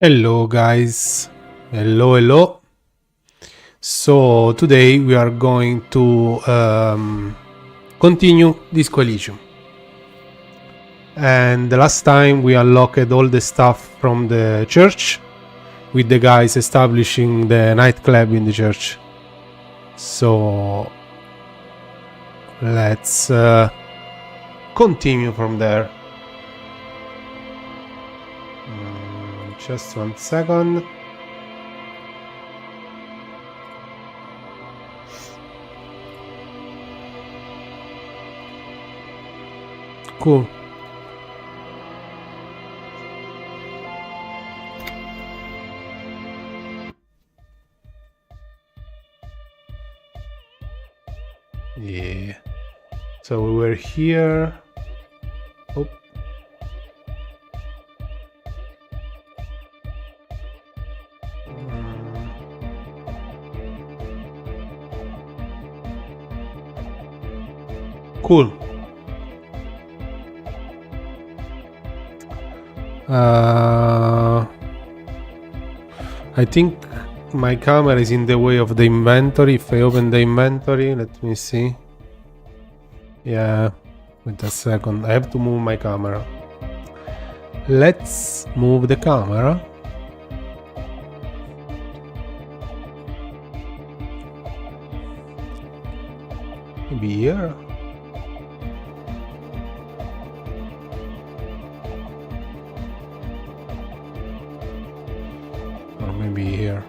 Hello guys, hello. So today we are going to continue discoelysium. And the last time we unlocked all the stuff from the church, with the guys establishing the nightclub in the church. So let's continue from there. Just 1 second. Cool. Yeah. So we were here. Oh. Cool. I think my camera is in the way of the inventory. If I open the inventory, let me see. Yeah, wait a second. I have to move my camera. Let's move the camera. Maybe here. Or maybe here.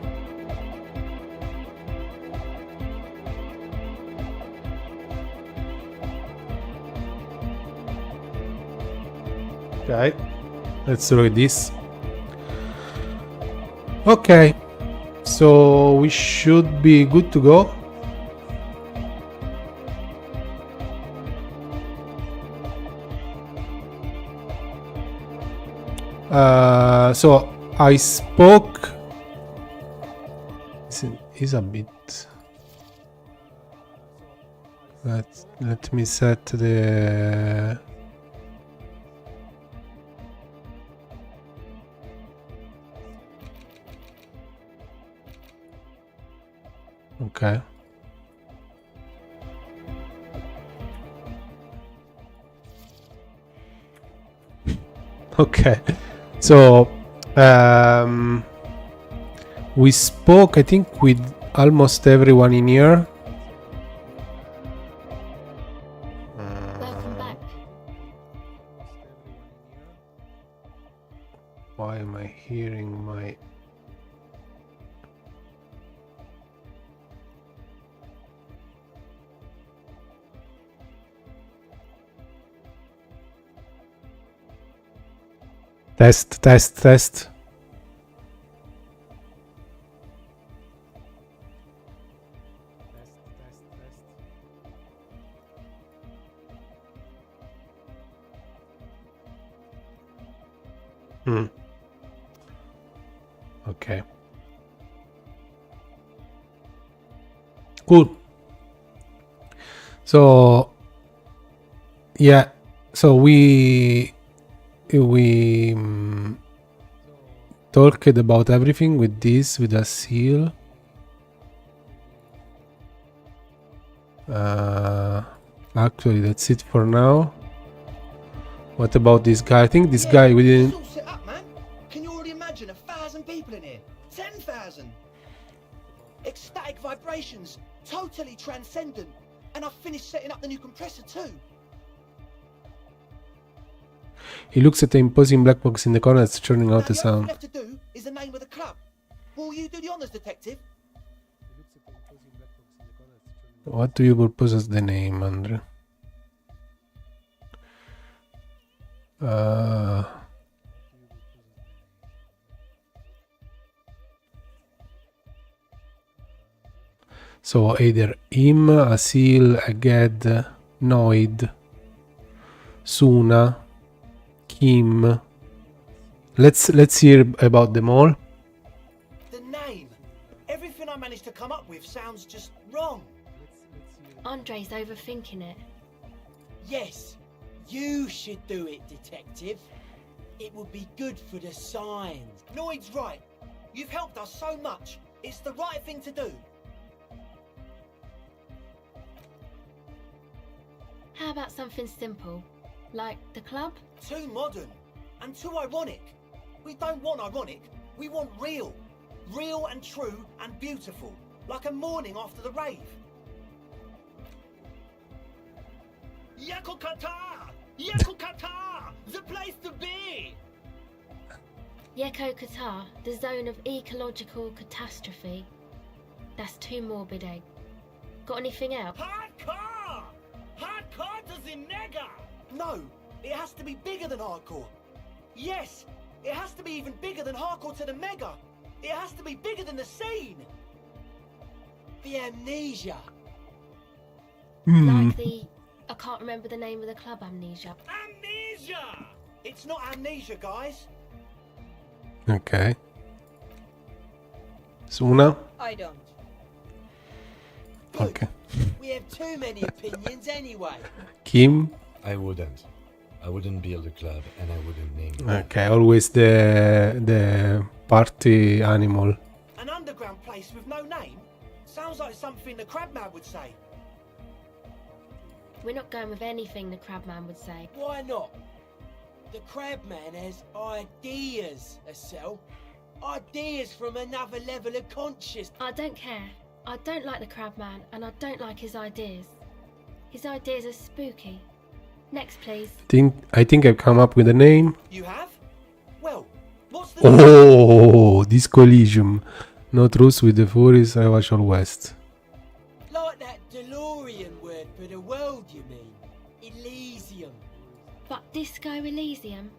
Okay, let's look at this. Okay, so we should be good to go. So I spoke. Is a bit. Let me set the. Okay. Okay. So we spoke, I think, with almost everyone in here. Welcome back. Why am I hearing my... Test. Okay. Cool. So yeah, so we talked about everything with this, with a seal. Actually, that's it for now. What about this guy? I think this guy we didn't... It's all set up, man. Can you already imagine 1,000 people in here? 10,000. Ecstatic vibrations, totally transcendent. And I've finished setting up the new compressor too. He looks at the imposing black box in the corner that's churning out Now, the the only sound. thing left to do is the name of the club. Will you do the honors, detective? What do you propose as the name, Andre? So either him, Asil, Aged, Noid, Suna, Kim. Let's hear about them all. The name. Everything I managed to come up with sounds just wrong. Andre's overthinking it. Yes, you should do it, detective. It would be good for the signs. Noid's right. You've helped us so much. It's the right thing to do. How about something simple? Like the club? Too modern and too ironic. We don't want ironic. We want real. Real and true and beautiful. Like a morning after the rave. Yakokata! Yakokata! The place to be! Yeko Qatar, the zone of ecological catastrophe. That's too morbid, eh? Got anything else? Hardcore! Hardcore to the mega! No, it has to be bigger than hardcore. Yes, it has to be even bigger than hardcore to the mega. It has to be bigger than the scene. The amnesia. Like the... I can't remember the name of the club, Amnesia. Amnesia! It's not amnesia, guys. Ok. Suna? I don't. Ok. We have too many opinions anyway. Kim? I wouldn't build a club and I wouldn't name it. Ok, always the party animal. An underground place with no name? Sounds like something the Crabman would say. We're not going with anything the Crabman would say. Why not? The Crabman has ideas, Estelle. Ideas from another level of consciousness. I don't care. I don't like the Crabman, and I don't like his ideas. His ideas are spooky. Next, please. I think I've come up with a name. You have? Well, what's the... Oh, discoelysium. No truce with the Furies, Ravage or West. Like that DeLorean word for the world, you mean? Elysium. But Disco Elysium?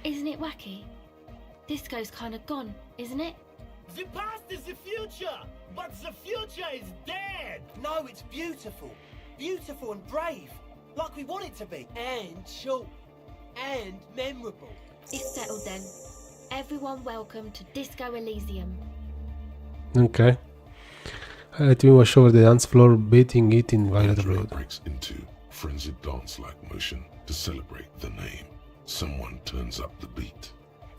Isn't it wacky? Disco's kind of gone, isn't it? The past is the future, but the future is dead. No, it's beautiful. Beautiful and brave. Like we want it to be. And short. And memorable. It's settled then. Everyone welcome to Disco Elysium. Okay. Let me wash over the dance floor, bathing it in violet Andre blood. breaks into frenzied dance-like motion to celebrate the name. Someone turns up the beat.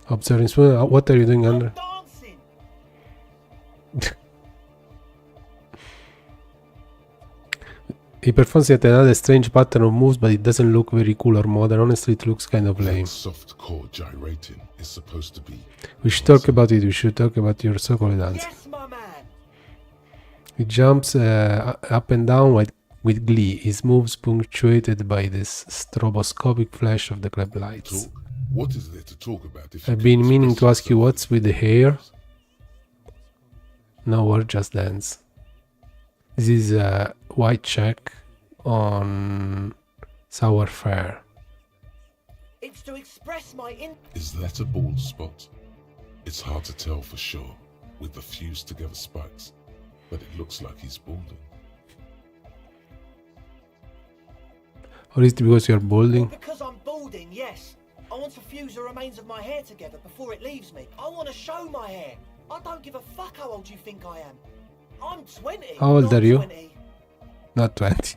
Observing Spoon, what are you doing, Andre? Dancing. He performs yet another strange pattern of moves, but it doesn't look very cool or modern. Honestly, it looks kind of lame. That soft core gyrating is supposed to be... We should talk about it. We should talk about your circle dance. Yes, my man. He jumps up and down with glee. His moves punctuated by this stroboscopic flash of the club lights. Talk? What is there to talk about if you I've can't been meaning to express ask you yourself what's with the hair. No word, just dance. This is a white check on sour fare. It's to express my Is that a bald spot? It's hard to tell for sure with the fused together spikes, but it looks like he's balding. Or is it because you're balding? Because I'm balding, yes. I want to fuse the remains of my hair together before it leaves me. I want to show my hair. I don't give a fuck how old you think I am. I'm 20. How old not are you? 20. Not 20.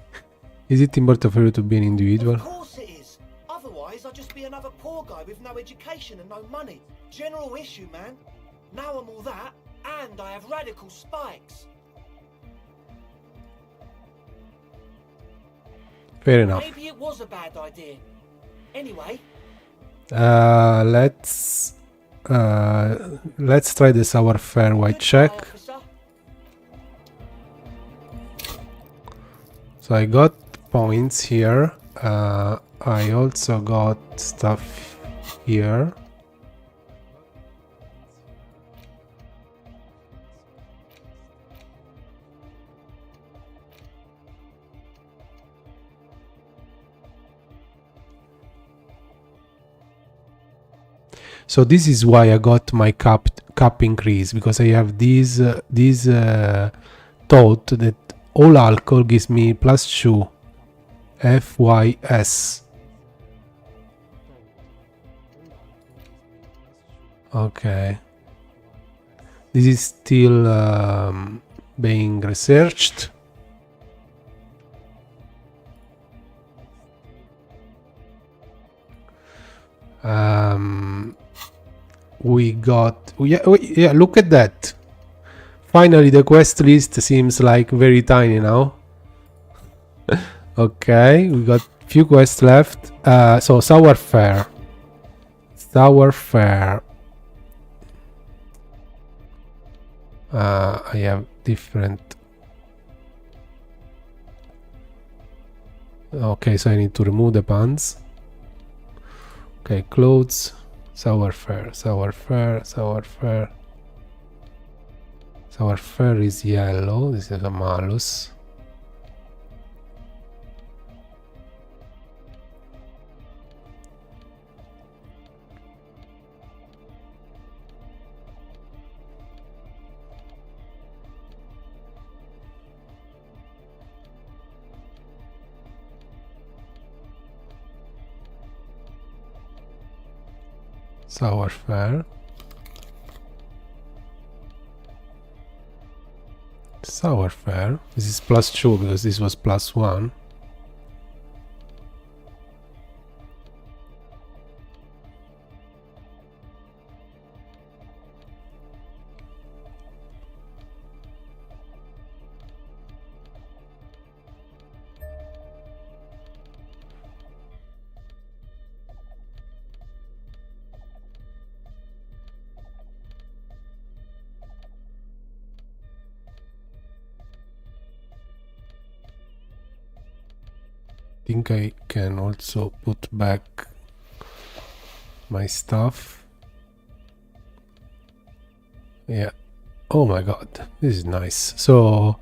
Is it important for you to be an individual? Of course it is. Otherwise, I'd just be another poor guy with no education and no money. General issue, man. Now I'm all that, and I have radical spikes. Fair enough. Maybe it was a bad idea. Anyway, Let's try the sour fare white check. officer. So I got points here. I also got stuff here. So this is why I got my cap increase, because I have this thought that all alcohol gives me +2 FYS. Okay. This is still being researched. We got... yeah, look at that. Finally, the quest list seems like very tiny now. Okay, we got few quests left. So, Sour Fare. Sour Fare. I have different... Okay, so I need to remove the pants. Okay, clothes. Sour Fare, Sour Fare, Sour Fare. Sour Fare is yellow. This is a malus. Sour Fare. Sour Fare. This is +2 because this was +1. Think I can also put back my stuff. Yeah. Oh my god, this is nice. So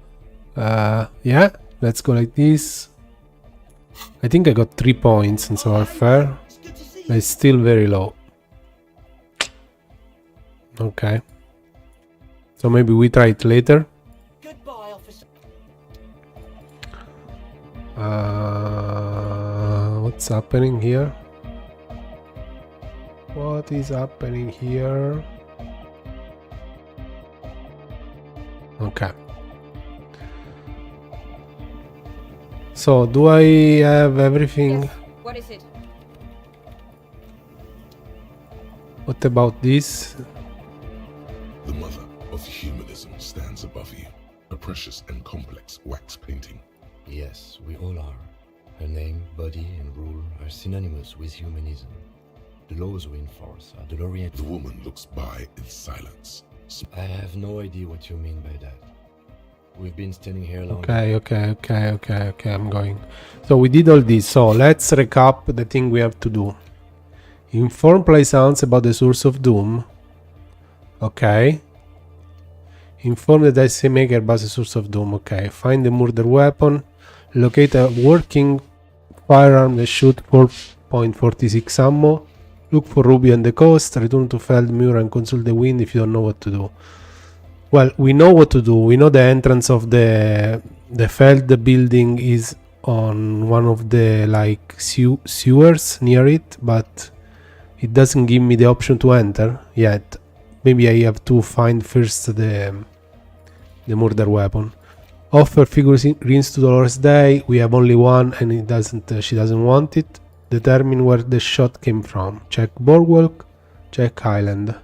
yeah, let's go like this. I think I got 3 points in Sour Fare, but it's still very low. Okay, so maybe we try it later. Goodbye, officer. What's happening here? What is happening here? Okay. So, do I have everything? Yes. What is it? What about this? The mother of humanism stands above you, a precious and complex wax painting. Yes, we all are. Her name, body, and rule are synonymous with humanism. The laws we enforce are the laureate. The woman looks by in silence. I have no idea what you mean by that. We've been standing here long. Okay, I'm going. So we did all this. So let's recap the thing we have to do. Inform Playsounds about the source of doom. Okay. Inform the dice maker about the source of doom. Okay. Find the murder weapon. Locate a working firearm that shoots 4.46 ammo. Look for Ruby on the coast. Return to Feldmuir and consult the wind if you don't know what to do. Well, we know what to do. We know the entrance of the Feld building is on one of the like sewers near it, but it doesn't give me the option to enter yet. Maybe I have to find first the murder weapon. Offer figurines to Dolores Day. We have only one, and it doesn't. She doesn't want it. Determine where the shot came from. Check Boardwalk. Check Island.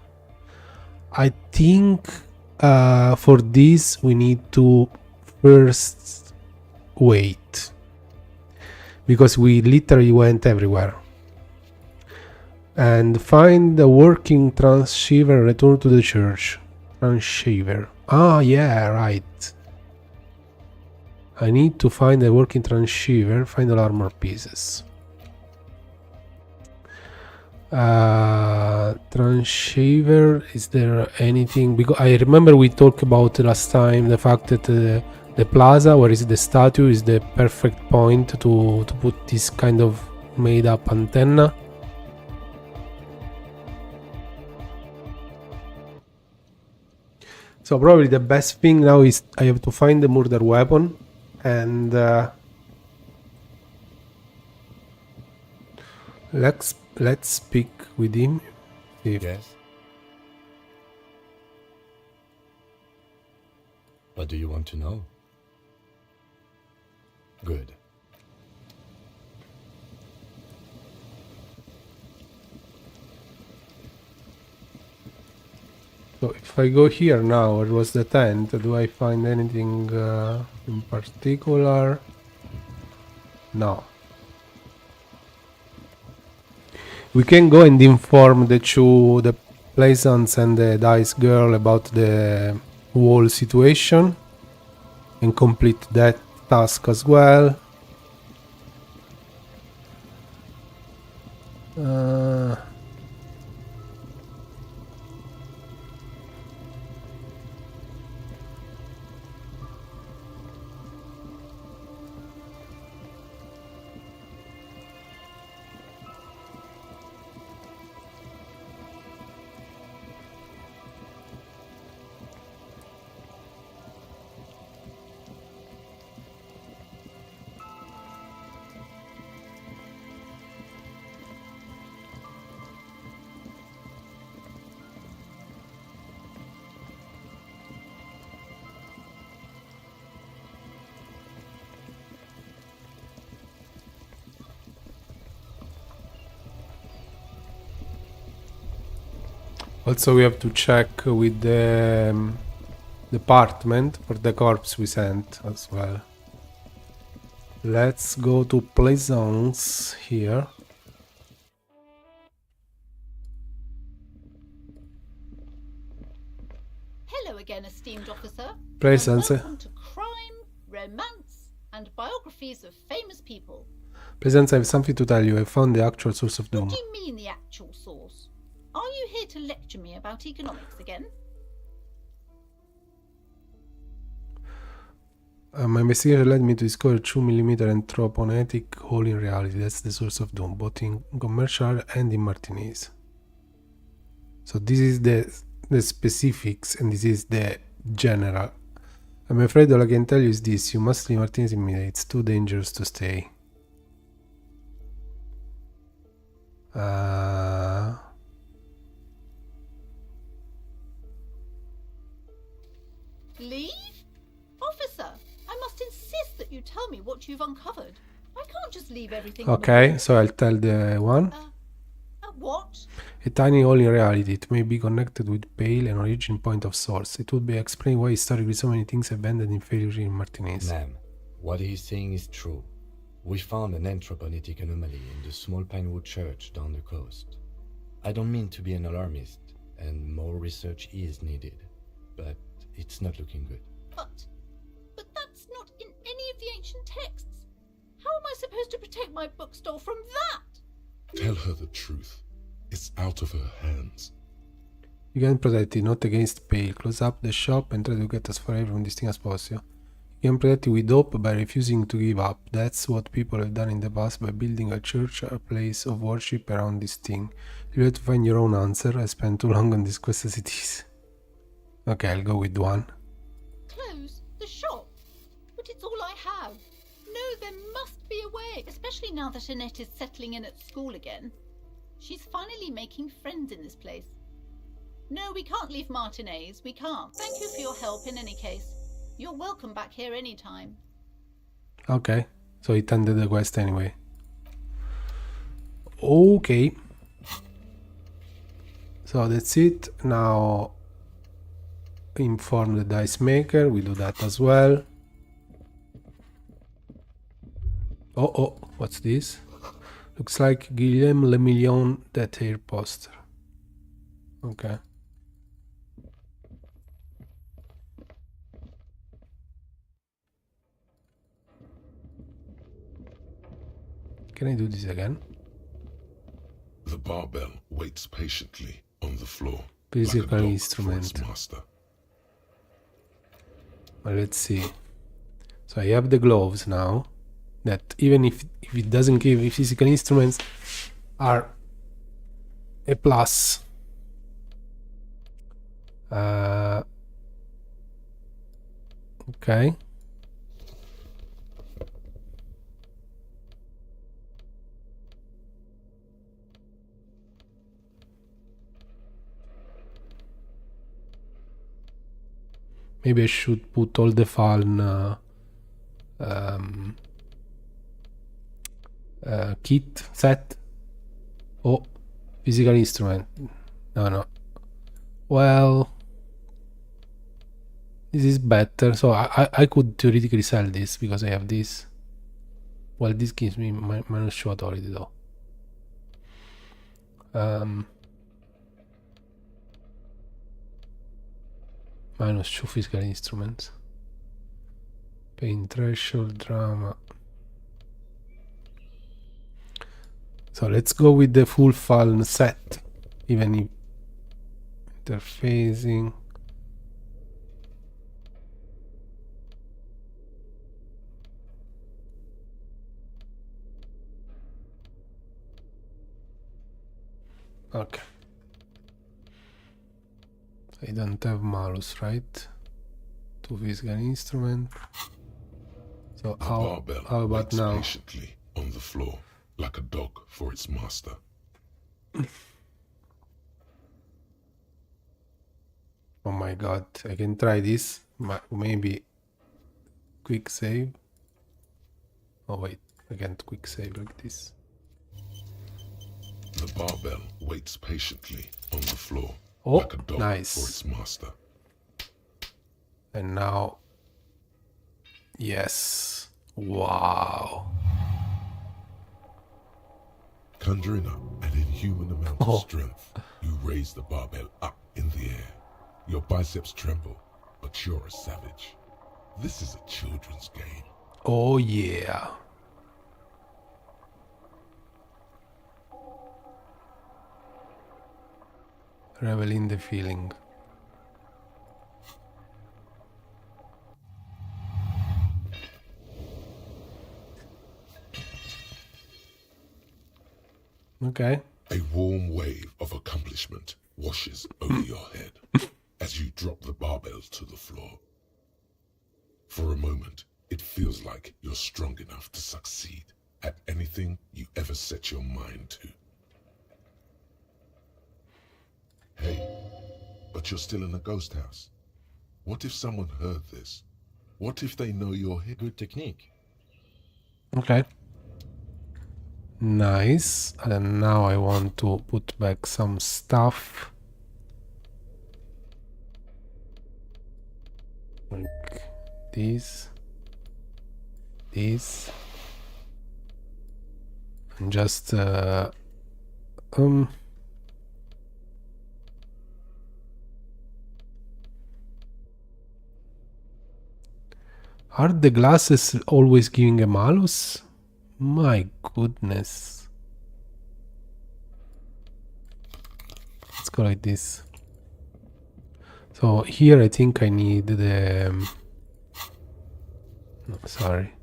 I think for this we need to first wait, because we literally went everywhere. And find the working transceiver and return to the church. Transceiver. Ah, yeah, right. I need to find the working transceiver, find all armor pieces. Transceiver, is there anything? Because I remember we talked about last time the fact that the plaza, where is the statue, is the perfect point to put this kind of made up antenna. So probably the best thing now is I have to find the murder weapon, and let's speak with him. Yes? What do you want to know? Good. So if I go here now, where was the tent? Do I find anything in particular? No. We can go and inform the Plaisance and the Dice Girl about the wall situation and complete that task as well. Also, we have to check with the department for the corpse we sent as well. Let's go to Plaisance here. Hello again, esteemed officer. Plaisance. And welcome to crime, romance, and biographies of famous people. Plaisance, I have something to tell you. I found the actual source of doom. What do you mean the actual source? Are you here to lecture me about economics again? My investigation led me to discover 2mm anthroponetic hole in reality. That's the source of doom, both in commercial and in martinis. So this is the specifics, and this is the general. I'm afraid all I can tell you is this: you must leave martinis immediately. It's too dangerous to stay. Leave? Officer, I must insist that you tell me what you've uncovered. I can't just leave everything on the Okay, wall. so I'll tell the one. What? A tiny hole in reality. It may be connected with pale and origin point of source. It would be explain why historically so many things have ended in failure in martinis. Ma'am, what he's saying is true. We found an anthroponetic anomaly in the small Pinewood church down the coast. I don't mean to be an alarmist, and more research is needed, but it's not looking good. But that's not in any of the ancient texts. How am I supposed to protect my bookstore from that? Tell her the truth. It's out of her hands. You can protect it, not against pale. Close up the shop and try to get as far away from this thing as possible. You can protect it with hope by refusing to give up. That's what people have done in the past by building a church, a place of worship around this thing. You have to find your own answer. I spent too long on this quest as it is. Okay, I'll go with one. Close the shop? But it's all I have. No, there must be a way, especially now that Annette is settling in at school again. She's finally making friends in this place. No, we can't leave Martinez. We can't. Thank you for your help in any case. You're welcome back here anytime. Okay, so it ended the quest anyway. Okay. So that's it. Now inform the dice maker. We do that as well. Oh, what's this? Looks like Guillaume Le Million, that hair poster. Okay. Can I do this again? The barbell waits patiently on the floor. Physical like a dog for instrument. its master. Well, let's see. So I have the gloves now. That even if it doesn't give, if physical instruments are a plus. Okay. Maybe I should put all the fun kit set. Oh, physical instrument. No. Well, This is better. So I could theoretically sell this because I have this. Well, this gives me minus show authority though. Minus 2 physical instruments. Pain threshold, drama. So let's go with the full Fallen set. Even if interfacing. Okay. I don't have malus, right? 2 physical instrument. So The how barbell about waits now? patiently on the floor, like a dog for its master. Oh my god, I can try this. Maybe quick save. Oh wait, I can't quick save like this. The barbell waits patiently on the floor, Oh, like a dog nice. for its master. And now, yes. Wow. Conjuring up an inhuman amount Oh. of strength, you raise the barbell up in the air. Your biceps tremble, but you're a savage. This is a children's game. Oh yeah. Revel in the feeling. Okay. A warm wave of accomplishment washes over your head as you drop the barbell to the floor. For a moment, it feels like you're strong enough to succeed at anything you ever set your mind to. Hey, but you're still in a ghost house. What if someone heard this? What if they know you're here? Good technique. Okay. Nice. And now I want to put back some stuff. Like this. This. And just are the glasses always giving a malus? My goodness. Let's go like this. So here I think I need the no, sorry.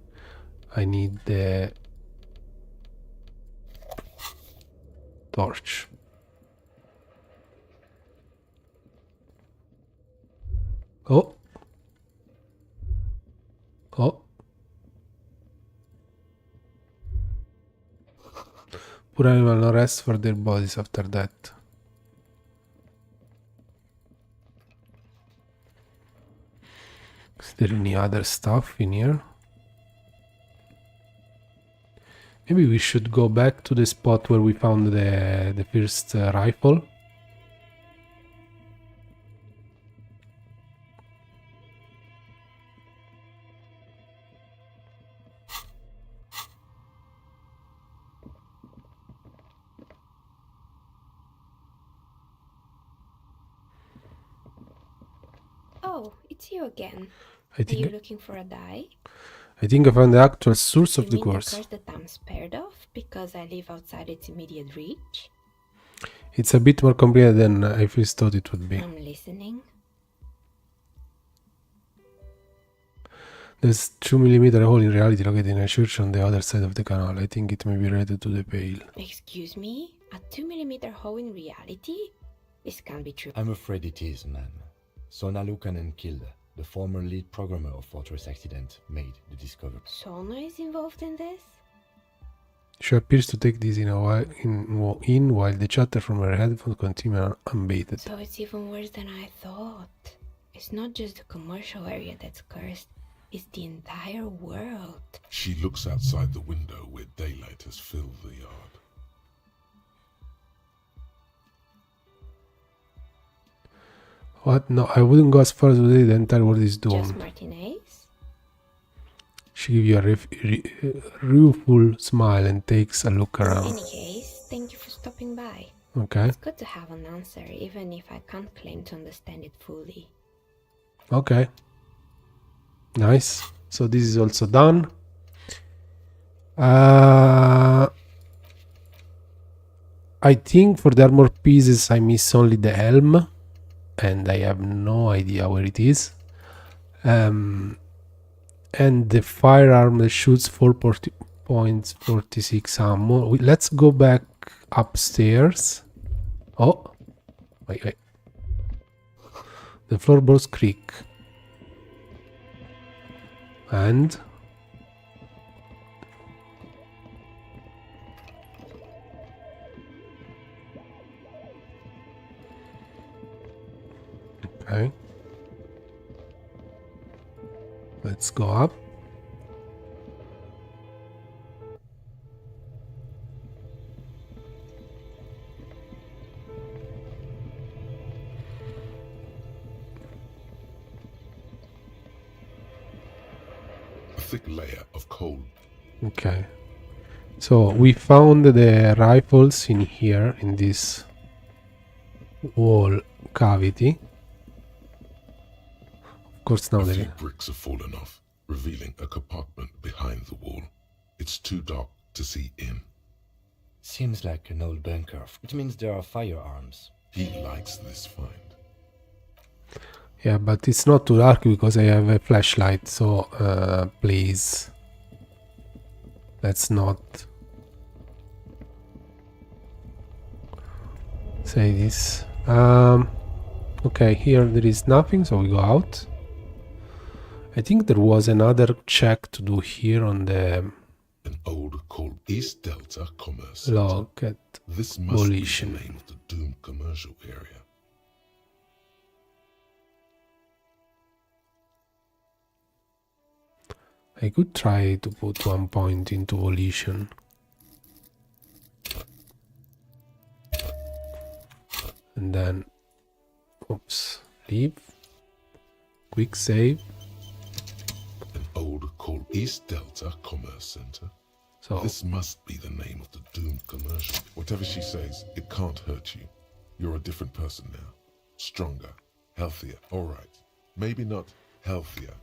I need the torch. Oh. Oh. Poor animal, no rest for their bodies after that. Is there any other stuff in here? Maybe we should go back to the spot where we found the first rifle. Oh, it's you again. I Are you think looking for a die? I found the actual source You of the mean course. the curse that I'm spared of because I live outside its immediate reach? It's a bit more complicated than I first thought it would be. I'm listening. There's 2mm hole in reality located in a church on the other side of the canal. I think it may be related to the Pale. Excuse me? A 2mm hole in reality? This can't be true. I'm afraid it is, ma'am. Sona Lukanen killed the former lead programmer of Fortress Accident made the discovery. Sona is involved in this? She appears to take this in while the chatter from her headphones continue unabated. So it's even worse than I thought. It's not just the commercial area that's cursed, it's the entire world. She looks outside the window where daylight has filled the yard. What? No, I wouldn't go as far as to say the entire world is Just doomed. Martinez? She gives you a rueful smile and takes a look In around. any case, thank you for stopping by. Okay. It's good to have an answer, even if I can't claim to understand it fully. Okay. Nice. So this is also done. I think for the armor pieces I miss only the helm, and I have no idea where it is. And the firearm that shoots 4.46 ammo. Let's go back upstairs. Oh, wait. The floorboards creak. And okay. Let's go up. A thick layer of cold. Okay. So we found the rifles in here, in this wall cavity. Of course now A there few is... bricks have fallen off, revealing a compartment behind the wall. It's too dark to see in. Seems like an old bunker. It means there are firearms. He likes this find. Yeah, but it's not too dark because I have a flashlight, so please, let's not say this. Okay, here there is nothing, so we go out. I think there was another check to do here on the An old called East Delta Commerce log Center. at This must be the Volition. name of the doomed commercial area. I could try to put one point into Volition. And then, oops, leave, quick save. An old called East Delta Commerce Center. So This must be the name of the doomed commercial. Whatever she says, it can't hurt you. You're a different person now. Stronger, healthier. All right. Maybe not healthier,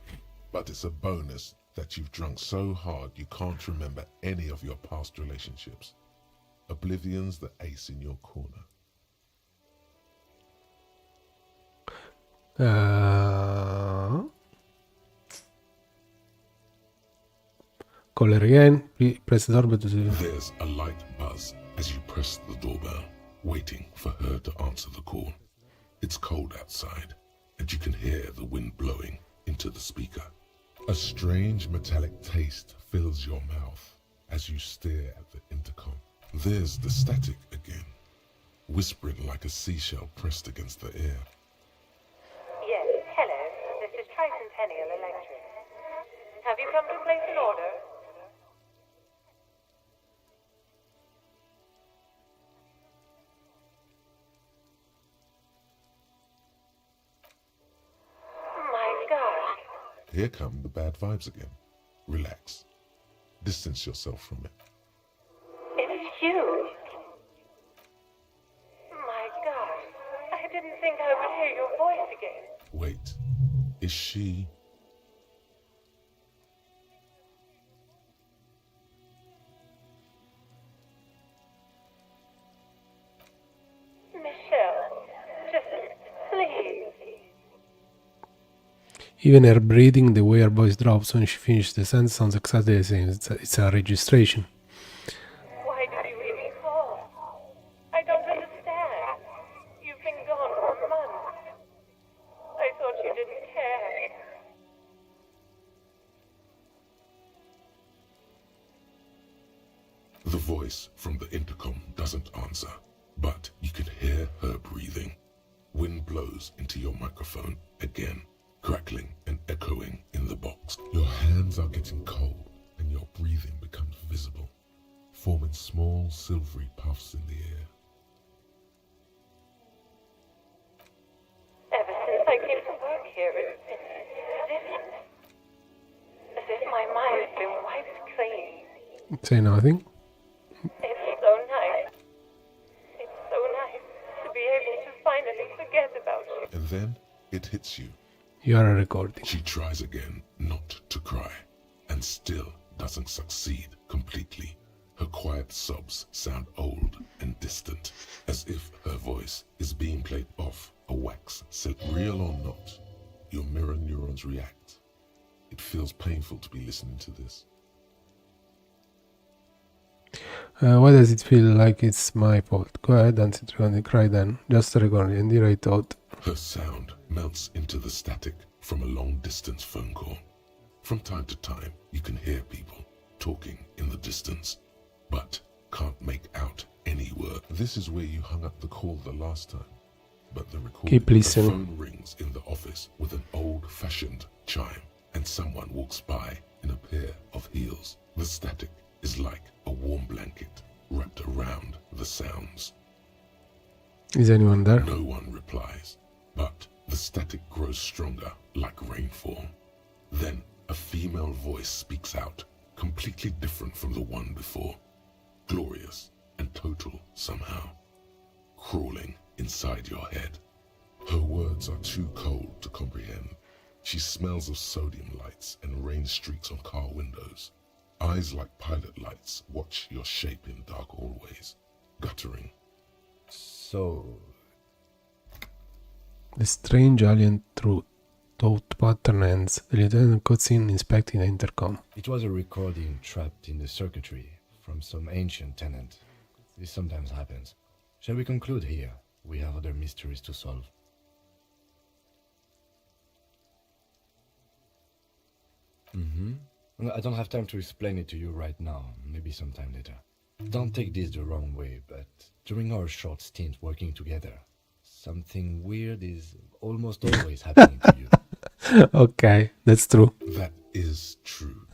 but it's a bonus that you've drunk so hard you can't remember any of your past relationships. Oblivion's the ace in your corner. call her again. Press the doorbell to see. There's a light buzz as you press the doorbell, waiting for her to answer the call. It's cold outside, and you can hear the wind blowing into the speaker. A strange metallic taste fills your mouth as you stare at the intercom. There's the static again, whispering like a seashell pressed against the air. Yes, hello. This is Tricentennial Electric. Have you come to place an order? My God. Here come the bad vibes again. Relax. Distance yourself from it. It's you. My God. I didn't think I would hear your voice again. Wait, is she... Michelle, just please. Even her breathing, the way her voice drops when she finishes the sentence sounds exactly the same. It's a registration. Why did you even call? I don't understand. You've been gone for months. I thought you didn't care. The voice from the intercom doesn't answer, but you can hear her breathing. Wind blows into your microphone again, crackling and echoing in the box. Your hands are getting cold and your breathing becomes visible, forming small silvery puffs in the air. Ever since Say nothing. It's so nice. It's so nice to be able to finally forget about you. And then it hits you. You are recording. She tries again not to cry, and still doesn't succeed completely. Her quiet sobs sound old and distant, as if her voice is being played off a wax set. Real or not, your mirror neurons react. It feels painful to be listening to this. Why does it feel like it's my fault? Go ahead and sit and cry then. Just record and write out. Her sound melts into the static from a long-distance phone call. From time to time, you can hear people talking in the distance, but can't make out any word. This is where you hung up the call the last time. But the Keep listening. phone rings in the office with an old-fashioned chime, and someone walks by in a pair of heels. The static is like a warm blanket wrapped around the sounds. Is anyone there? No one replies, but the static grows stronger like rainfall. Then a female voice speaks out, completely different from the one before. Glorious and total somehow, crawling inside your head. Her words are too cold to comprehend. She smells of sodium lights and rain streaks on car windows. Eyes like pilot lights watch your shape in dark hallways, guttering. So, The strange alien thought pattern ends. The lieutenant cuts in, inspecting the intercom. it was a recording trapped in the circuitry from some ancient tenant. This sometimes happens. Shall we conclude here? We have other mysteries to solve. I don't have time to explain it to you right now. Maybe sometime later. Don't take this the wrong way, but during our short stint working together, something weird is almost always happening to you. Okay, that's true. That is true.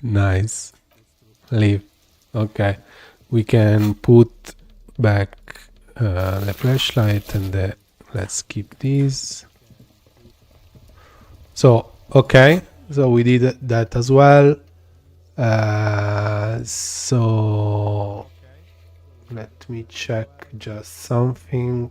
Nice. Leave. Okay. We can put back the flashlight and let's keep these. So, okay. So we did that as well. So let me check just something.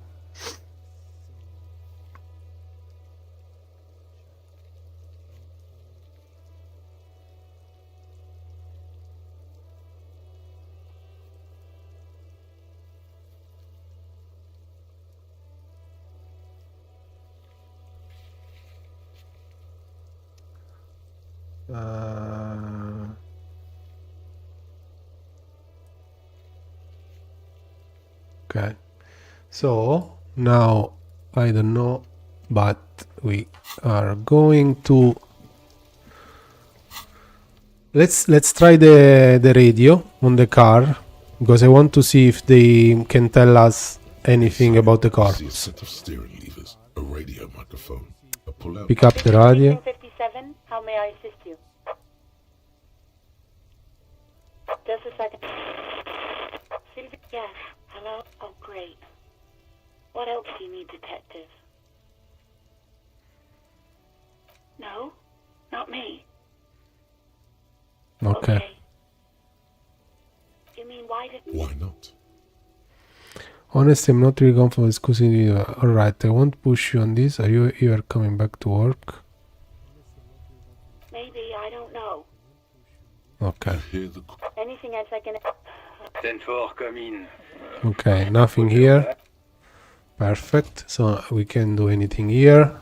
Okay, so now I don't know, but we are going to let's try the radio on the car, because I want to see if they can tell us anything about the car. See a set of steering levers, a radio microphone, a pull-out. Pick up the radio. 57, how may I assist you? Just a second. Sylvia, yes. Hello? Oh, great. What else do you need, detective? No? Not me. Okay. You mean, why did... Why not? Honestly, I'm not really comfortable discussing with you. Alright, I won't push you on this. Are you ever coming back to work? Maybe, I don't know. Okay. Hear the Anything else I can... Okay, nothing here. Perfect. So we can do anything here.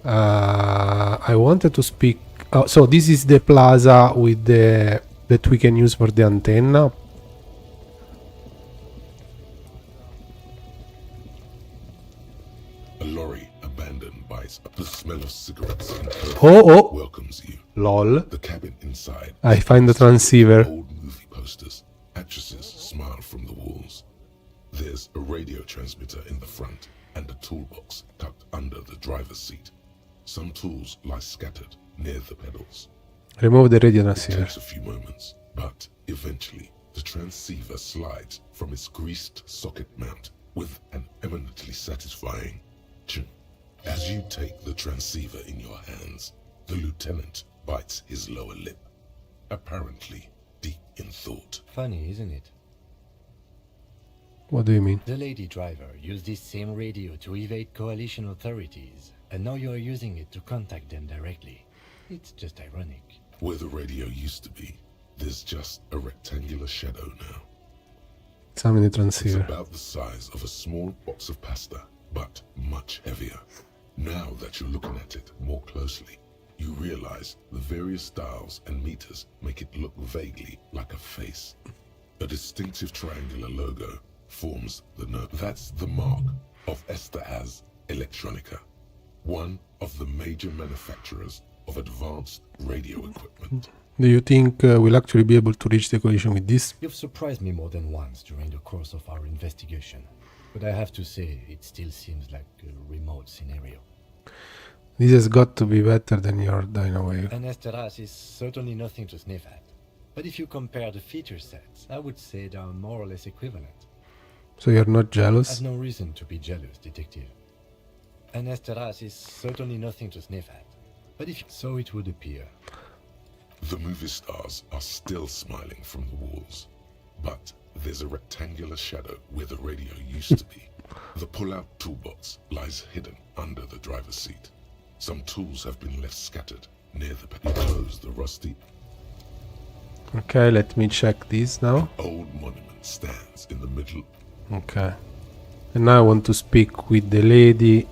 I wanted to speak. Oh, so this is the plaza with the that we can use for the antenna. A lorry abandoned by the smell of cigarettes and perfume Oh, welcomes you. lol. The cabin inside. I find the transceiver. Old movie posters. Actresses smile from the walls. There's a radio transmitter in the front and a toolbox tucked under the driver's seat. Some tools lie scattered near the pedals. Remove the radio It transceiver. takes a few moments, but eventually the transceiver slides from its greased socket mount with an eminently satisfying ching. As you take the transceiver in your hands, the lieutenant bites his lower lip, apparently deep in thought. Funny, isn't it? What do you mean? The lady driver used this same radio to evade coalition authorities, and now you're using it to contact them directly. It's just ironic. Where the radio used to be, there's just a rectangular shadow now. Examine the It's transceiver. about the size of a small box of pasta, but much heavier. Now that you're looking at it more closely, you realize the various dials and meters make it look vaguely like a face. A distinctive triangular logo forms the nerve. That's the mark of Esta Electronica, one of the major manufacturers of advanced radio equipment. Do you think we'll actually be able to reach the collision with this? You've surprised me more than once during the course of our investigation, but I have to say it still seems like a remote scenario. This has got to be better than your Dynawave. And Esteras is certainly nothing to sniff at. But if you compare the feature sets, I would say they are more or less equivalent. So you're not jealous? I've no reason to be jealous, detective. And Esteras is certainly nothing to sniff at. But if so it would appear. The movie stars are still smiling from the walls, but there's a rectangular shadow where the radio used to be. The pull-out toolbox lies hidden under the driver's seat. Some tools have been left scattered near the pedal. Close the rusty Okay, let me check this now. old monument stands in the middle. Okay. And now I want to speak with the lady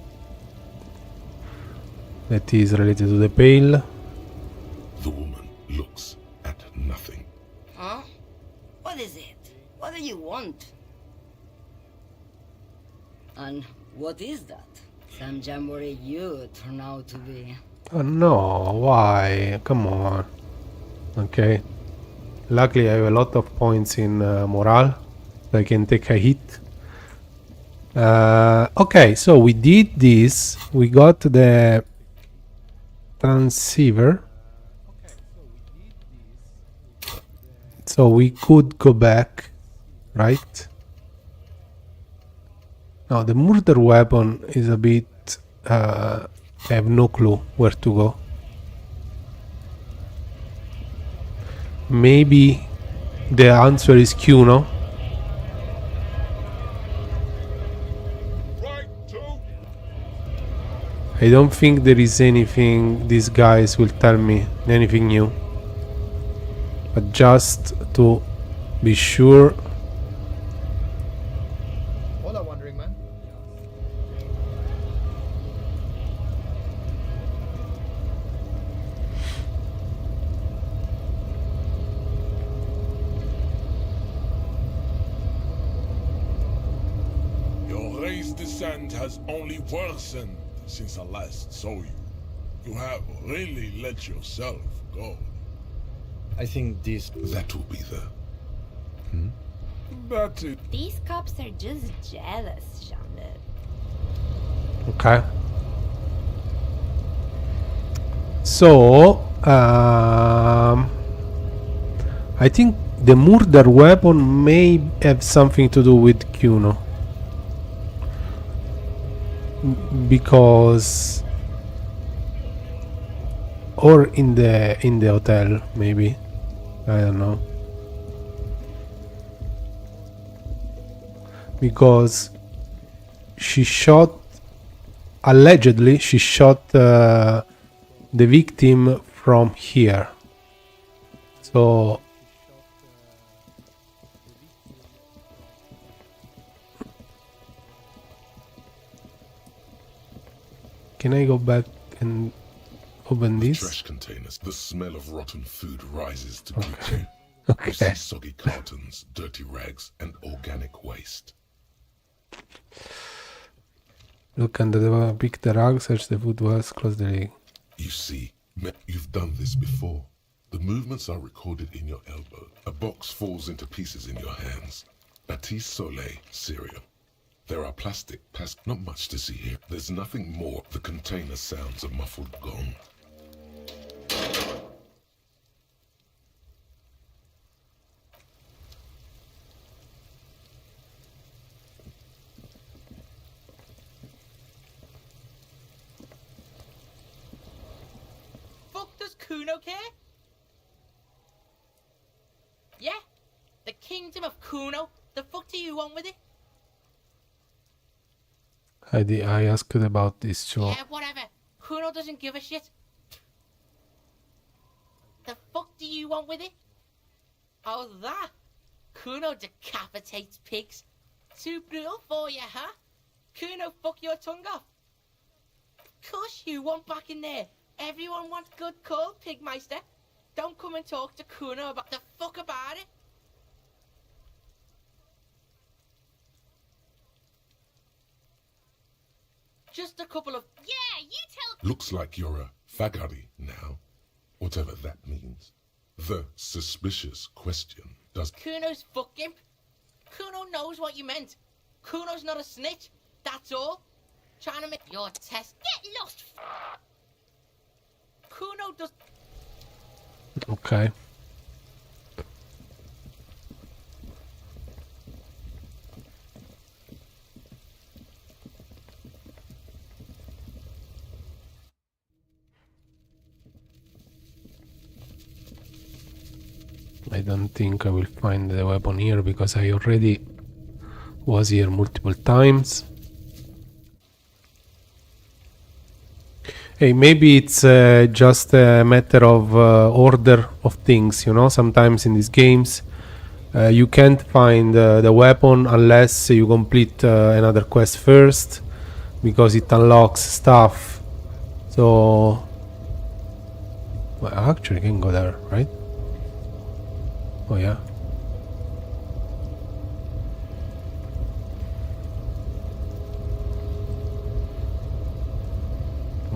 that is related to the pail. The woman looks at nothing. Huh? What is it? What do you want? And what is that? Some jamboree you turn out to be. Oh no, why? Come on. Okay. Luckily I have a lot of points in morale, so I can take a hit. Okay, so we did this. We got the transceiver. So we could go back, right? Now the murder weapon is a bit... I have no clue where to go. Maybe the answer is Q, no? I don't think there is anything these guys will tell me, anything new. But just to be sure. Hola, wandering man. Your race descent has only worsened since I last saw you. You have really let yourself go. I think this... That will be the... That's it. These cops are just jealous, Jean-Luc. Okay. So, I think the murder weapon may have something to do with Kuno. Because... Or in the hotel, maybe. I don't know. Because she shot... Allegedly, she shot the victim from here. So... Can I go back and open The this? trash containers. The smell of rotten food rises to greet you. Okay. You see soggy cartons, dirty rags, and organic waste. Look under the pick the rug, search the food was, close the leg. You see, you've done this before. The movements are recorded in your elbow. A box falls into pieces in your hands. Batiste Soleil cereal. There are plastic not much to see here. There's nothing more. The container sounds a muffled gong. Fuck does Kuno Kuno care? Yeah? The kingdom of Kuno? The fuck do you want with it? I asked about this show. Yeah, whatever. Kuno doesn't give a shit. The fuck do you want with it? Oh, that? Kuno decapitates pigs. Too brutal for you, huh? Kuno, fuck your tongue off. Of course you want back in there. Everyone wants good call, Pigmeister. Don't come and talk to Kuno about the fuck about it. Just a couple of... Yeah, you tell... Looks like you're a fagari now, whatever that means. The suspicious question does... Kuno's fuck imp. Kuno knows what you meant. Kuno's not a snitch, that's all. Trying to make your test... Get lost! Kuno does... Okay. I don't think I will find the weapon here because I already was here multiple times. Hey, maybe it's just a matter of order of things, you know. Sometimes in these games you can't find the weapon unless you complete another quest first, because it unlocks stuff. So, well, I actually can go there, right? Oh yeah.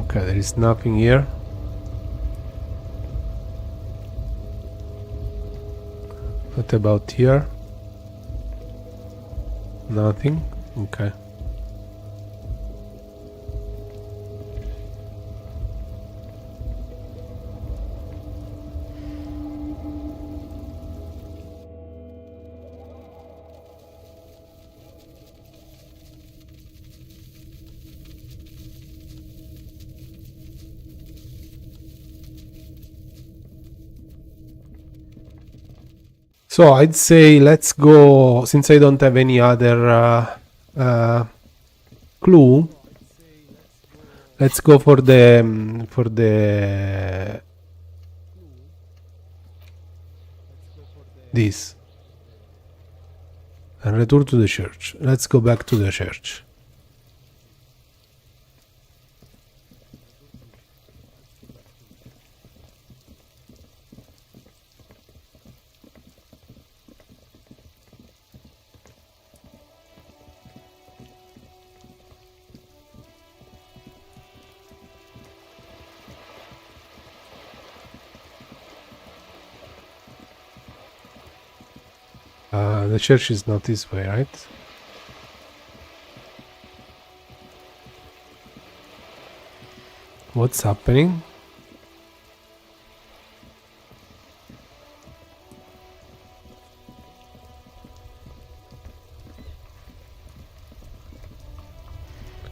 Okay, there is nothing here. What about here? Nothing? Okay. So I'd say let's go, since I don't have any other clue. Let's go for the this and return to the church. Let's go back to the church. The church is not this way, right? What's happening?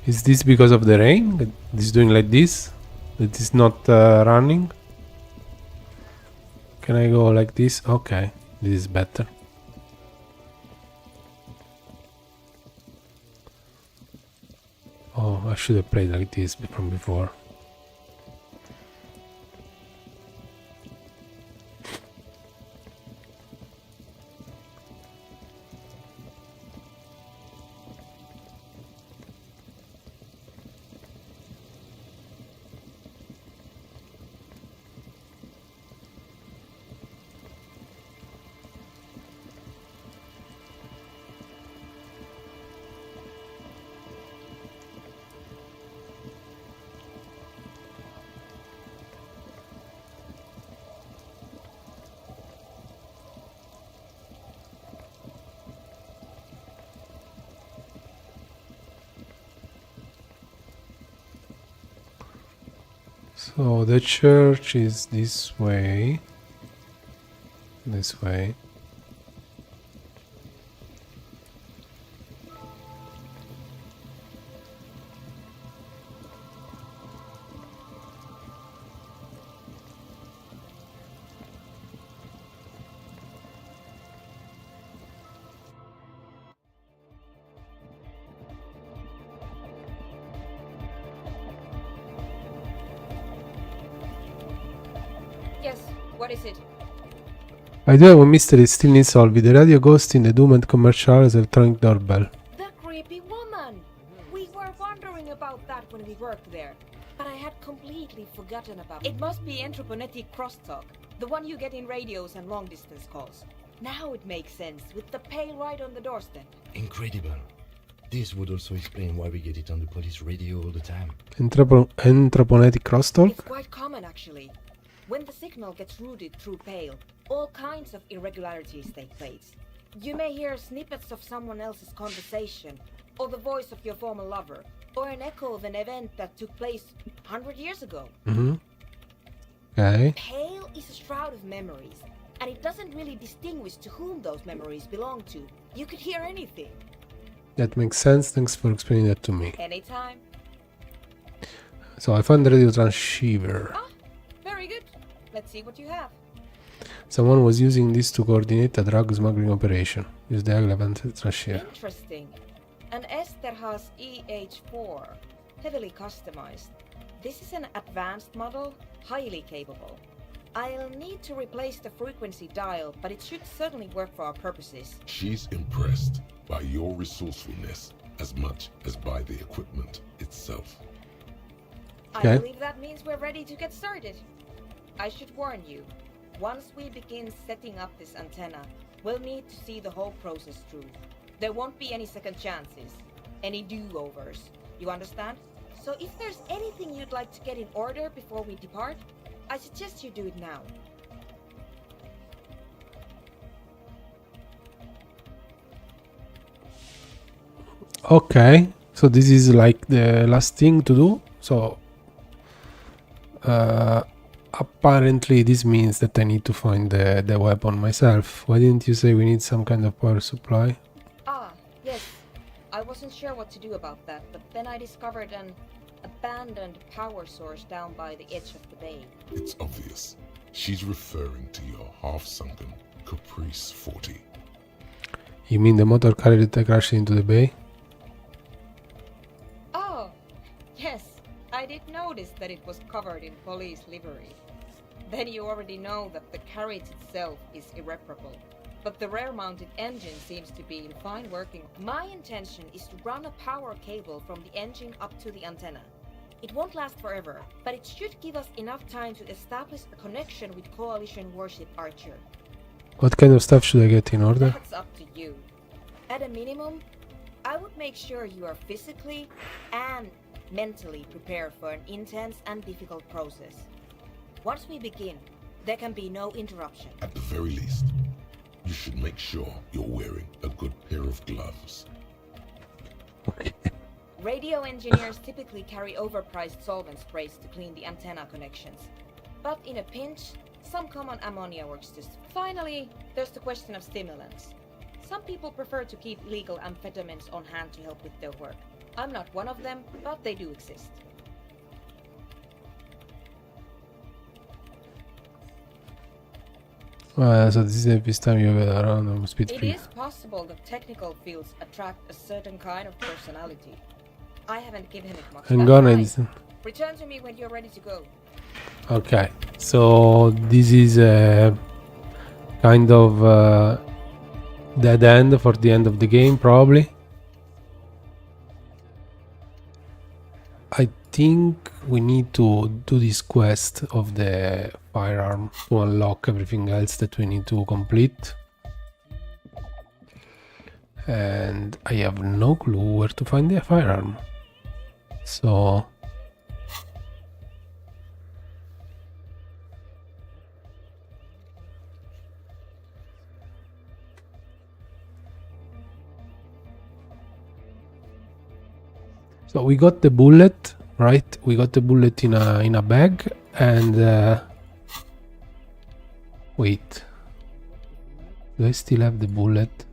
Is this because of the rain? That is doing like this? That is not running? Can I go like this? Okay, this is better. Oh, I should have played like this from before. So the church is this way. This way. Yes, what is it? I do have a mystery that still needs solving. The radio ghost in the doomed commercial electronic doorbell. The creepy woman! We were wondering about that when we worked there, but I had completely forgotten about it. It must be anthroponetic crosstalk, the one you get in radios and long-distance calls. Now it makes sense, with the pail right on the doorstep. Incredible. This would also explain why we get it on the police radio all the time. Anthroponetic crosstalk? It's quite common, actually. When the signal gets routed through pail, all kinds of irregularities take place. You may hear snippets of someone else's conversation, or the voice of your former lover, or an echo of an event that took place 100 years ago. Mm-hmm. Okay. Pale is a shroud of memories, and it doesn't really distinguish to whom those memories belong to. You could hear anything. That makes sense. Thanks for explaining that to me. Anytime. So I found the radio transceiver. Ah, very good. Let's see what you have. Someone was using this to coordinate a drug smuggling operation. Use the relevant transceiver. Interesting. An Esterhaus EH4. Heavily customized. This is an advanced model, highly capable. I'll need to replace the frequency dial, but it should certainly work for our purposes. She's impressed by your resourcefulness as much as by the equipment itself. Okay. I believe that means we're ready to get started. I should warn you, once we begin setting up this antenna, we'll need to see the whole process through. There won't be any second chances, any do-overs. You understand? So if there's anything you'd like to get in order before we depart, I suggest you do it now. Okay, so this is like the last thing to do. So apparently this means that I need to find the weapon myself. Why didn't you say we need some kind of power supply? Ah, yes. I wasn't sure what to do about that, but then I discovered an abandoned power source down by the edge of the bay. It's obvious. She's referring to your half-sunken Caprice 40. You mean the motor carrier that crashed into the bay? Oh, yes. I did notice that it was covered in police livery. Then you already know that the carriage itself is irreparable. But the rear-mounted engine seems to be in fine working. My intention is to run a power cable from the engine up to the antenna. It won't last forever, but it should give us enough time to establish a connection with Coalition warship Archer. What kind of stuff should I get in order? That's up to you. At a minimum, I would make sure you are physically and mentally prepared for an intense and difficult process. Once we begin, there can be no interruption. At the very least, you should make sure you're wearing a good pair of gloves. Okay. Radio engineers typically carry overpriced solvent sprays to clean the antenna connections. But in a pinch, some common ammonia works just. Finally, there's the question of stimulants. Some people prefer to keep legal amphetamines on hand to help with their work. I'm not one of them, but they do exist. So this is the first time you have around on speed It 3. is possible that technical fields attract a certain kind of personality. I haven't given it much I'm thought. gonna Right. listen. Return to me when you're ready to go. Okay, so this is a kind of dead end for the end of the game, probably. I think we need to do this quest of the firearm to unlock everything else that we need to complete. And I have no clue where to find the firearm. So we got the bullet, right? We got the bullet in a bag, and wait, do I still have the bullet?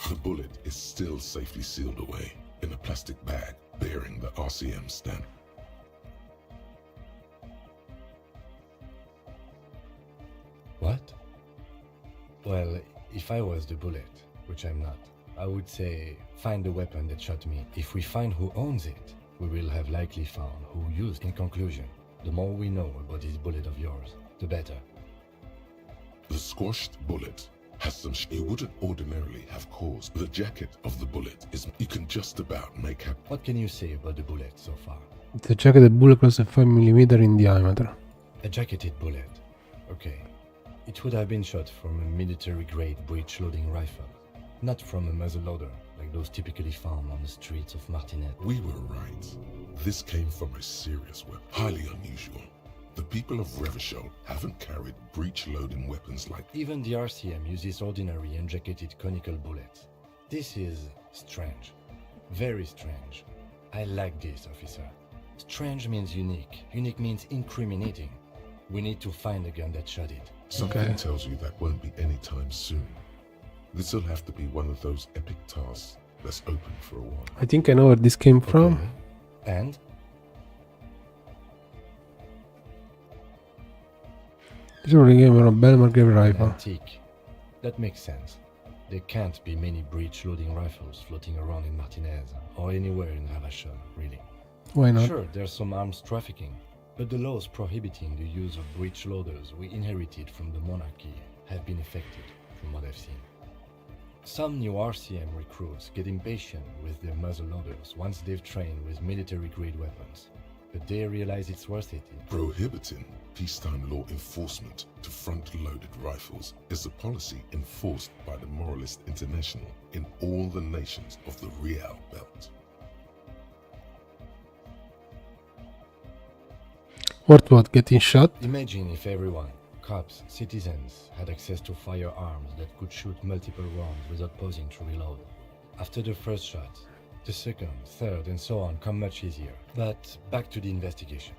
The bullet is still safely sealed away in a plastic bag bearing the RCM stamp. What? Well, if I was the bullet, which I'm not, I would say find the weapon that shot me. If we find who owns it, we will have likely found who used. In conclusion, the more we know about this bullet of yours, the better. The squashed bullet has some you wouldn't ordinarily have caused. The jacket of the bullet is you can just about make up. What can you say about the bullet so far? The jacketed bullet was 5mm in diameter. A jacketed bullet. Okay. It would have been shot from a military-grade breech-loading rifle, not from a muzzleloader like those typically found on the streets of Martinet. We were right. This came from a serious weapon, highly unusual. The people of Revachol haven't carried breech-loading weapons like... Even the RCM uses ordinary unjacketed conical bullets. This is strange. Very strange. I like this, officer. Strange means unique. Unique means incriminating. We need to find the gun that shot it. Something tells you that won't be anytime soon. This'll have to be one of those epic tasks that's open for a while. I think I know where this came from. And? This is a game of Bell Margrave rifle. Antique. That makes sense. There can't be many breech-loading rifles floating around in Martinez or anywhere in Revachol, really. Why not? Sure, there's some arms trafficking, but the laws prohibiting the use of breech loaders we inherited from the monarchy have been effected, from what I've seen. Some new RCM recruits get impatient with their muzzle loaders once they've trained with military-grade weapons, but they realize it's worth it. Prohibiting peacetime law enforcement to front-loaded rifles is a policy enforced by the Moralist International in all the nations of the Real Belt. What, getting shot? Imagine if everyone, cops, citizens, had access to firearms that could shoot multiple rounds without pausing to reload. After the first shot, the second, third, and so on come much easier. But back to the investigation.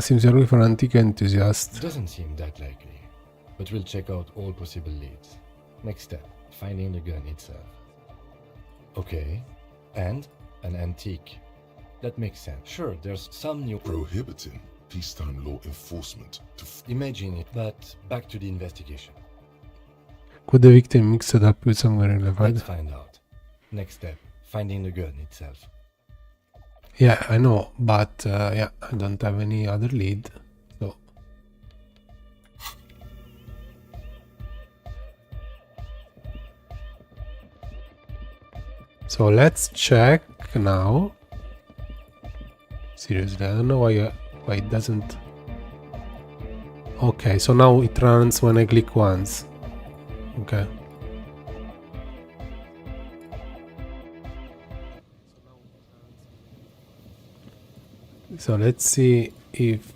Seems you're looking for an antique enthusiast. Doesn't seem that likely, but we'll check out all possible leads. Next step, finding the gun itself. Okay, and an antique. That makes sense. Sure, there's some new... Prohibiting peacetime law enforcement to... Imagine it, but back to the investigation. Could the victim mix it up with somewhere irrelevant? Let's find out. Next step, finding the gun itself. Yeah, I know, but yeah, I don't have any other lead, so... So let's check now. Seriously, I don't know why it doesn't... Okay, so now it runs when I click once. Okay. So let's see if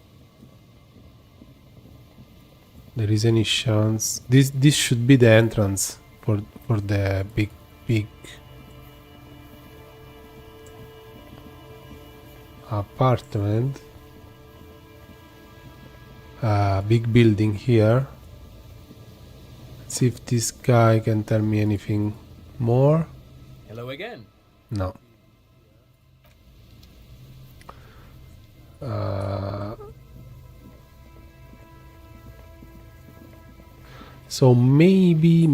there is any chance. This should be the entrance for the big apartment. Big building here. Let's see if this guy can tell me anything more. Hello again. No. So maybe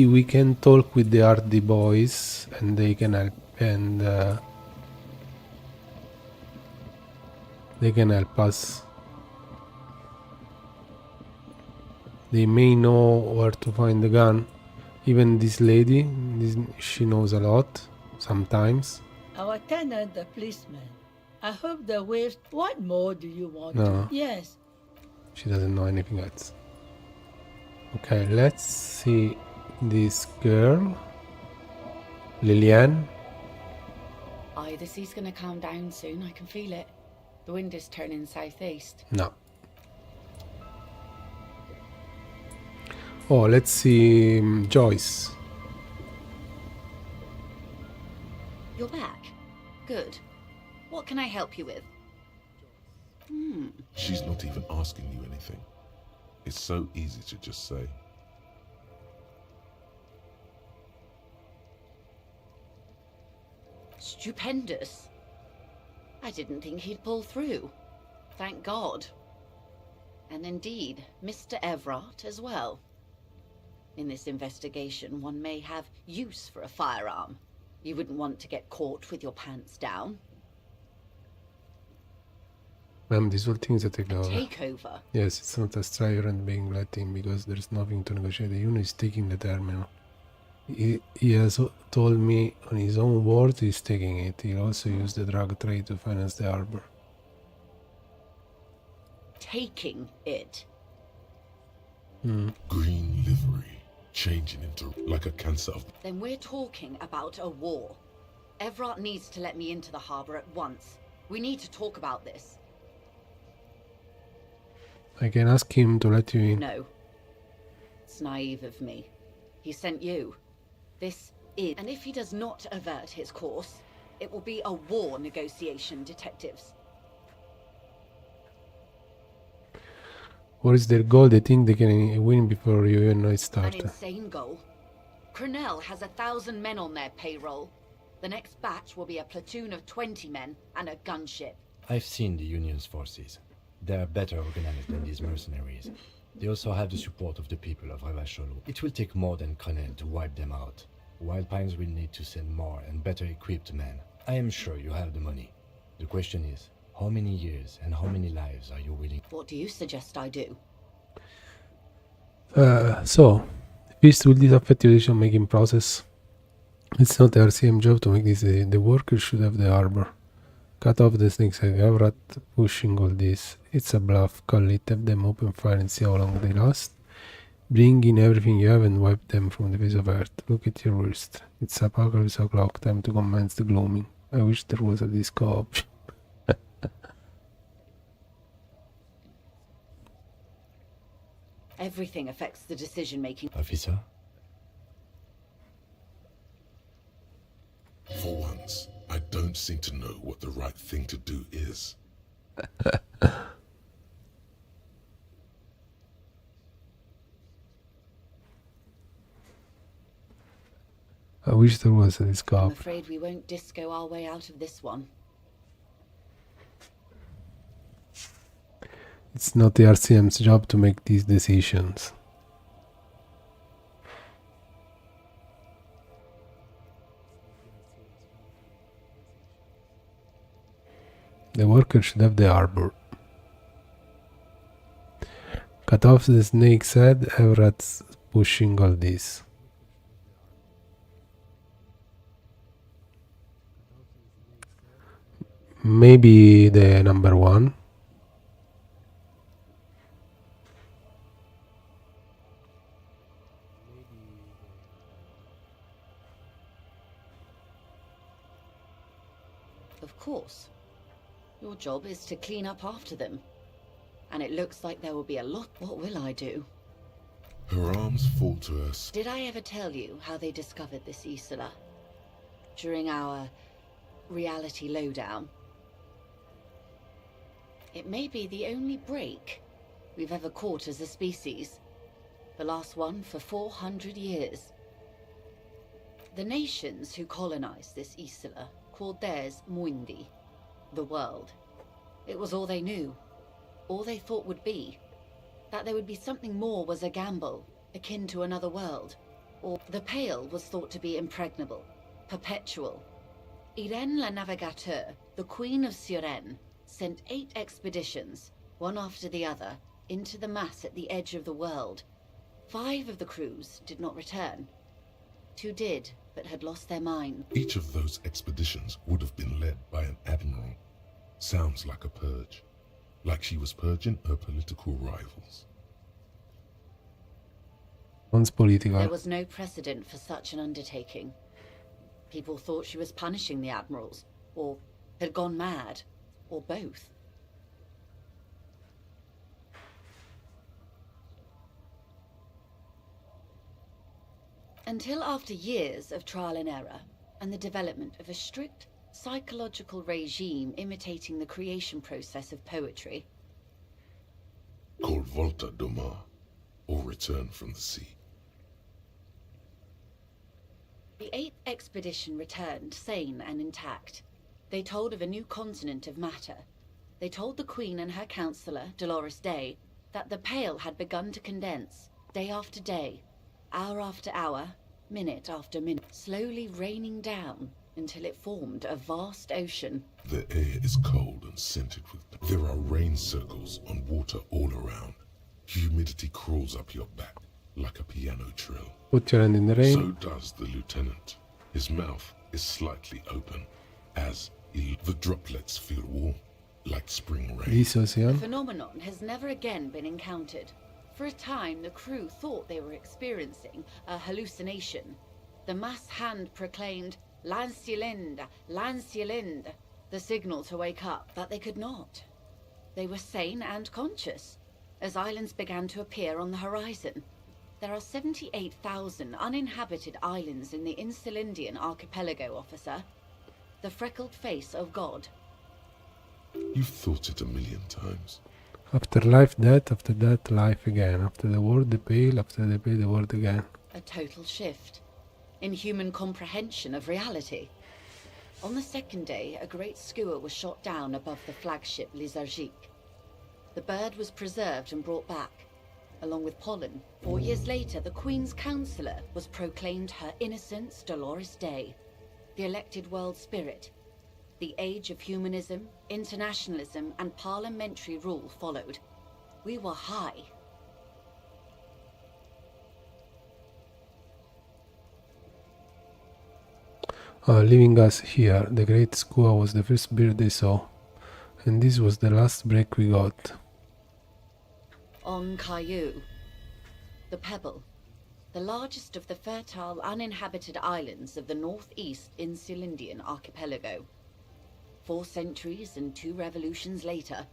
we can talk with the Hardy boys and they can help, and they can help us. They may know where to find the gun. Even this lady, she knows a lot sometimes. Our tenant, the policeman. I hope the waves... What more do you want? No. Yes. She doesn't know anything else. Okay, let's see this girl. Lillian. Aye, the sea's gonna calm down soon. I can feel it. The wind is turning southeast. No. Oh, let's see Joyce. You're back? Good. What can I help you with? She's not even asking you anything. It's so easy to just say. Stupendous. I didn't think he'd pull through. Thank God. And indeed, Mr. Everard as well. In this investigation, one may have use for a firearm. You wouldn't want to get caught with your pants down. Ma'am, these are things that take A over. takeover. Yes, it's not a striker and being let in because there's nothing to negotiate. The unit is taking the terminal. He has told me on his own words he's taking it. He also used the drug trade to finance the harbor. Taking it. Green livery, changing into like a cancer of... Then we're talking about a war. Everard needs to let me into the harbor at once. We need to talk about this. I can ask him to let you in. No. It's naive of me. He sent you. This is... And if he does not avert his course, it will be a war negotiation, detectives. What is their goal? They think they can win before you even know it An started. insane goal. Cornell has 1,000 men on their payroll. The next batch will be a platoon of 20 men and a gunship. I've seen the Union's forces. They are better organized than these mercenaries. They also have the support of the people of Ravacholo. It will take more than Cornell to wipe them out. Wild Pines will need to send more and better equipped men. I am sure you have the money. The question is, how many years and how many lives are you willing? What do you suggest I do? So, first, will this affect your decision-making process? It's not the RCM job to make this. The workers should have the harbor. Cut off the snakes. Everett pushing all this. It's a bluff. Call it, have them open fire and see how long they last. Bring in everything you have and wipe them from the face of Earth. Look at your wrist. It's apocalypse o'clock. Time to commence the gloaming. I wish there was a disco option. Everything affects the decision-making. Officer? For once, I don't seem to know what the right thing to do is. I wish there was a disco I'm option. afraid we won't disco our way out of this one. It's not the RCM's job to make these decisions. The workers should have the harbor. Cut off the snake's head. Everett's pushing all this. Maybe the number one. Of course. Your job is to clean up after them. And it looks like there will be a lot. What will I do? Her arms fall to her. Did I ever tell you how they discovered this Isola? During our reality lowdown? It may be the only break we've ever caught as a species. The last one for 400 years. The nations who colonized this Isola called theirs Muindi, the world. It was all they knew, all they thought would be. That there would be something more was a gamble, akin to another world. Or the Pale was thought to be impregnable, perpetual. Irene la Navigateur, the Queen of Suren, sent 8 expeditions, one after the other, into the mass at the edge of the world. 5 of the crews did not return. 2 did, but had lost their mind. Each of those expeditions would have been led by an admiral. Sounds like a purge. Like she was purging her political rivals. One's political. There was no precedent for such an undertaking. People thought she was punishing the admirals, or had gone mad, or both. Until after years of trial and error, and the development of a strict psychological regime imitating the creation process of poetry. Called Volta Doma, or Return from the Sea. The 8th expedition returned sane and intact. They told of a new continent of matter. They told the Queen and her counselor, Dolores Day, that the Pale had begun to condense, day after day, hour after hour, minute after minute, slowly raining down until it formed a vast ocean. The air is cold and scented with... There are rain circles on water all around. Humidity crawls up your back like a piano trill. Put your hand in the rain. So does the lieutenant. His mouth is slightly open, as the droplets feel warm, like spring rain. Elysium. The phenomenon has never again been encountered. For a time, the crew thought they were experiencing a hallucination. The mass hand proclaimed, "Lancielinde, Lancielinde," the signal to wake up, but they could not. They were sane and conscious, as islands began to appear on the horizon. There are 78,000 uninhabited islands in the Insulindian archipelago, officer. The freckled face of God. You've thought it a million times. After life, death, after death, life again. After the world, the Pale, after the Pale, the world again. A total shift in human comprehension of reality. On the second day, a great skua was shot down above the flagship Elysium. The bird was preserved and brought back, along with pollen. 4 years later, the Queen's Counsellor was proclaimed her Innocence Dolores Day, the elected world spirit. The age of humanism, internationalism, and parliamentary rule followed. We were high. Leaving us here, the great skua was the first bird they saw, and this was the last break we got. On Caillou, the Pebble, the largest of the fertile uninhabited islands of the northeast Insulindian archipelago. 4 centuries and 2 revolutions later,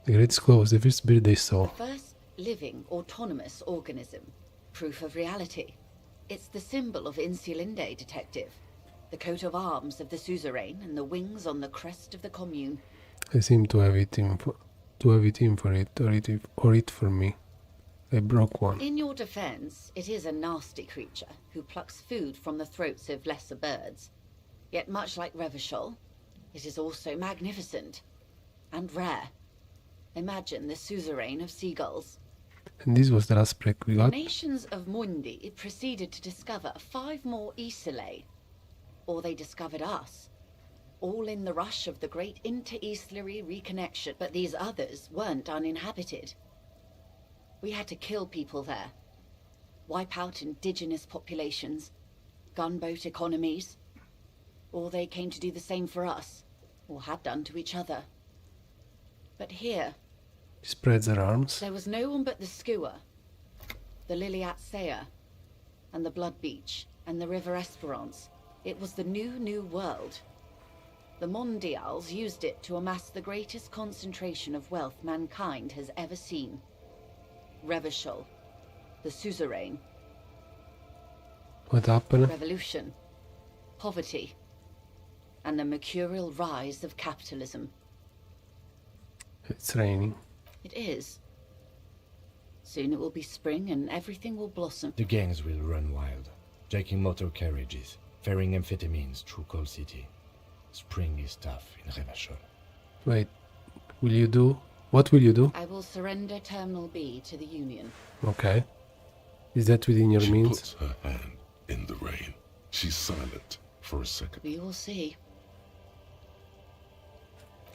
The great skua was the first bird they saw. the first living autonomous organism, proof of reality. It's the symbol of Insulinde, detective. The coat of arms of the suzerain and the wings on the crest of the commune. I seem to have it in for it, or it for me. I broke one. In your defense, it is a nasty creature who plucks food from the throats of lesser birds. Yet much like Revachol, it is also magnificent and rare. Imagine the suzerain of seagulls. And this was the last break we The got. nations of Mundi proceeded to discover 5 more Isolae. Or they discovered us. All in the rush of the great inter-Islary reconnection. But these others weren't uninhabited. We had to kill people there. Wipe out indigenous populations. Gunboat economies. Or they came to do the same for us. Or had done to each other. But here, Spreads her arms. there was no one but the skua, the Liliat Saya, and the Blood Beach, and the River Esperance. It was the new world. The Mondials used it to amass the greatest concentration of wealth mankind has ever seen. Revachol, the suzerain, What happened? revolution, poverty, and the mercurial rise of capitalism. It's raining. It is. Soon it will be spring and everything will blossom. The gangs will run wild, jacking motor carriages, ferrying amphetamines through Coal City. Spring is tough in Revachol. Wait, will you do? What will you do? I will surrender Terminal B to the Union. Okay. Is that within your She means? puts her hand in the rain. She's silent for a second. We will see.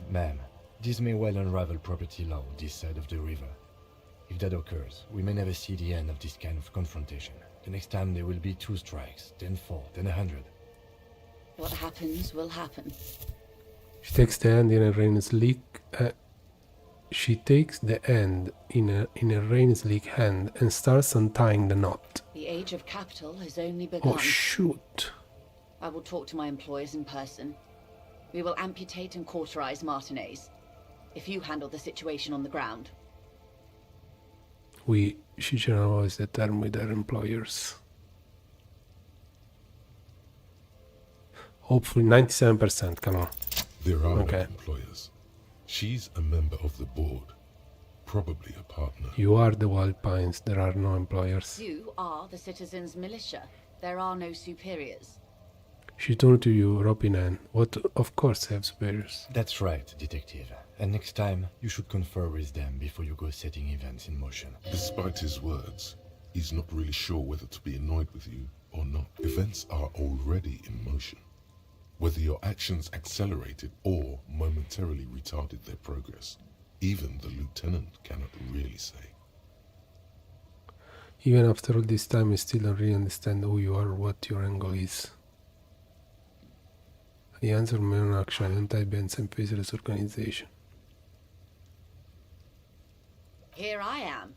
Ma'am, this may well unravel property law this side of the river. If that occurs, we may never see the end of this kind of confrontation. The next time there will be 2 strikes, then 4, then 100. What happens will happen. She takes the hand in a rain sleek. She takes the hand in a rain sleek hand and starts untying the knot. The age of capital has only begun. Oh shoot! I will talk to my employers in person. We will amputate and cauterize Martinez. If you handle the situation on the ground. She generalizes the term with her employers. Hopefully 97%, come on. There are Okay. no employers. She's a member of the board. Probably a partner. You are the Wild Pines, there are no employers. You are the citizens' militia. There are no superiors. She turned to you, Robin, and what of course have superiors. That's right, detective. And next time, you should confer with them before you go setting events in motion. Despite his words, he's not really sure whether to be annoyed with you or not. Events are already in motion. Whether your actions accelerated or momentarily retarded their progress, even the lieutenant cannot really say. Even after all this time, I still don't really understand who you are or what your angle is. I answer my own action, I don't type in some faceless organization. Here I am.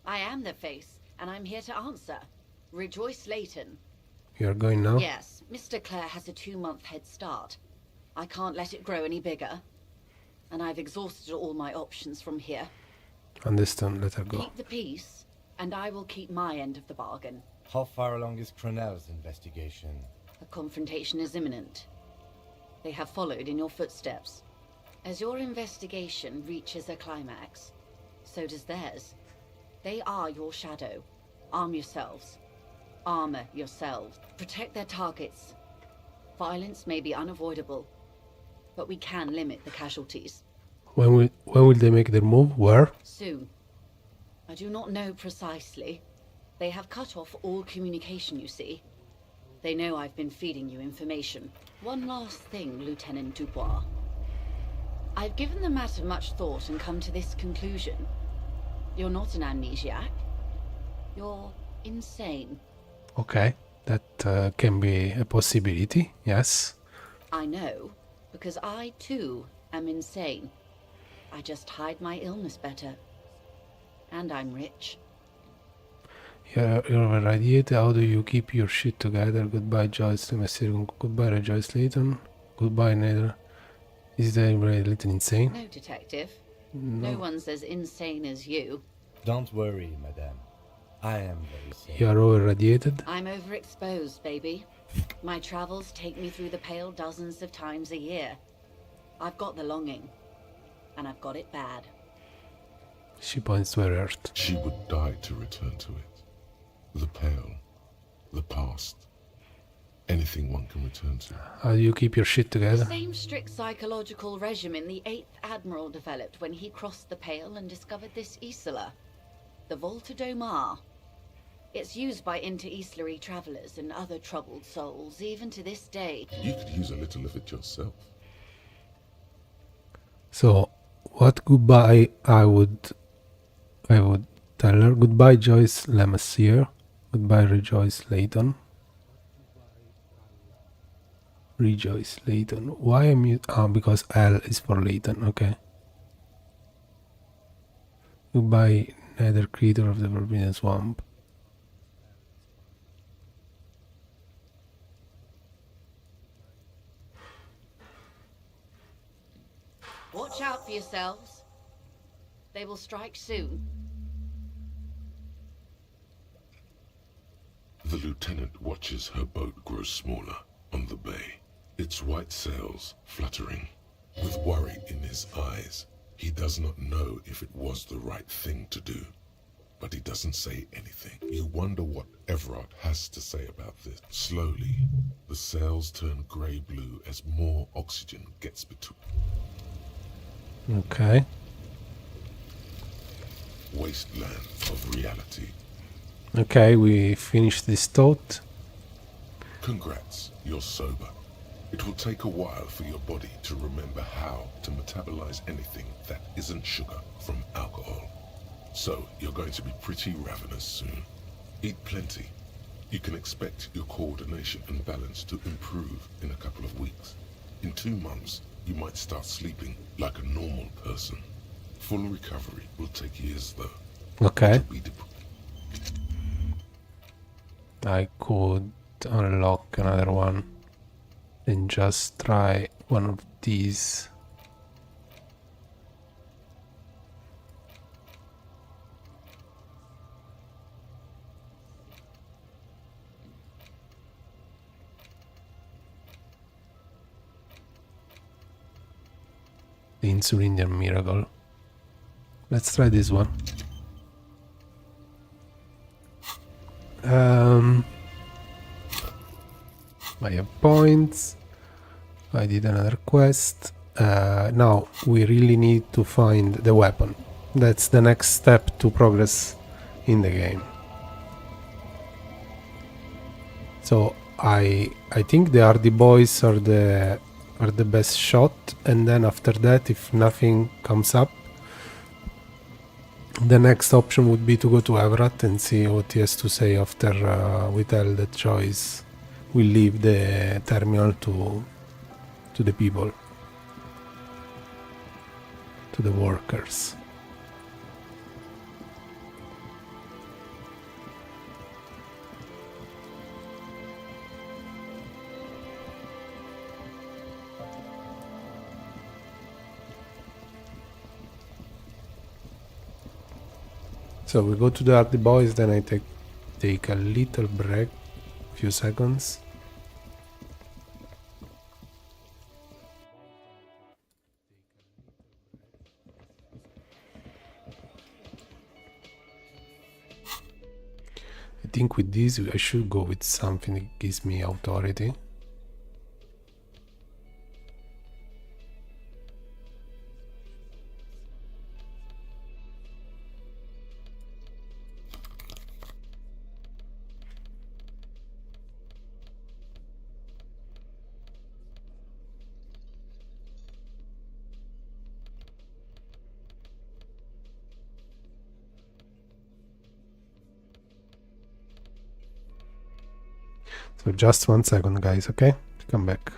I am the face, and I'm here to answer. Rejoice Layton. You are going now? Yes, Mr. Clare has a 2-month head start. I can't let it grow any bigger. And I've exhausted all my options from here. Understand, let her go. Keep the peace, and I will keep my end of the bargain. How far along is Cronell's investigation? A confrontation is imminent. They have followed in your footsteps. As your investigation reaches a climax, so does theirs. They are your shadow. Arm yourselves. Armor yourselves. Protect their targets. Violence may be unavoidable, but we can limit the casualties. When will they make their move? Where? Soon. I do not know precisely. They have cut off all communication, you see. They know I've been feeding you information. One last thing, Lieutenant Dubois. I've given the matter much thought and come to this conclusion. You're not an amnesiac. You're insane. Okay, that can be a possibility, yes. I know, because I too am insane. I just hide my illness better. And I'm rich. You're irradiated. How do you keep your shit together? Goodbye, Joyce. Goodbye, Rejoice Layton. Goodbye, Nether. Is that really little insane? No, detective. No. No one's as insane as you. Don't worry, madame. I am very sane. You are over-radiated? I'm overexposed, baby. My travels take me through the Pale dozens of times a year. I've got the longing. And I've got it bad. She points to her earth. She would die to return to it. The Pale, the past, anything one can return to. How do you keep your shit together? The same strict psychological regimen the 8th Admiral developed when he crossed the Pale and discovered this Isola, the Volta do Mar. It's used by inter-Islary travelers and other troubled souls, even to this day. You could use a little of it yourself. So, what goodbye I would tell her? Goodbye, Joyce Lemassier. Goodbye, Rejoice Layton. Rejoice Layton. Why am you? Because L is for Layton. Okay. Goodbye, Nether Creator of the Forbidden Swamp. Watch out for yourselves. They will strike soon. The lieutenant watches her boat grow smaller on the bay, its white sails fluttering. With worry in his eyes, he does not know if it was the right thing to do, but he doesn't say anything. You wonder what Everard has to say about this. Slowly, the sails turn grey-blue as more oxygen gets between. Okay. Wasteland of reality. Okay, we finished this thought. Congrats, you're sober. It will take a while for your body to remember how to metabolize anything that isn't sugar from alcohol. So you're going to be pretty ravenous soon. Eat plenty. You can expect your coordination and balance to improve in a couple of weeks. In 2 months, you might start sleeping like a normal person. Full recovery will take years though. Okay. I could unlock another one and just try one of these. The Insulinder Miracle. Let's try this one. I have points. I did another quest. Now we really need to find the weapon. That's the next step to progress in the game. So I think the Hardy Boys are the best shot, and then after that, if nothing comes up, the next option would be to go to Everett and see what he has to say after we tell that Joyce will leave the terminal to the people, to the workers. So we go to the Hardy Boys, then I take a little break, few seconds. I think with this I should go with something that gives me authority. So just 1 second, guys, okay? Come back.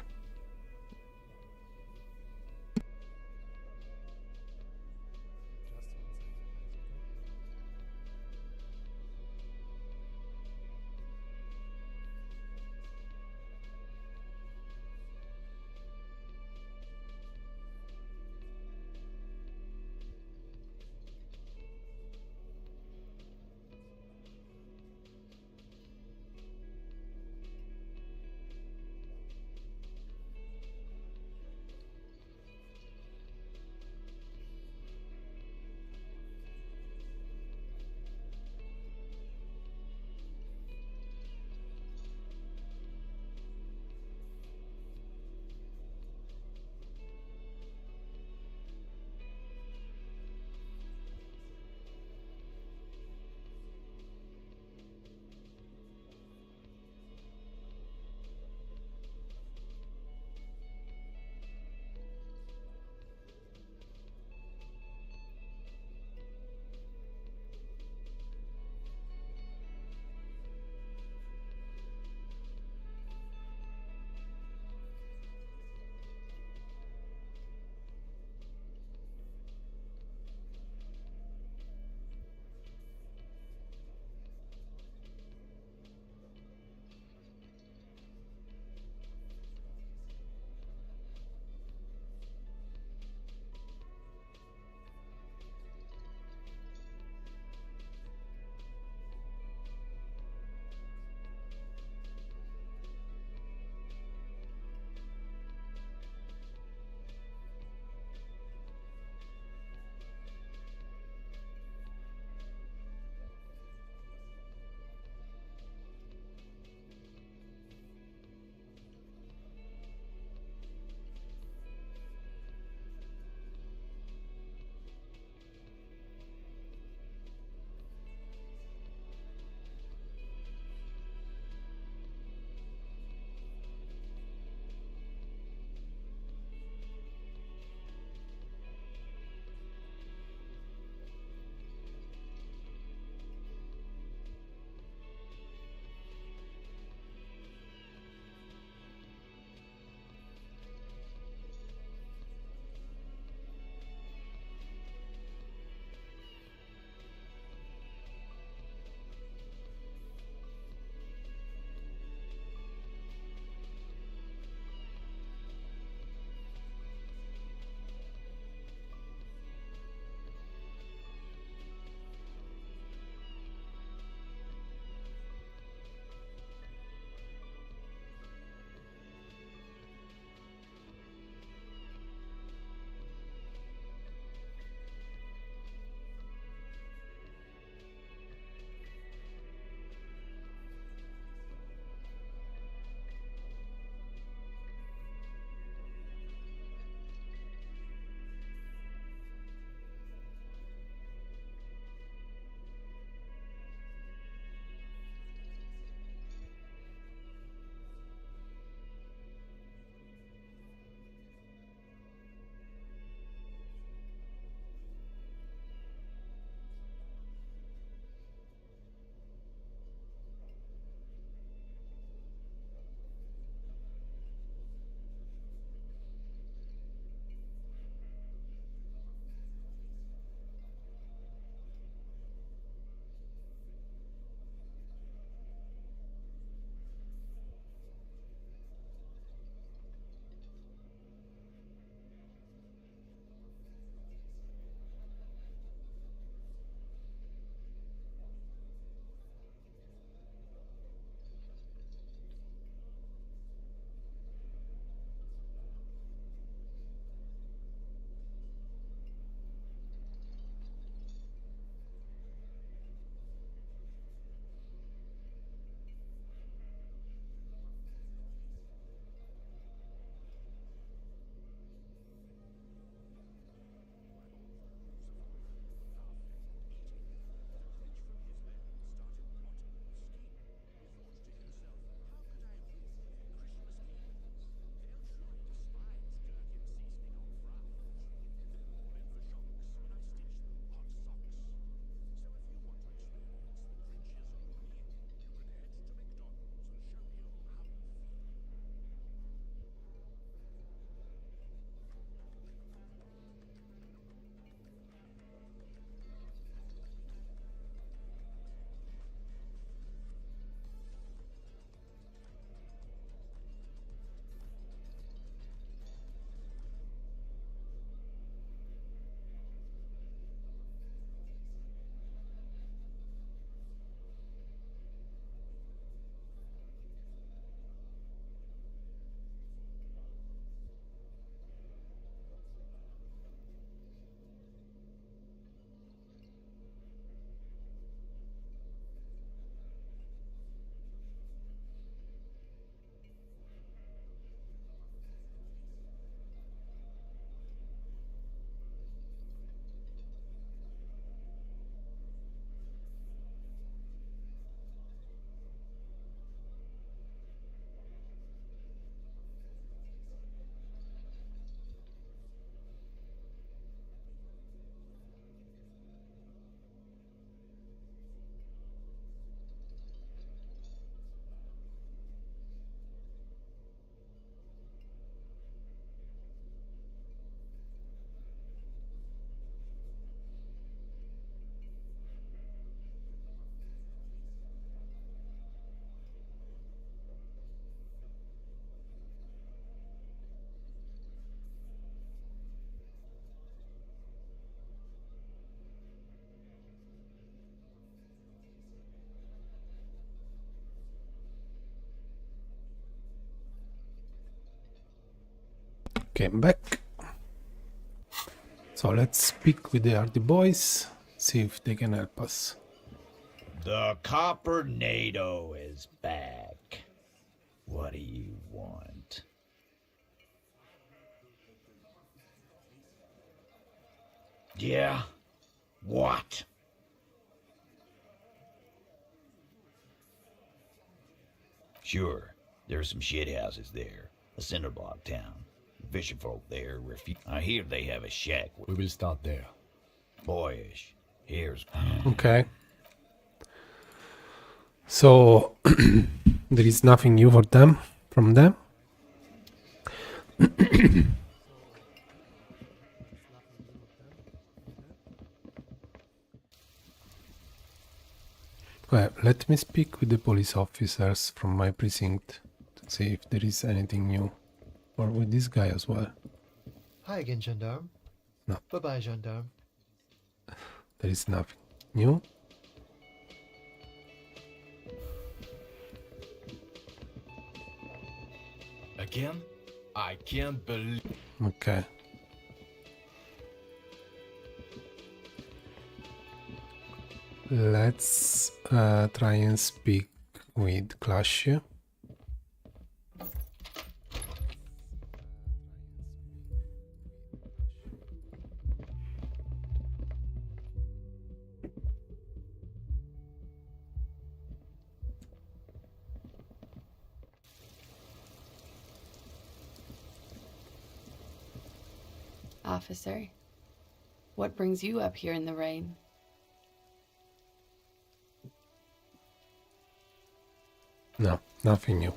Okay, I'm back. So let's speak with the Hardy Boys, see if they can help us. The Coppernado is back. What do you want? Yeah? What? Sure, there's some shithouses there. A cinderblock town. Fisherfolk there I hear they have a shack. We will start there. Boyish. Here's... Okay. So, there is nothing new for them, from them? Well, let me speak with the police officers from my precinct to see if there is anything new. Or with this guy as well. Hi again, gendarme. No. Bye-bye, gendarme. There is nothing new. Again? I can't believe... Okay. Let's try and speak with Clash. Officer, what brings you up here in the rain? No, nothing new.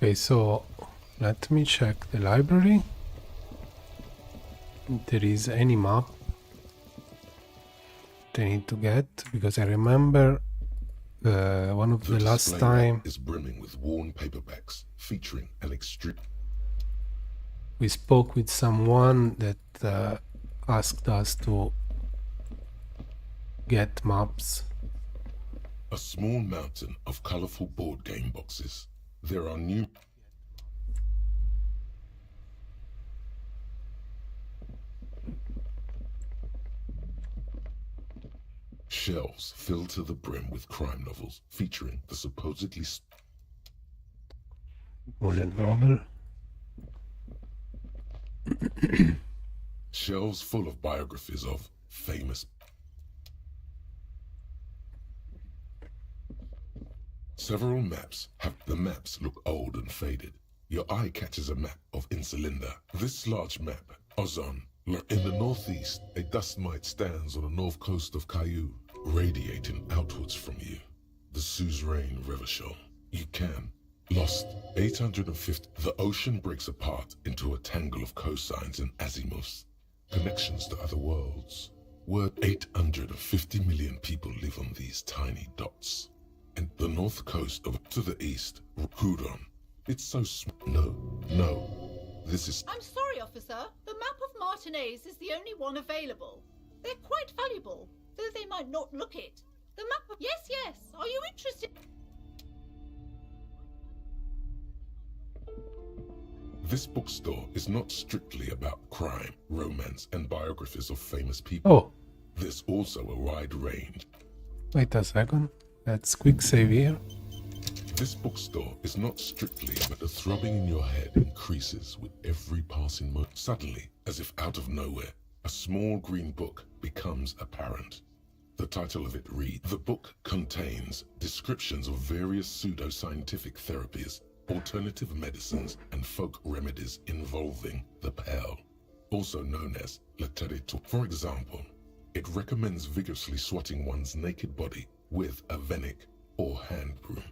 Okay, so let me check the library. If there is any map they need to get, because I remember one of the last display time is brimming with worn paperbacks featuring an extreme. we spoke with someone that asked us to get maps. A small mountain of colorful board game boxes. There are new shelves filled to the brim with crime novels featuring the supposedly Bullet novel. shelves full of biographies of famous. Several maps the maps look old and faded. Your eye catches a map of Insulinda. This large map, Ozon, in the northeast, a dust mite stands on the north coast of Caillou, radiating outwards from you. The suzerain river shore. You can. Lost 850. The ocean breaks apart into a tangle of coastlines and azimuths, connections to other worlds. Word 850 million people live on these tiny dots. And the north coast of to the east, Huron. It's so no. This is... I'm sorry, officer. The map of Martinez is the only one available. They're quite valuable, though they might not look it. The map of... Yes. Are you interested? This bookstore is not strictly about crime, romance, and biographies of famous people. Oh. There's also a wide range. Wait a second. Let's quick save here. This bookstore is not strictly about the throbbing in your head increases with every passing moment. Suddenly, as if out of nowhere, a small green book becomes apparent. The title of it reads, the book contains descriptions of various pseudoscientific therapies, alternative medicines, and folk remedies involving the Pale, also known as Le Territoire. For example, it recommends vigorously swatting one's naked body with a venic or hand broom.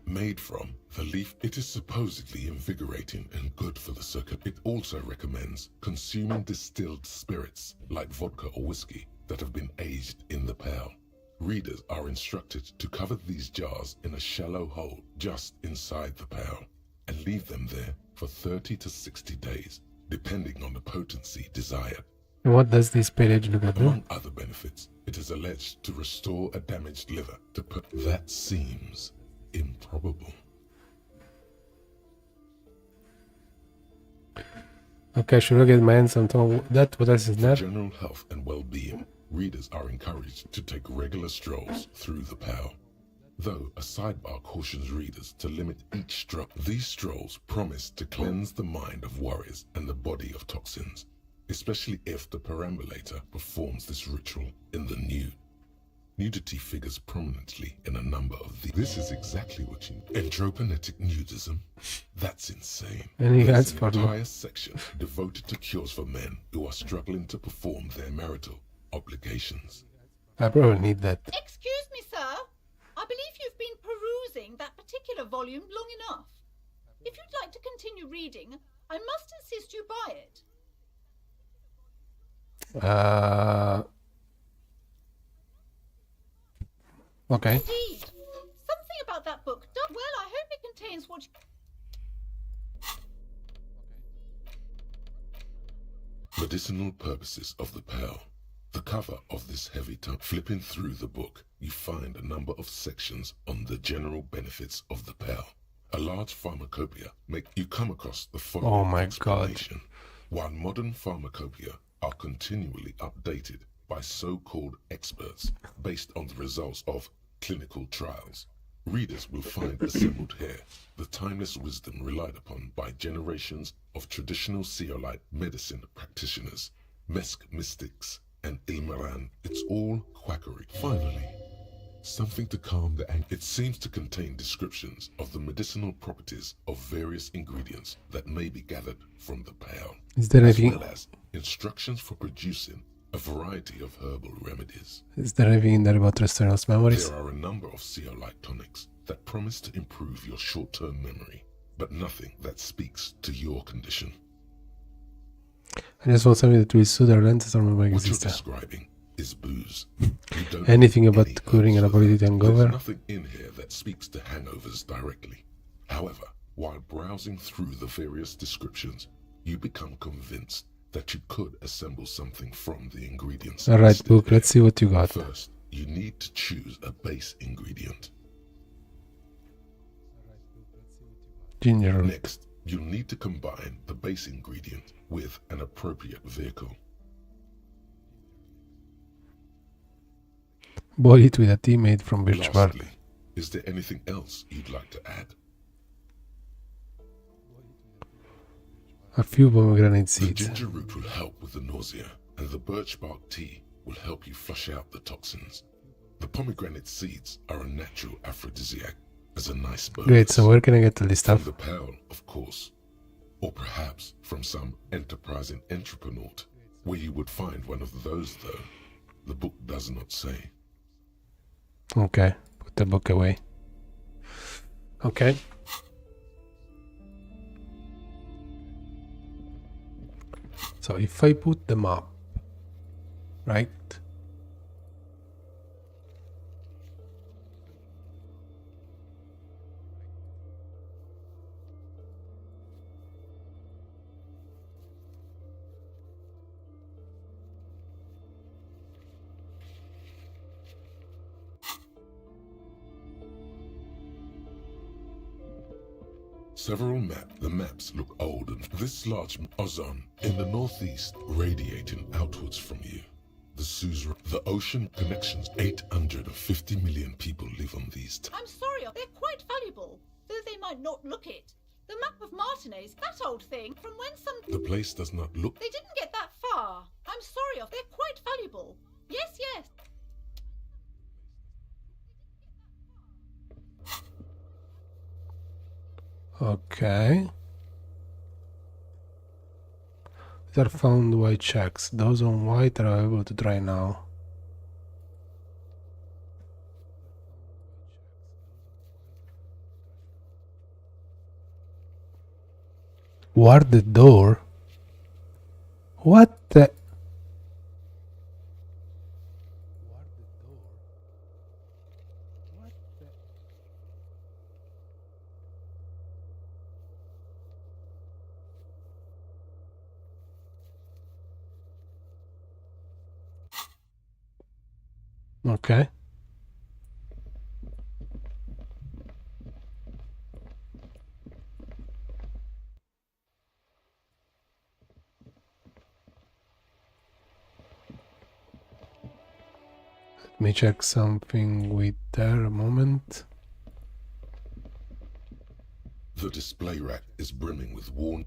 Made from the leaf, it is supposedly invigorating and good for the circuit. It also recommends consuming distilled spirits like vodka or whiskey that have been aged in the pale. Readers are instructed to cover these jars in a shallow hole just inside the pale and leave them there for 30 to 60 days, depending on the potency desired. And what does this pillage do? Among other benefits, it is alleged to restore a damaged liver. That seems improbable. Okay, should I get my hands on that? What else is For there? general health and well-being, readers are encouraged to take regular strolls through the pale. Though a sidebar cautions readers to limit each stroll. These strolls promise to cleanse the mind of worries and the body of toxins, especially if the perambulator performs this ritual in the nude. Nudity figures prominently in a number of these. This is exactly what you need. Entroponetic nudism? That's insane. Any There's ads an for me? entire section devoted to cures for men who are struggling to perform their marital obligations. I probably need that. Excuse me, sir. I believe you've been perusing that particular volume long enough. If you'd like to continue reading, I must insist you buy it. Okay. Indeed. Something about that book. Well, I hope it contains what you... Medicinal purposes of the pale. The cover of this heavy tome. Flipping through the book, you find a number of sections on the general benefits of the pale. A large pharmacopoeia make you come across the following Oh my explanation. While modern pharmacopoeia are continually updated by so-called experts based on the results of clinical trials, readers will find assembled here the timeless wisdom relied upon by generations of traditional Seolite medicine practitioners, Mesk mystics, and Ilmaran. It's all quackery. Finally, something to calm the anger. It seems to contain descriptions of the medicinal properties of various ingredients that may be gathered from the pale, Is there as anything? well as instructions for producing a variety of herbal remedies. Is there anything in there about Restoran's memories? There are a number of Seolite tonics that promise to improve your short-term memory, but nothing that speaks to your condition. I just want something that will suit our lenses or my What you're existence. describing is booze. You don't Anything need about any curing an herbs for ability that. hangover? There's nothing in here that speaks to hangovers directly. However, while browsing through the various descriptions, you become convinced that you could assemble something from the ingredients. Alright, listed book, here. let's see what you got. First, you need to choose a base ingredient. Ginger root. Next, you'll need to combine the base ingredient with an appropriate vehicle. Boil it with a tea made from birch bark. Lastly, is there anything else you'd like to add? A few pomegranate The seeds. ginger root will help with the nausea, and the birch bark tea will help you flush out the toxins. The pomegranate seeds are a natural aphrodisiac, as a nice bonus. Great, so where can I get all this From stuff? the pale, of course. Or perhaps from some enterprising entreprenaut, where you would find one of those, though. The book does not say. Okay, put the book away. Okay. So if I put them up, right? The maps look old, and this large ozone in the northeast radiating outwards from you. The Suzerain, the ocean connections, 850 million people live on these. I'm sorry, they're quite valuable, though they might not look it. The map of Martinez, that old thing, from when some... The place does not look. They didn't get that far. I'm sorry, they're quite valuable. Yes, yes. Okay. These are found white checks. Those on white are able to try now. Ward the door? What the... Okay. Let me check something with her a moment. The display rack is brimming with worn...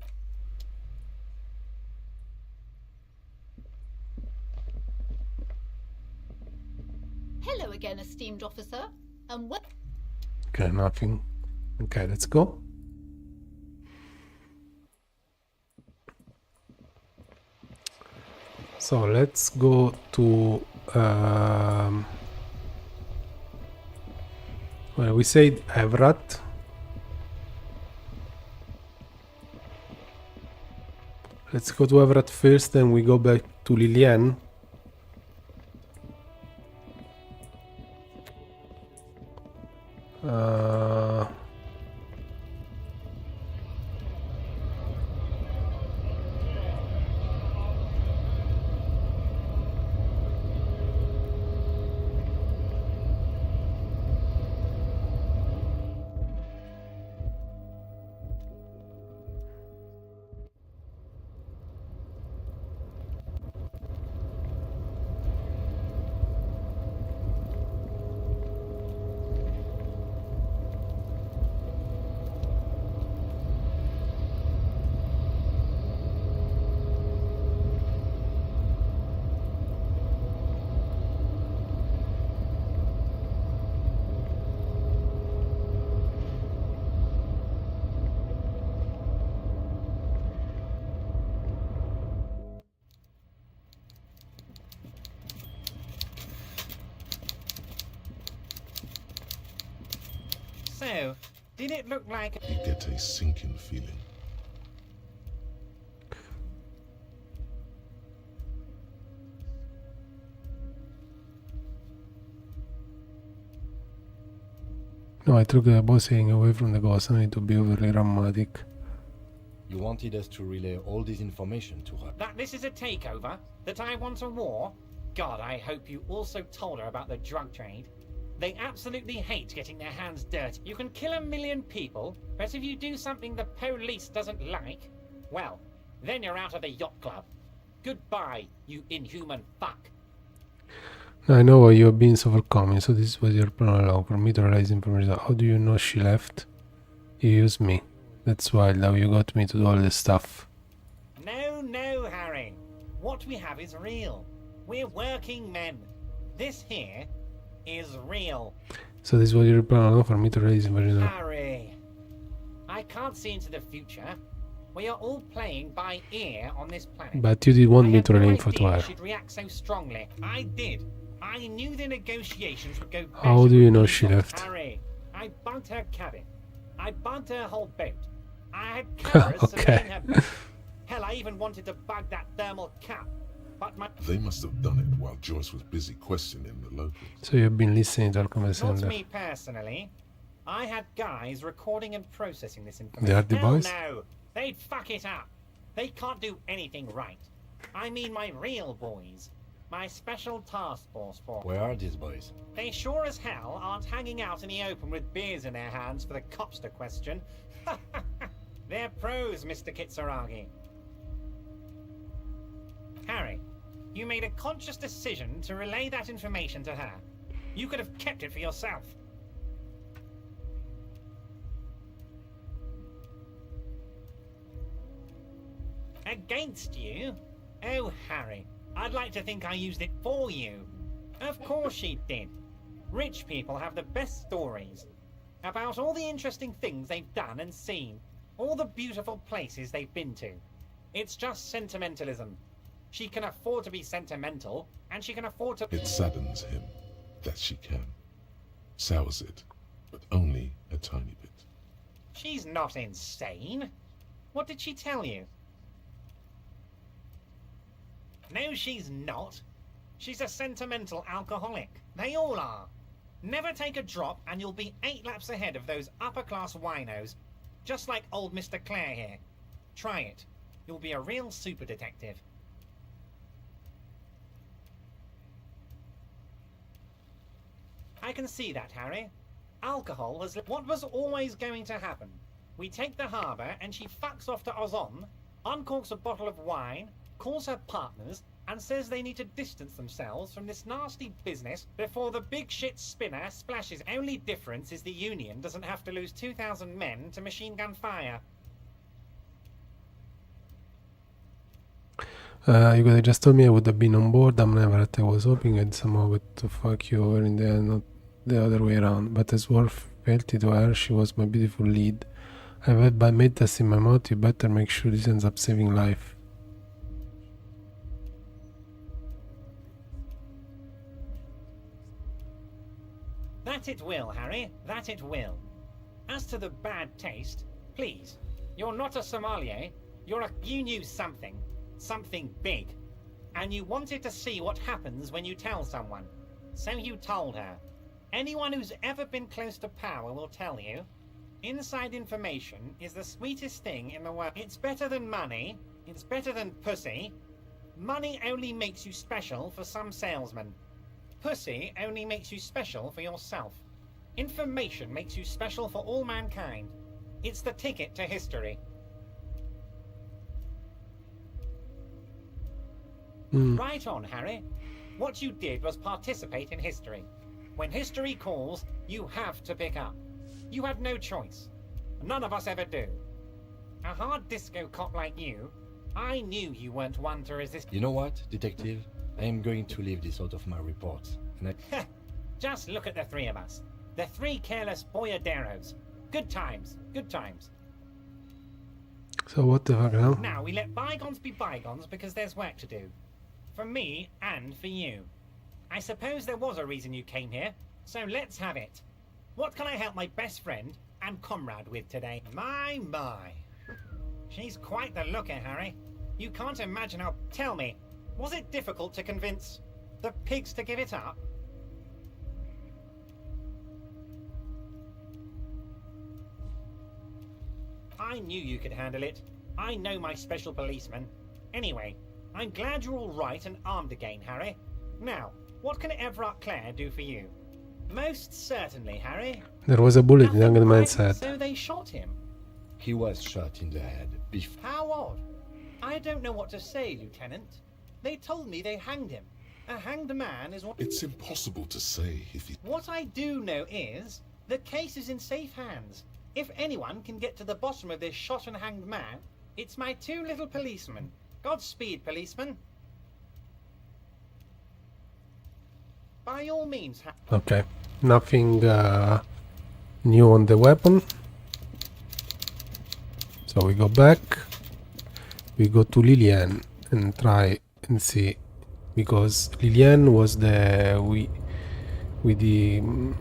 Hello again, esteemed officer. And what? Okay, nothing. Okay, let's go. So let's go to well, we said Evrat. Let's go to Evrat first, then we go back to Liliane. So, did it look like... You get a sinking feeling. No, I took the boss staying away from the ghost. I need to be overly dramatic. You wanted us to relay all this information to her. That this is a takeover? That I want a war? God, I hope you also told her about the drug trade. They absolutely hate getting their hands dirty. You can kill 1 million people, but if you do something the police doesn't like, well, then you're out of the yacht club. Goodbye, you inhuman fuck. I know why you have been so forthcoming, so this was your prologue for me to realize information. How do you know she left? You used me. That's wild how you got me to do all this stuff. No, Harry. What we have is real. We're working men. This here is real. So this was your prologue for me to realize information. Harry, I can't see into the future. We are all playing by ear on this planet. But you did want me to relay I info to her. she'd react so strongly. I did. I knew the negotiations would go. How do you know she left? Harry, I bugged her cabin. I bugged her whole boat. I had cameras Okay. surveilling her boat. Hell, I even wanted to bug that thermal cap. But my... They must have done it while Joyce was busy questioning the locals. So you've been listening to our Not conversation. me personally. I had guys recording and processing this information. They are the Hell boys? no, they'd fuck it up. They can't do anything right. I mean my real boys. My special task force for... Where are these boys? They sure as hell aren't hanging out in the open with beers in their hands for the cops to question. They're pros, Mr. Kitsuragi. Harry, you made a conscious decision to relay that information to her. You could have kept it for yourself. Against you? Oh, Harry, I'd like to think I used it for you. Of course she did. Rich people have the best stories about all the interesting things they've done and seen, all the beautiful places they've been to. It's just sentimentalism. She can afford to be sentimental, and she can afford to... It saddens him that she can. Sours it, but only a tiny bit. She's not insane. What did she tell you? No, she's not. She's a sentimental alcoholic. They all are. Never take a drop and you'll be 8 laps ahead of those upper-class winos. Just like old Mr. Clare here. Try it. You'll be a real super detective. I can see that, Harry. Alcohol has... What was always going to happen? We take the harbour and she fucks off to Ozon, uncorks a bottle of wine, calls her partners, and says they need to distance themselves from this nasty business before the big shit spinner splashes. Only difference is the Union doesn't have to lose 2,000 men to machine gun fire. You could have just told me I would have been on board. I'm never at. I was hoping I'd somehow get to fuck you over in the end, not the other way around. But as Worf felt it to her, she was my beautiful lead. I've had bad metas in my mouth. You better make sure this ends up saving life. That it will, Harry. That it will. As to the bad taste, please, you're not a sommelier. You knew something. Something big. And you wanted to see what happens when you tell someone. So you told her. Anyone who's ever been close to power will tell you. Inside information is the sweetest thing in the world. It's better than money. It's better than pussy. Money only makes you special for some salesmen. Pussy only makes you special for yourself. Information makes you special for all mankind. It's the ticket to history. Right on, Harry. What you did was participate in history. When history calls, you have to pick up. You had no choice. None of us ever do. A hard disco cop like you, I knew you weren't one to resist. You know what, detective? I am going to leave this out of my reports. And I... Just look at the 3 of us. The 3 careless boyaderos. Good times, good times. So what the fuck now? Now we let bygones be bygones because there's work to do. For me and for you. I suppose there was a reason you came here, so let's have it. What can I help my best friend and comrade with today? My. She's quite the looker, Harry. You can't imagine how... Tell me, was it difficult to convince the pigs to give it up? I knew you could handle it. I know my special policeman. Anyway, I'm glad you're all right and armed again, Harry. Now, what can Everard Clare do for you? Most certainly, Harry. There was a bullet in the young man's head. So they shot him. He was shot in the head before. How odd. I don't know what to say, Lieutenant. They told me they hanged him. A hanged man is what... It's impossible to say if he... What I do know is, the case is in safe hands. If anyone can get to the bottom of this shot and hanged man, it's my 2 little policemen. Godspeed, policeman. By all means... Okay. Nothing new on the weapon. So we go back. We go to Lillian and try and see. Because Lillian was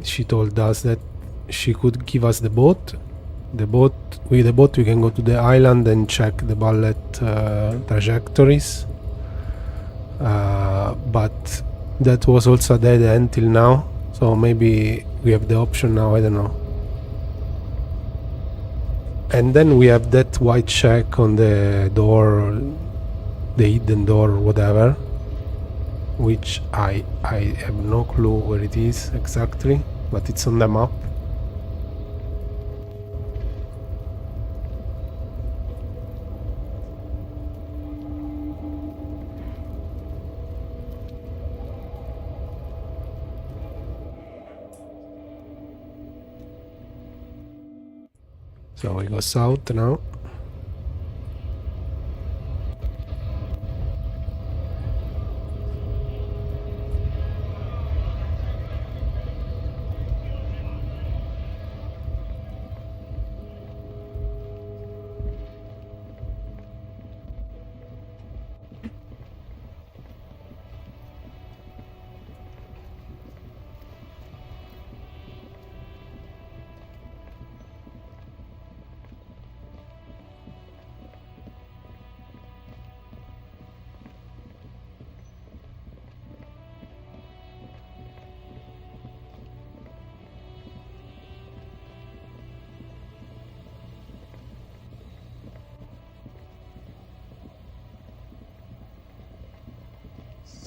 she told us that she could give us the boat. With the boat we can go to the island and check the bullet trajectories. But that was also dead end till now. So maybe we have the option now, I don't know. And then we have that white check on the door, the hidden door or whatever, which I have no clue where it is exactly, but it's on the map. So we go south now.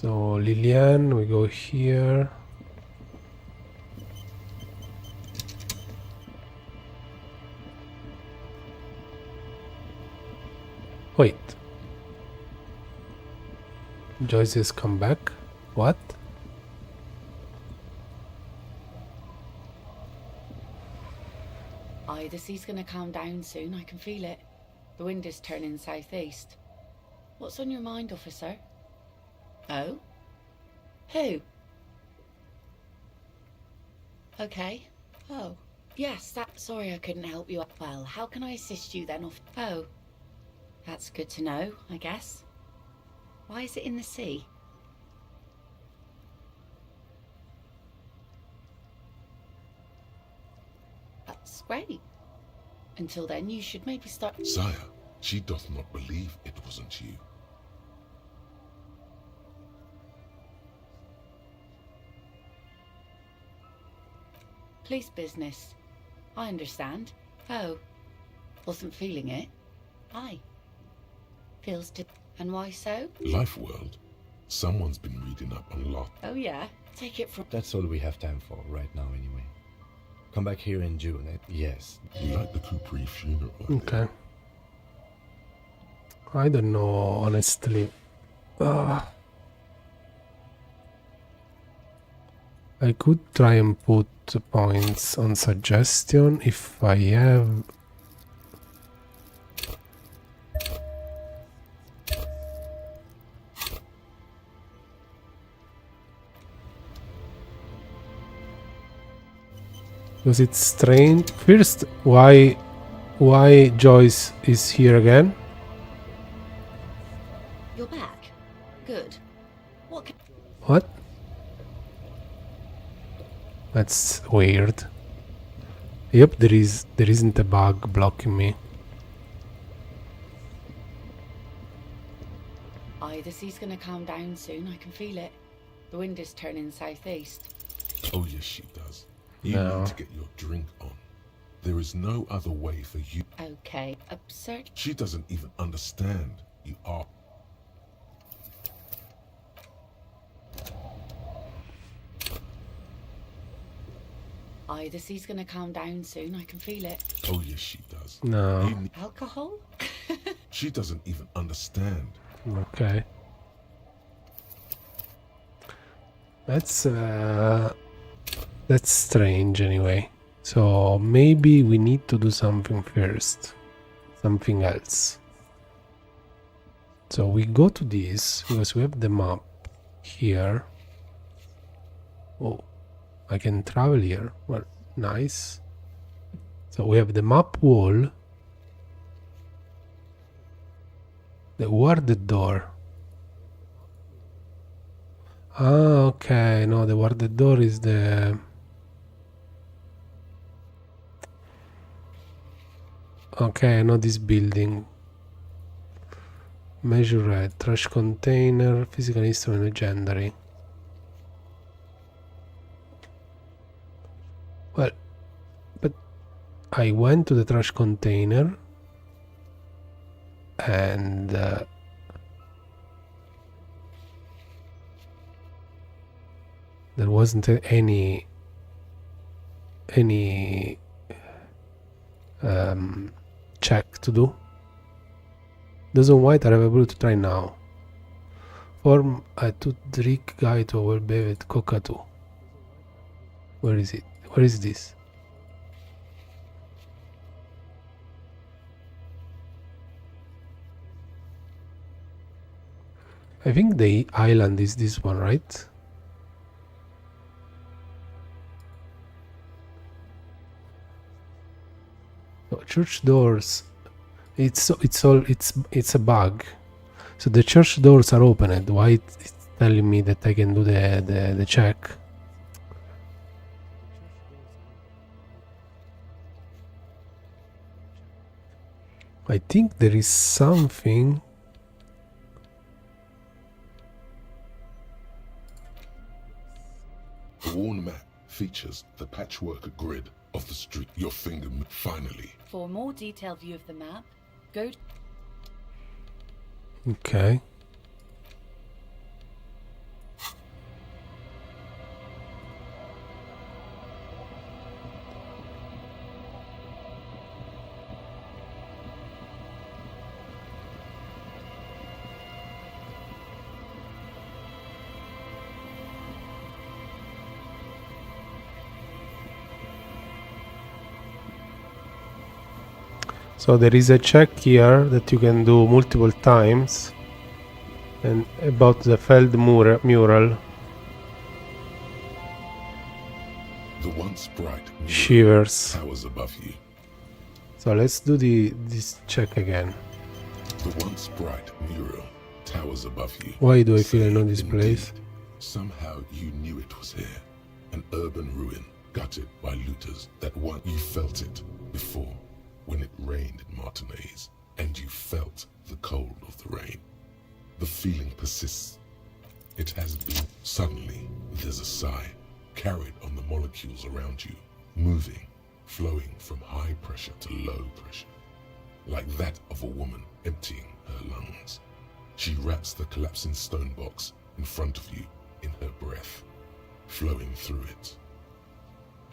So Liliane, we go here. Wait. Joyce has come back. What? Aye, the sea's gonna calm down soon. I can feel it. The wind is turning southeast. What's on your mind, officer? Oh? Who? Okay. Oh. Yes, sorry I couldn't help you. Well, how can I assist you then, Oh. That's good to know, I guess. Why is it in the sea? That's great. Until then, you should maybe start... Sire, she doth not believe it wasn't you. Police business. I understand. Oh. Wasn't feeling it? Aye. Feels and why so? Life World. Someone's been reading up on lot. Oh yeah? Take it from... That's all we have time for right now anyway. Come back here in June, yes. Like the Capri funeral. Okay. I don't know, honestly. I could try and put points on suggestion if I have... Because it's strange. First, why Joyce is here again? You're back. Good. What? That's weird. Yep, there isn't a bug blocking me. Aye, the sea's gonna calm down soon. I can feel it. The wind is turning southeast. Oh yes, she does. You No. need to get your drink on. There is no other way for you. Okay, absurd. She doesn't even understand. You are. Aye, the sea's gonna calm down soon. I can feel it. Oh yes, she does. No. You need- Alcohol? She doesn't even understand. Okay. That's strange anyway. So maybe we need to do something first. Something else. So we go to this because we have the map here. Oh, I can travel here. Well, nice. So we have the map wall. The warded door. Ah, okay. No, the warded door is the... Okay, I know this building. Measure trash container, physical instrument, legendary. Well, but I went to the trash container and there wasn't any check to do. Those on white are available to try now. Form a two-trick guide to our bevet cockatoo. Where is it? Where is this? I think the island is this one, right? So church doors. It's a bug. So the church doors are opened. Why it's telling me that I can do the check? I think there is something. The worn map features the patchwork grid of the street. Your finger finally. For a more detailed view of the map, go... Okay. So there is a check here that you can do multiple times, and about the failed mural. The once bright mural Shivers. towers above you. So let's do this check again. The once bright mural towers above you. Why do I feel I know this Indeed, place? somehow you knew it was here. An urban ruin gutted by looters that once you felt it before when it rained in Martinez, and you felt the cold of the rain. The feeling persists. It has been. Suddenly, there's a sigh carried on the molecules around you, moving, flowing from high pressure to low pressure, like that of a woman emptying her lungs. She wraps the collapsing stone box in front of you in her breath, flowing through it.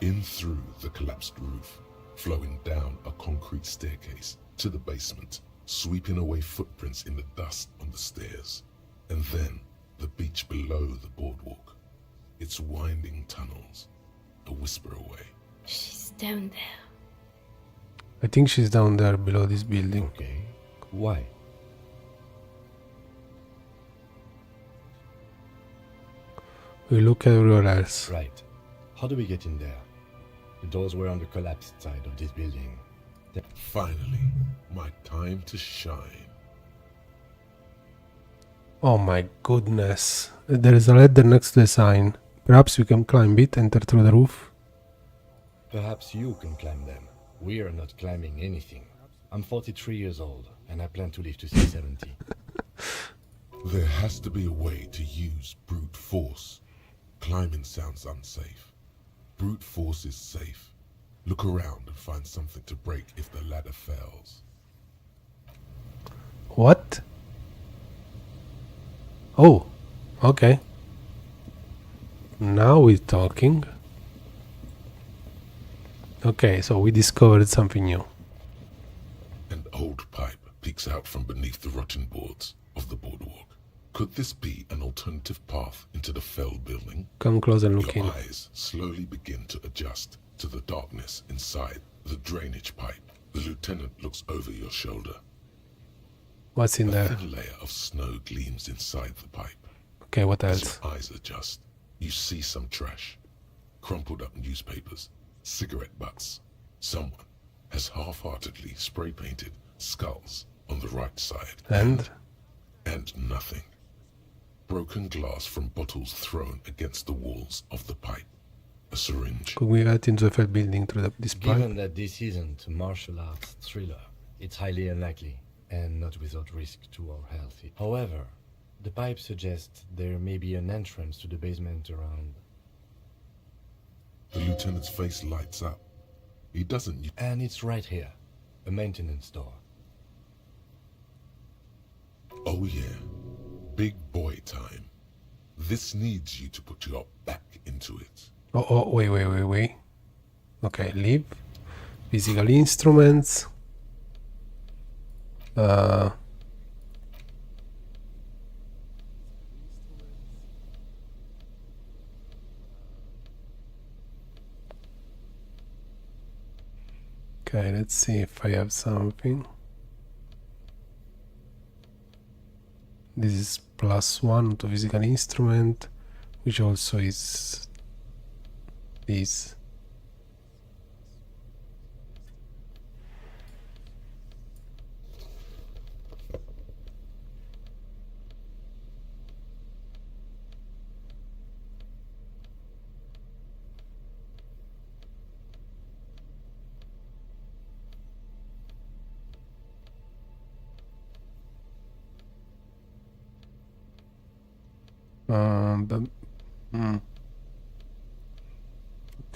In through the collapsed roof, flowing down a concrete staircase to the basement, sweeping away footprints in the dust on the stairs, and then the beach below the boardwalk, its winding tunnels, a whisper away. She's down there. I think she's down there below this building. Okay. Why? We look everywhere else. Right. How do we get in there? The doors were on the collapsed side of this building. Finally, my time to shine. Oh my goodness. There is a ladder next to the sign. Perhaps we can climb it, enter through the roof. Perhaps you can climb them. We are not climbing anything. I'm 43 years old, and I plan to live to see 70. There has to be a way to use brute force. Climbing sounds unsafe. Brute force is safe. Look around and find something to break if the ladder fails. What? Oh, okay. Now we're talking. Okay, so we discovered something new. An old pipe peeks out from beneath the rotten boards of the boardwalk. Could this be an alternative path into the fell building? Come close and look Your in. eyes slowly begin to adjust to the darkness inside the drainage pipe. The lieutenant looks over your shoulder. What's in A there? thin layer of snow gleams inside the pipe. Okay, what As else? your eyes adjust, you see some trash. Crumpled up newspapers, cigarette butts. Someone has half-heartedly spray-painted skulls on the right side. And? And nothing. Broken glass from bottles thrown against the walls of the pipe. A syringe. Could we get into the fell building through this pipe? Given that this isn't a martial arts thriller, it's highly unlikely, and not without risk to our health. However, the pipe suggests there may be an entrance to the basement around. The lieutenant's face lights up. He doesn't... And it's right here. A maintenance door. Oh yeah. Big boy time. This needs you to put your back into it. Oh, wait. Okay, leave. Physical instruments. Okay, let's see if I have something. This is +1 to physical instrument, which also is this.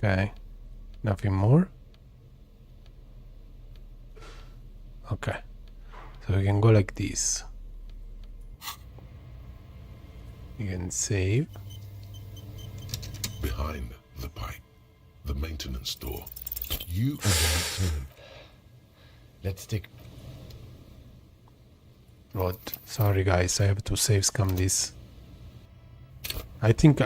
Okay, nothing more. Okay, so we can go like this. You can save. Behind the pipe, the maintenance door. You are the lieutenant. Let's take... Rod, sorry guys, I have to save scam this. I think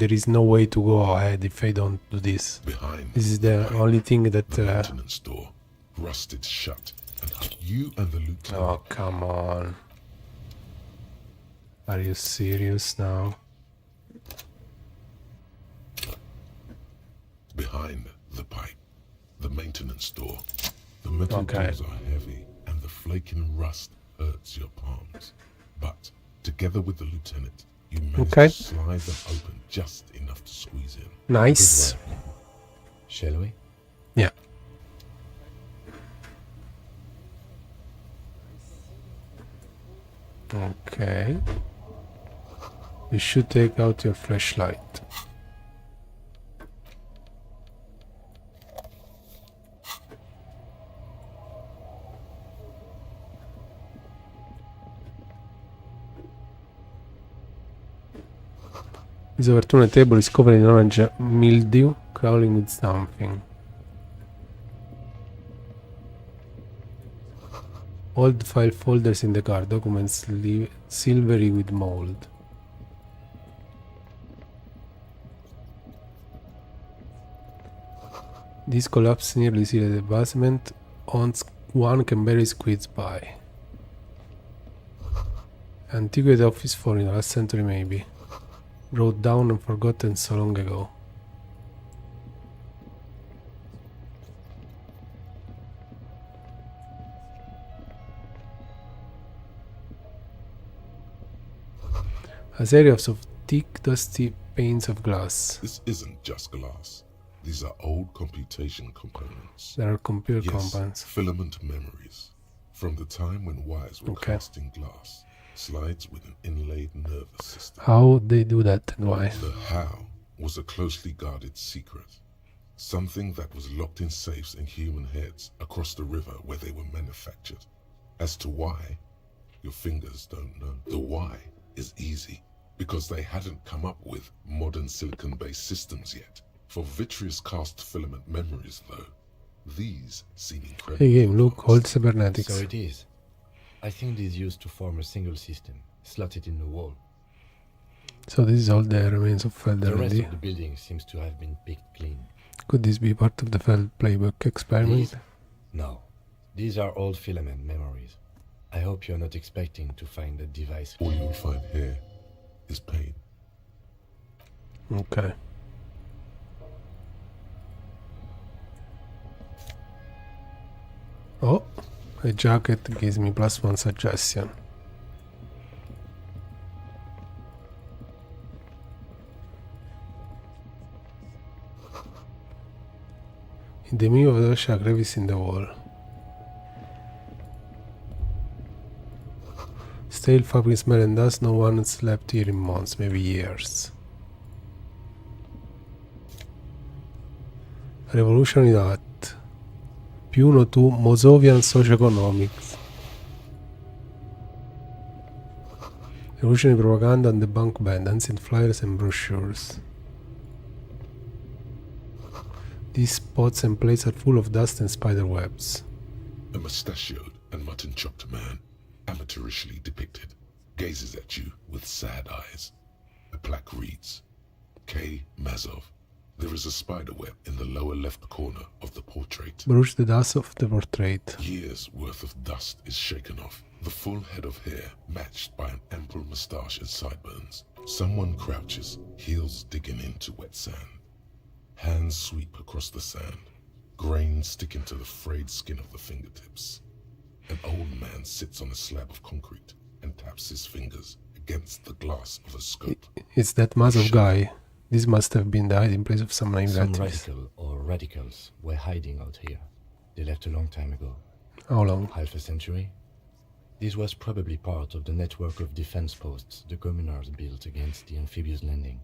there is no way to go ahead if I don't do this. Behind this is the only thing that the maintenance door, rusted shut And you and the lieutenant... Oh, come on. Are you serious now? Behind the pipe, the maintenance door. The metal doors are heavy, and the flaking rust hurts your palms. But together with the lieutenant, you manage to slide them open just enough to squeeze in. Nice. Shall we? Yeah. Okay. You should take out your flashlight. This overturned table is covered in orange mildew, crawling with something. Old file folders in the car, documents silvery with mold. This collapse nearly sealed the basement. One can barely squeeze by. Antiquated office for in the last century maybe. Wrote down and forgotten so long ago. A series of thick, dusty panes of glass. This isn't just glass. These are old computation components. There are computer components. Filament memories. From the time when wires were cast in glass. Slides with an inlaid nervous system. How they do that and why? The how was a closely guarded secret. Something that was locked in safes in human heads across the river where they were manufactured. As to why, your fingers don't know. The why is easy, because they hadn't come up with modern silicon-based systems yet. For vitreous cast filament memories, though, these seem incredible. Hey game, look, old cybernetics. So it is. I think it is used to form a single system, slotted in the wall. So this is all the remains of Feld The rest R&D. of the building seems to have been picked clean. Could this be part of the Feld playbook experiment? These? No. These are old filament memories. I hope you're not expecting to find a device. All you'll find here is pain. Okay. Oh, a jacket gives me +1 suggestion. In the middle of the ocean, a crevice in the wall. Stale fabric smell and dust. No one slept here in months, maybe years. Revolutionary art. +1 to Mozovian Socioeconomics. Revolutionary propaganda and the bank band, ancient flyers and brochures. These spots and plates are full of dust and spider webs. A mustachioed and mutton-chopped man, amateurishly depicted, gazes at you with sad eyes. A plaque reads, K. Mazov. There is a spider web in the lower left corner of the portrait. Brush the dust off the portrait. Years worth of dust is shaken off. The full head of hair matched by an ample moustache and sideburns. Someone crouches, heels digging into wet sand. Hands sweep across the sand. Grains sticking to the frayed skin of the fingertips. An old man sits on a slab of concrete and taps his fingers against the glass of a scope. It's that Mazov guy. This must have been the hiding place of some naive Some relatives. radical or radicals were hiding out here. They left a long time ago. How long? Half a century? This was probably part of the network of defense posts the communards built against the amphibious landing.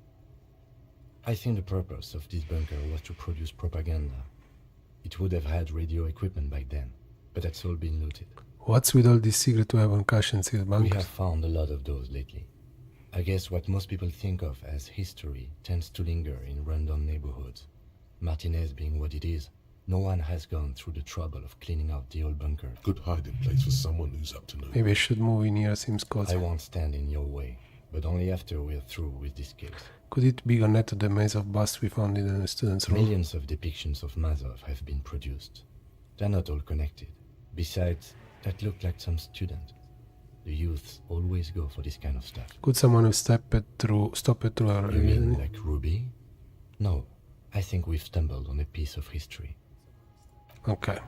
I think the purpose of this bunker was to produce propaganda. It would have had radio equipment back then, but that's all been looted. What's with all this secret weapon cache and sealed We bunkers? have found a lot of those lately. I guess what most people think of as history tends to linger in rundown neighborhoods. Martinez being what it is, no one has gone through the trouble of cleaning out the old bunker. Good hiding place for someone who's up to no. Maybe I should move in here, seems cozy. I won't stand in your way, but only after we're through with this case. Could it be connected to the maze of busts we found in the students' room? Millions of depictions of Mazov have been produced. They're not all connected. Besides, that looked like some student. The youths always go for this kind of stuff. Could someone have stopped through our You mean reasoning? like Ruby? No, I think we've stumbled on a piece of history. Okay.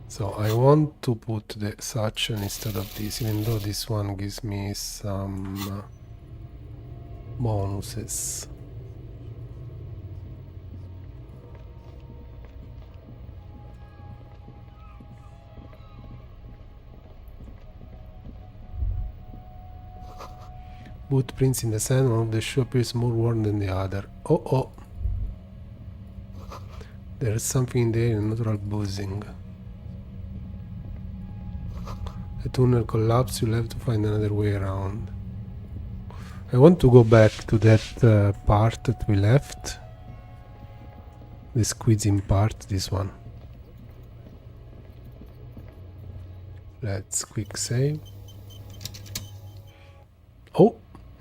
So I want to put the suction instead of this, even though this one gives me some bonuses. Footprints in the sand, one of the shoe appears more worn than the other. Oh oh! There's something in there, natural buzzing. The tunnel collapsed, you'll have to find another way around. I want to go back to that part that we left. The squeezing part, this one. Let's quick save. Oh,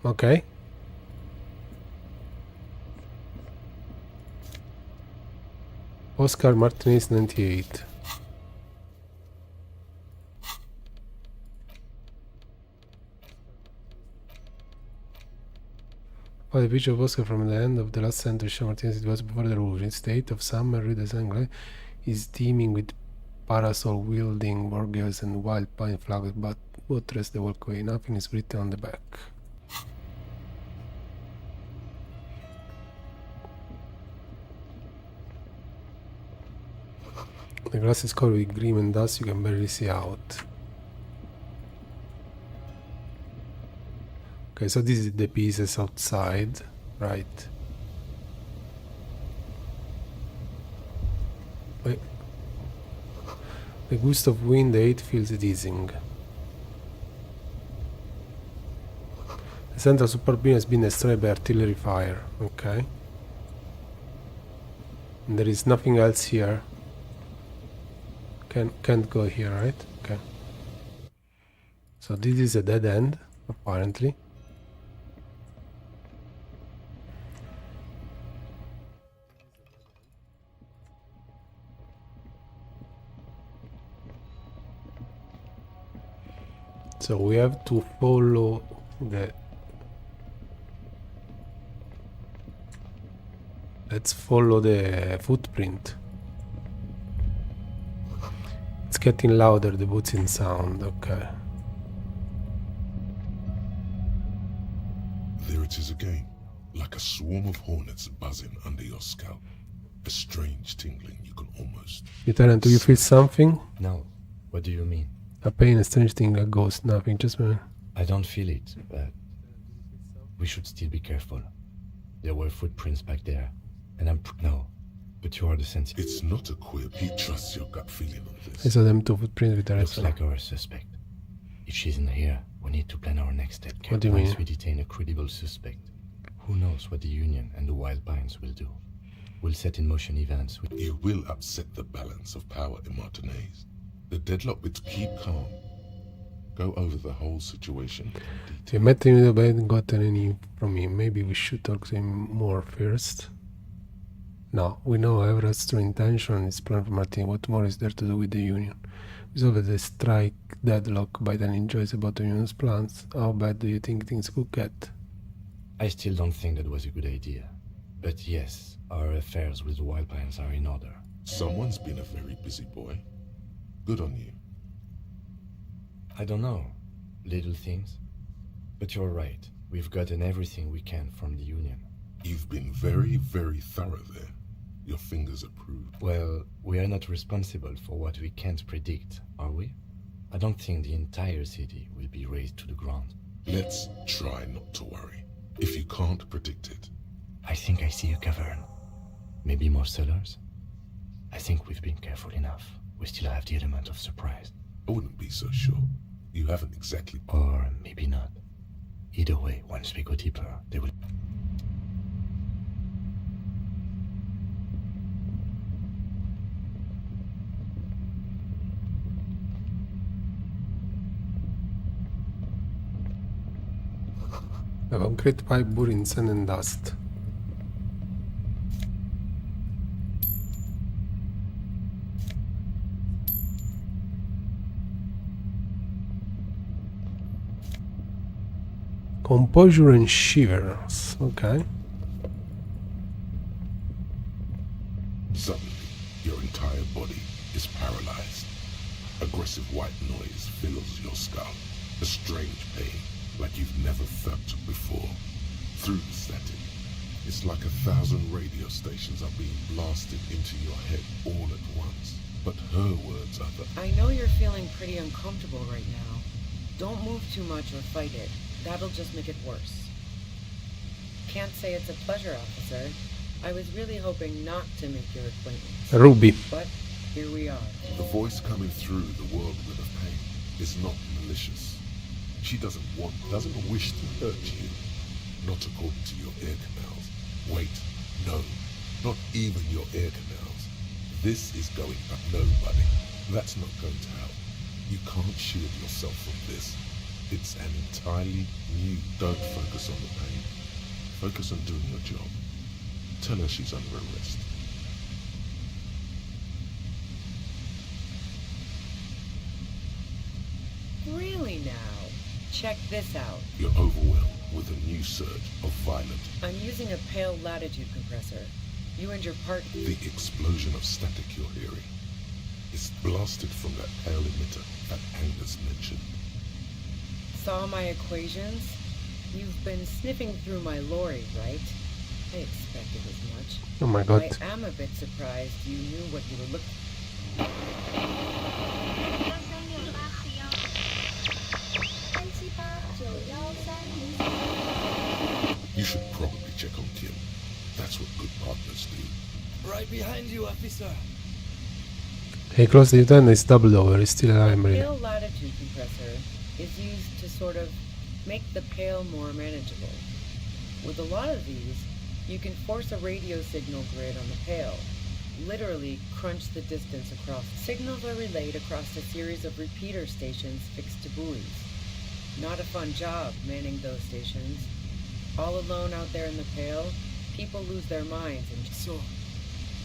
okay. Oscar Martinez 98. Oh, the picture of Oscar from the end of the last century show Martinez, it was before the revolution. State of summer redesigned is teeming with parasol wielding warriors and wild pine flags, but buttress the walkway. Nothing is written on the back. The glass is covered with green and dust, you can barely see out. Okay, so this is the pieces outside, right? Wait. The gust of wind, the heat feels dizzying. The central support beam has been destroyed by artillery fire. Okay. And there is nothing else here. Can't go here, right? Okay. So this is a dead end, apparently. So we have to follow the... Let's follow the footprint. It's getting louder, the boots in sound, okay. There it is again, like a swarm of hornets buzzing under your scalp. A strange tingling you can almost... Lieutenant, do you feel something? No. What do you mean? A pain, a strange thing, a ghost, nothing, just... I don't feel it, but we should still be careful. There were footprints back there, and no, but you are the sensitive. It's not a quib. He trusts your gut feeling on this. I saw them two footprints with the rest. Looks like our suspect. If she's in here, we need to plan our next step. What do you mean? Once we detain a credible suspect, who knows what the Union and the Wild Pines will do? We'll set in motion events. You will upset the balance of power in Martinez. The deadlock with keep calm. Go over the whole situation. You met him in the bed and gotten any from him. Maybe we should talk to him more first. No, we know Everett's true intention and his plan for Martin. What more is there to do with the Union? We saw that they strike deadlock by telling Joyce about the Union's plans. How bad do you think things could get? I still don't think that was a good idea. But yes, our affairs with the Wild Pines are in order. Someone's been a very busy boy. Good on you. I don't know. Little things. But you're right. We've gotten everything we can from the Union. You've been very, very thorough there. Your fingers are proved. Well, we are not responsible for what we can't predict, are we? I don't think the entire city will be razed to the ground. Let's try not to worry. If you can't predict it. I think I see a cavern. Maybe more cellars? I think we've been careful enough. We still have the element of surprise. I wouldn't be so sure. You haven't exactly... Or maybe not. Either way, once we go deeper, they will... A concrete pipe buried in sand and dust. Composure and shivers. Okay. Suddenly, your entire body is paralyzed. Aggressive white noise fills your skull. A strange pain, like you've never felt before. Through the static, it's like 1,000 radio stations are being blasted into your head all at once. But her words are the... I know you're feeling pretty uncomfortable right now. Don't move too much or fight it. That'll just make it worse. Can't say it's a pleasure, officer. I was really hoping not to make your acquaintance. Ruby. But here we are. The voice coming through the whirlwind of pain is not malicious. She doesn't wish to hurt you. Not according to your ear canals. Wait, no, not even your ear canals. This is going up. No, buddy, that's not going to help. You can't shield yourself from this. It's an entirely new... Don't focus on the pain. Focus on doing your job. Tell her she's under arrest. Really now? Check this out. You're overwhelmed with a new surge of violent... I'm using a pale latitude compressor. You and your partner... The explosion of static you're hearing is blasted from that pale emitter that Angus mentioned. Saw my equations? You've been sniffing through my lorry, right? I expected as much. Oh my god. I am a bit surprised you knew what you were looking... You should probably check on Kim. That's what good partners do. Right behind you, officer. He closed the door and it's doubled over. He's still alive, really. The pale latitude compressor is used to sort of make the pale more manageable. With a lot of these, you can force a radio signal grid on the pale. Literally crunch the distance across. Signals are relayed across a series of repeater stations fixed to buoys. Not a fun job manning those stations. All alone out there in the pale, people lose their minds and... So,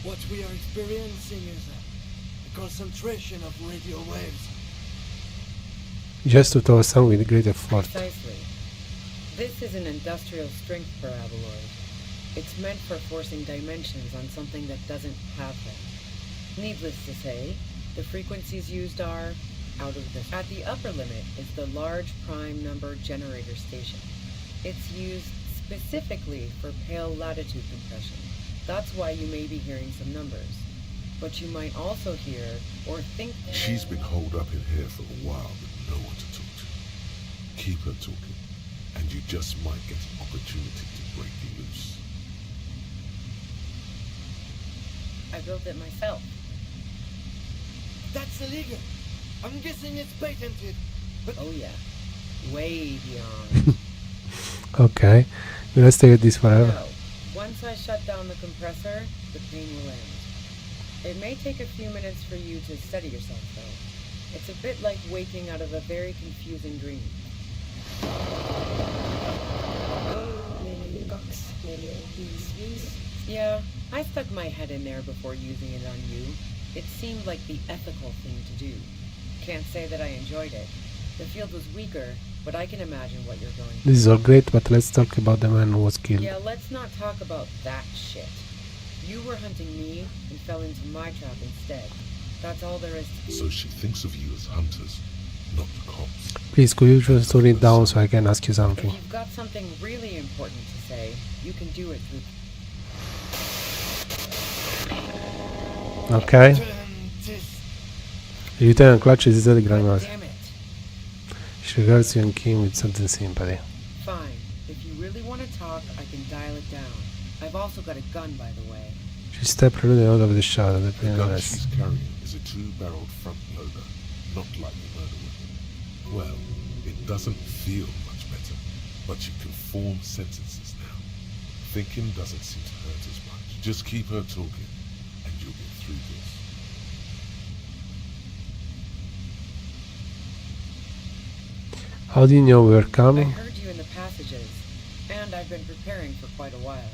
what we are experiencing is a concentration of radio waves. Just to throw some with great effort. Precisely. This is an industrial strength paraboloid. It's meant for forcing dimensions on something that doesn't have them. Needless to say, the frequencies used are out of this. At the upper limit is the large prime number generator station. It's used specifically for pale latitude compression. That's why you may be hearing some numbers. But you might also hear or think... She's been holed up in here for a while with no one to talk to. Keep her talking, and you just might get an opportunity to break you loose. I built it myself. That's illegal. I'm guessing it's patented. But oh yeah, way beyond. Okay, we'll stay at this forever. No. Once I shut down the compressor, the pain will end. It may take a few minutes for you to steady yourself, though. It's a bit like waking out of a very confusing dream. Yeah, I stuck my head in there before using it on you. It seemed like the ethical thing to do. Can't say that I enjoyed it. The field was weaker, but I can imagine what you're going through. This is all great, but let's talk about the man who was killed. Yeah, let's not talk about that shit. You were hunting me and fell into my trap instead. That's all there is to... So she thinks of you as hunters, not cops. Please, could you just turn it down so I can ask you something? If you've got something really important to say, you can do it through... Okay. Lieutenant clutches his telegram. Damn it. She regards you and Kim with certain sympathy. Fine. If you really want to talk, I can dial it down. I've also got a gun, by the way. She stepped rudely out of the shadow. The gun she's carrying is a two-barreled front loader, not like the murder weapon. Well, it doesn't feel much better, but you can form sentences now. Thinking doesn't seem to hurt as much. Just keep her talking, and you'll get through this. How do you know we were I coming? heard you in the passages, and I've been preparing for quite a while.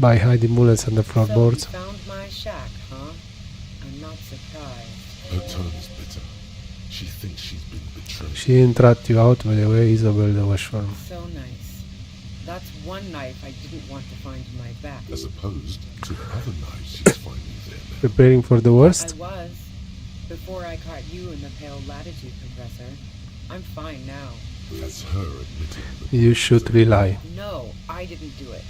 By hiding bullets on the floorboards. So you found my shack, huh? I'm not surprised. Her tone is bitter. She thinks she's been betrayed. She didn't rat you out by the way, Isabel the washworm. So nice. That's one knife I didn't want to find in my back. As opposed to the other knives she's finding there now. Preparing for the worst? I was. Before I caught you in the pale latitude compressor. I'm fine now. That's her admitting that You should rely. No, I didn't do it.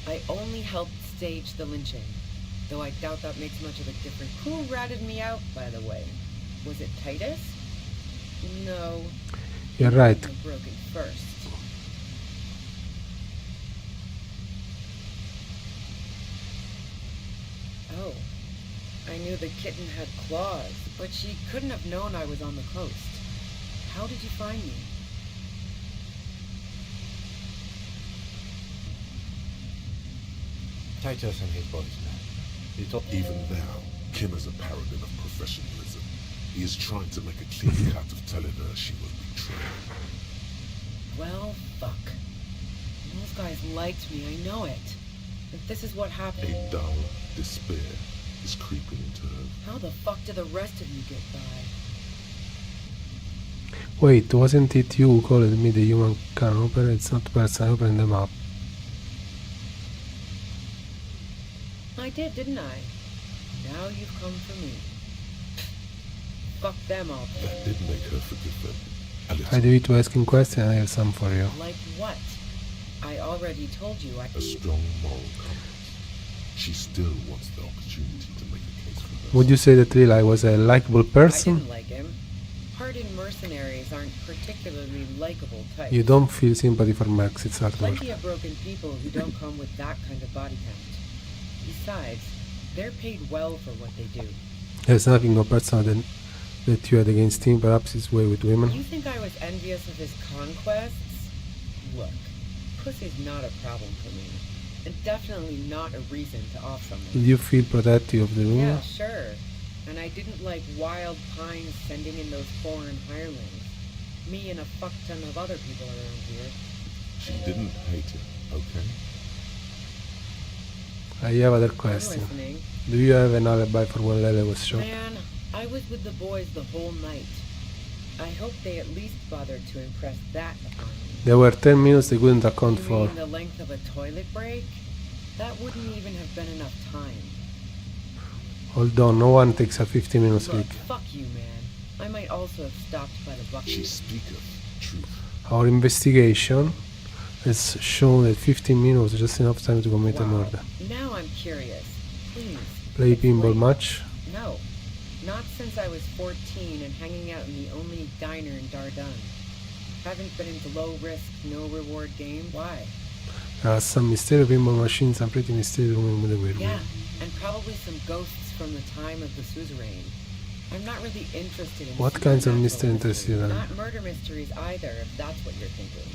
I only helped stage the lynching. Though I doubt that makes much of a difference. Who ratted me out, by the way? Was it Titus? No. You're right. I broke it first. Oh. I knew the kitten had claws, but she couldn't have known I was on the coast. How did you find me? Titus and his boys, man. even now, Kim is a paragon of professionalism. He is trying to make a clean cut of telling her she was betrayed. Well, fuck. Those guys liked me, I know it. If this is what happened... A dull despair is creeping into her. How the fuck did the rest of you get by? Wait, wasn't it you who called me the human can open? It's not person, open them up. I did, didn't I? Now you've come for me. Fuck them up. That did make her forgive them. I do it to asking questions, I have some for you. Like what? I already told you I... A strong moral compass. She still wants the opportunity to make a case for herself. Would you say that Lila was a likable I person? didn't like him. Hardened mercenaries aren't particularly likable types. You don't feel sympathy for Max, it's hard work. Plenty of broken people who don't come with that kind of body count. Besides, they're paid well for what they do. There's nothing more personal than that you had against him, perhaps his way with women. You think I was envious of his conquests? Look, pussy's not a problem for me. And definitely not a reason to off someone. Did you feel protective of the woman? Yeah, sure. And I didn't like wild pines sending in those foreign hirelings. Me and a fuck ton of other people around here. She didn't hate him, okay? I have other question. listening. Do you have an alibi for when Lele was shot? Man, I was with the boys the whole night. I hope they at least bothered to impress that upon me. There were 10 minutes they couldn't account You for. mean the length of a toilet break? That wouldn't even have been enough time. Hold on, no one takes a 50 minutes Look, leak. fuck you, man. I might also have stopped by the bucket. She speaketh truth. Our investigation has shown that 15 minutes was just enough time to commit a murder. Now I'm curious. Please. Play pinball match? No. Not since I was 14 and hanging out in the only diner in Dardun. Haven't been into low-risk, no-reward games. Why? There are some mysterious pinball machines and pretty mysterious women with a weird Yeah, and probably some ghosts from the time of the suzerain. I'm not really interested in... What kinds of mystery supernatural interest you then? Not murder mysteries either, if that's what you're thinking.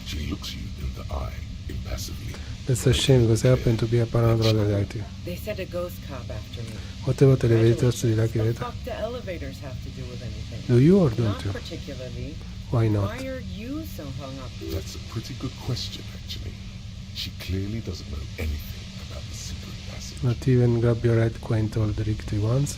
She looks you in the eye, impassively. That's a shame because I happen to be a paranormal detective. They sent a ghost cop after me. What about elevators? Do you like What the elevators? fuck do elevators have to do with anything? Do you or don't Not you? particularly. Why not? Why are you so hung up? That's a pretty good question, actually. She clearly doesn't know anything about the secret passage. Not even grab your head quaint old Rick once?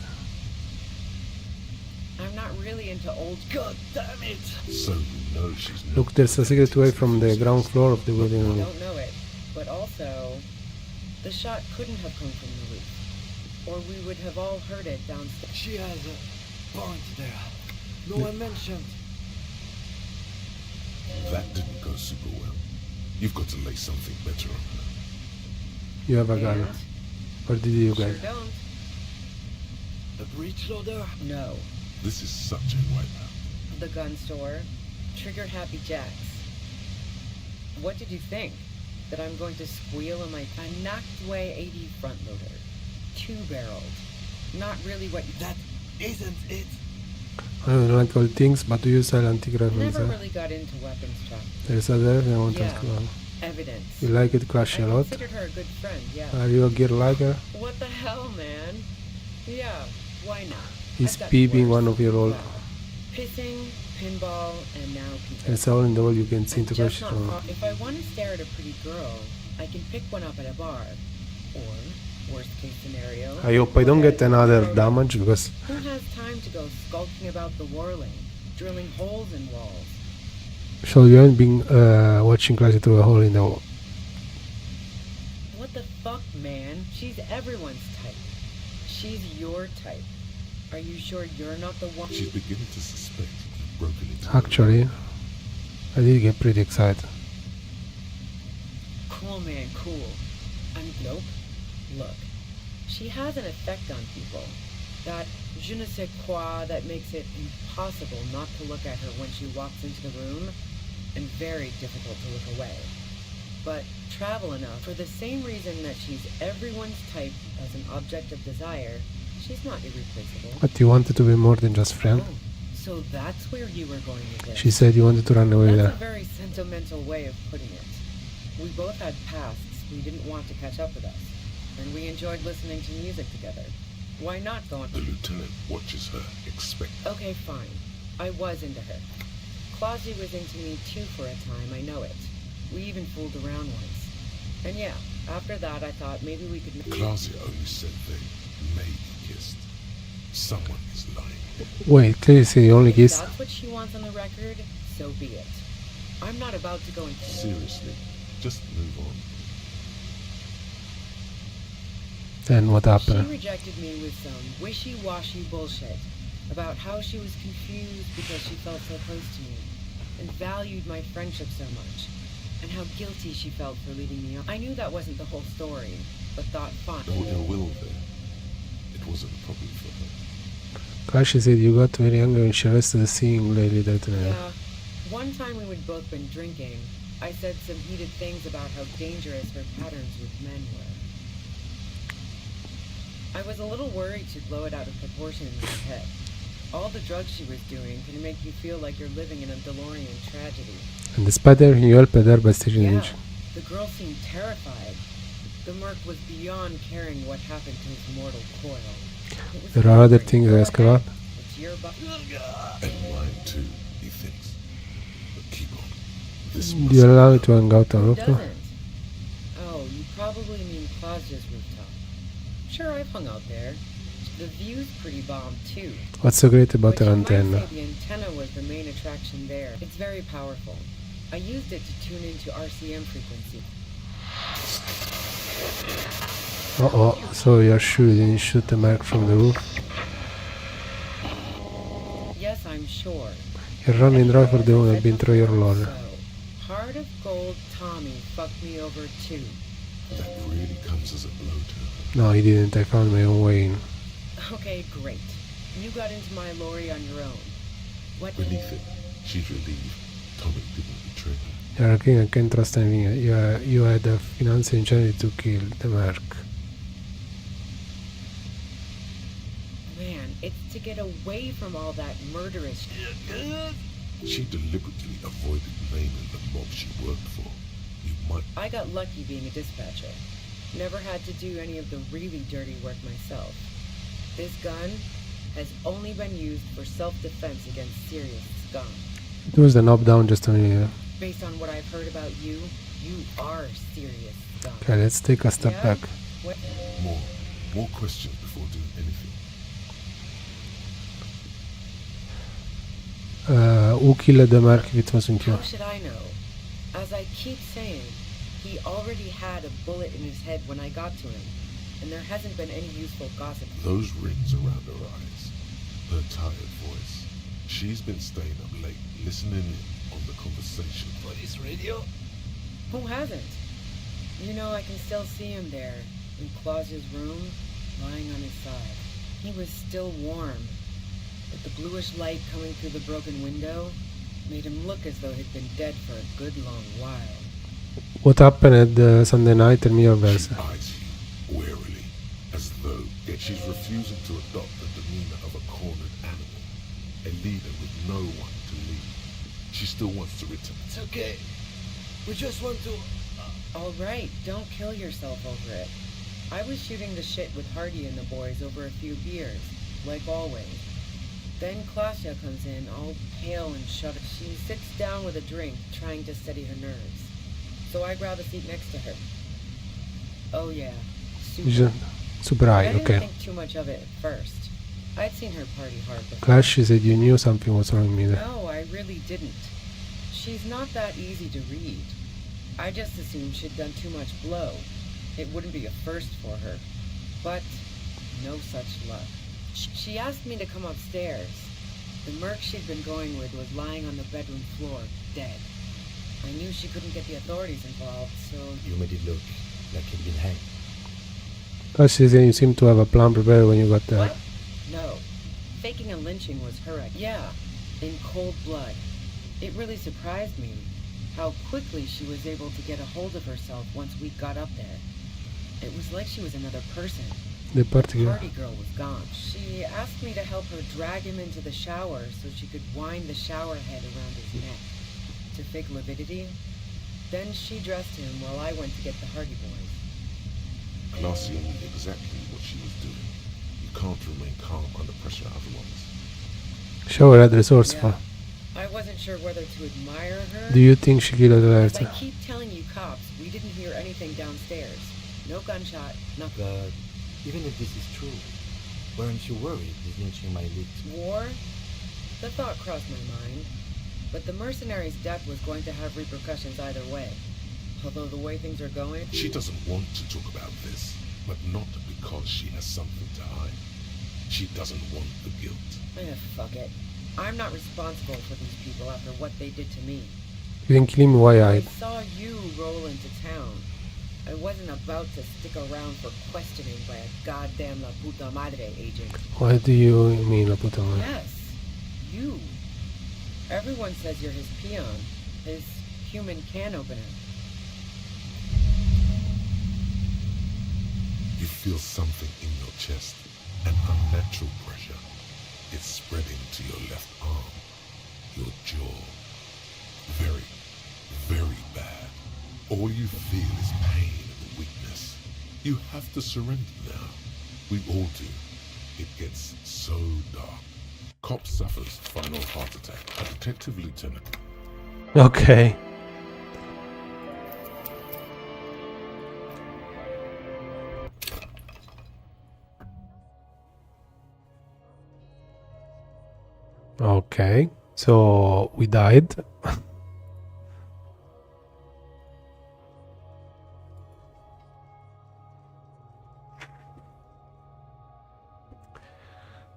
I'm not really into old... God damn it! So you know she's not... Look, there's a secret way from the ground floor of the I building. don't know it, but also, the shot couldn't have come from the roof, or we would have all heard it downstairs. She has a point there. No one mentioned. That didn't go super well. You've got to lay something better on her. You have a gun. Where did you get? Sure don't. The breech loader? No. This is such a wipeout. The gun store. Trigger Happy Jacks. What did you think? That I'm going to squeal on my... A knocked away 80 front loader. 2-barreled. Not really what you... That isn't it. I don't like all things, but do you sell antique rifles? Never really got into weapons stuff. There's other I want to Yeah. ask you. Evidence. You like it clash I a lot? considered her a good friend, yeah. Are you a gear liker? What the hell, man? Yeah, why not? Is I've got peeping worse. one of your old... Well, pissing, pinball, and now people. That's all in the world you can see into Just question. not if I want to stare at a pretty girl, I can pick one up at a bar. Or Worst case scenario. I hope I don't get another damage because Who has time to go skulking about the war lane, drilling holes in walls? so you haven't been watching Classy through a hole in the wall. What the fuck, man? She's everyone's type. She's your type. Are you sure you're not the one? She's beginning to suspect you've broken into Actually, I did get pretty excited. Cool, man, cool. Nope. Look, she has an effect on people. That je ne sais quoi that makes it impossible not to look at her when she walks into the room, and very difficult to look away. But travel enough, for the same reason that she's everyone's type as an object of desire, she's not irreplaceable. But you wanted to be more than just friend. Oh, so that's where you were going with this. She said you wanted to run away with That's her. a very sentimental way of putting it. We both had pasts we didn't want to catch up with us, and we enjoyed listening to music together. Why not go on? The lieutenant watches her, expect. Okay, fine. I was into her. Claudia was into me too for a time, I know it. We even fooled around once. And yeah, after that I thought maybe we could... Claudia only said they maybe kissed. Someone is lying. Wait, clearly say only If kiss. that's what she wants on the record, so be it. I'm not about to go into... Seriously, just move on. Then what She happened? rejected me with some wishy-washy bullshit about how she was confused because she felt so close to me and valued my friendship so much, and how guilty she felt for leaving me on. I knew that wasn't the whole story, but thought, fine. No ill will there. It wasn't a problem for her. Classy said you got very angry when she arrested the singing lady that Yeah. One time when we'd both been drinking, I said some heated things about how dangerous her patterns with men were. I was a little worried she'd blow it out of proportion in my head. All the drugs she was doing can make you feel like you're living in a DeLorean tragedy. And despite everything you helped her by staging Yeah, it. the girl seemed terrified. The merc was beyond caring what happened to his mortal coil. It was There are other things I ask about. It's your And mine too, he thinks. But keep on. This Do you allow me to hang out on Who rooftop? doesn't? Oh, you probably mean Claudia's rooftop. Sure, I've hung out there. The view's pretty bomb too. What's so great about But her you might antenna? say the antenna was the main attraction there. It's very powerful. I used it to tune into RCM frequency. Uh-oh, so you're sure you didn't shoot the merc from the roof? Yes, I'm sure. You're running dry for the one I've been through your lord. Heart of Gold Tommy fucked me over too. That really comes as a blow to her. No, he didn't. I found my own way in. Okay, great. You got into my lorry on your own. What? Beneath it, she's relieved Tommy didn't betray her. You're a king, I can't trust anything. You had the financial incentive to kill the merc. Man, it's to get away from all that murderous shit. She deliberately avoided naming the mob she worked for. You might... I got lucky being a dispatcher. Never had to do any of the really dirty work myself. This gun has only been used for self-defense against serious scum. It was the knob down just only. Based on what I've heard about you, you are serious scum. Okay, let's take a step back. What? More questions before doing anything. Who killed the merc if it wasn't you? How should I know? As I keep saying, he already had a bullet in his head when I got to him, and there hasn't been any useful gossip. Those rings around her eyes, her tired voice. She's been staying up late, listening in on the conversation. Police radio? Who hasn't? You know, I can still see him there, in Claudia's room, lying on his side. He was still warm, but the bluish light coming through the broken window made him look as though he'd been dead for a good long while. What happened at Sunday night? Tell me your verse. She eyes you warily, as though yet she's refusing to adopt the demeanor of a cornered animal, a leader with no one to lead. She still wants to return. It's okay. We just want to... All right, don't kill yourself over it. I was shooting the shit with Hardy and the boys over a few beers, like always. Then Claudia comes in, all pale and shuddered. She sits down with a drink, trying to steady her nerves. So I grab a seat next to her. Oh yeah, super. Super I high, didn't okay. think too much of it at first. I'd seen her party hard before. Clash, she said you knew something was wrong with me there. No, I really didn't. She's not that easy to read. I just assumed she'd done too much blow. It wouldn't be a first for her. But no such luck. She asked me to come upstairs. The merc she'd been going with was lying on the bedroom floor, dead. I knew she couldn't get the authorities involved, so... You made it look like he'd been hanged. Clash, she said you seem to have a plan prepared when you got there. What? No. Faking a lynching was her idea. Yeah, in cold blood. It really surprised me how quickly she was able to get a hold of herself once we got up there. It was like she was another person. The party girl. Party girl was gone. She asked me to help her drag him into the shower so she could wind the shower head around his neck to fake lividity. Then she dressed him while I went to get the Hardy Boys. Glacia knew exactly what she was doing. You can't remain calm under pressure otherwise. Shower head resourceful. Yeah. I wasn't sure whether to admire her. Do you think she killed her? I keep telling you cops, we didn't hear anything downstairs. No gunshot, nothing. But even if this is true, weren't you worried this lynching might lead to war? The thought crossed my mind. But the mercenary's death was going to have repercussions either way. Although the way things are going... She doesn't want to talk about this, but not because she has something to hide. She doesn't want the guilt. Fuck it. I'm not responsible for these people after what they did to me. You didn't kill him, why I I? saw you roll into town. I wasn't about to stick around for questioning by a goddamn La Puta Madre agent. What do you mean, La Puta Madre? Yes, you. Everyone says you're his peon, his human can opener. You feel something in your chest, an unnatural pressure. It's spreading to your left arm, your jaw. Very, very bad. All you feel is pain and weakness. You have to surrender now. We all do. It gets so dark. Cop suffers final heart attack. A detective lieutenant. Okay. Okay. So we died.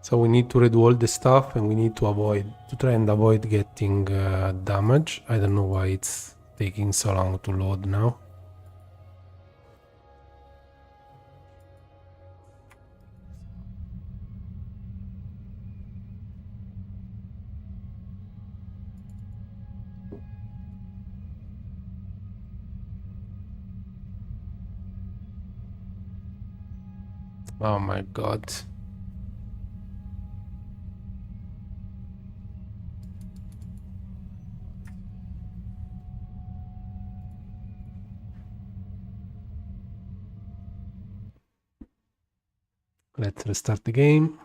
So we need to redo all the stuff and we need to try and avoid getting damage. I don't know why it's taking so long to load now. Oh my god. Let's restart the game.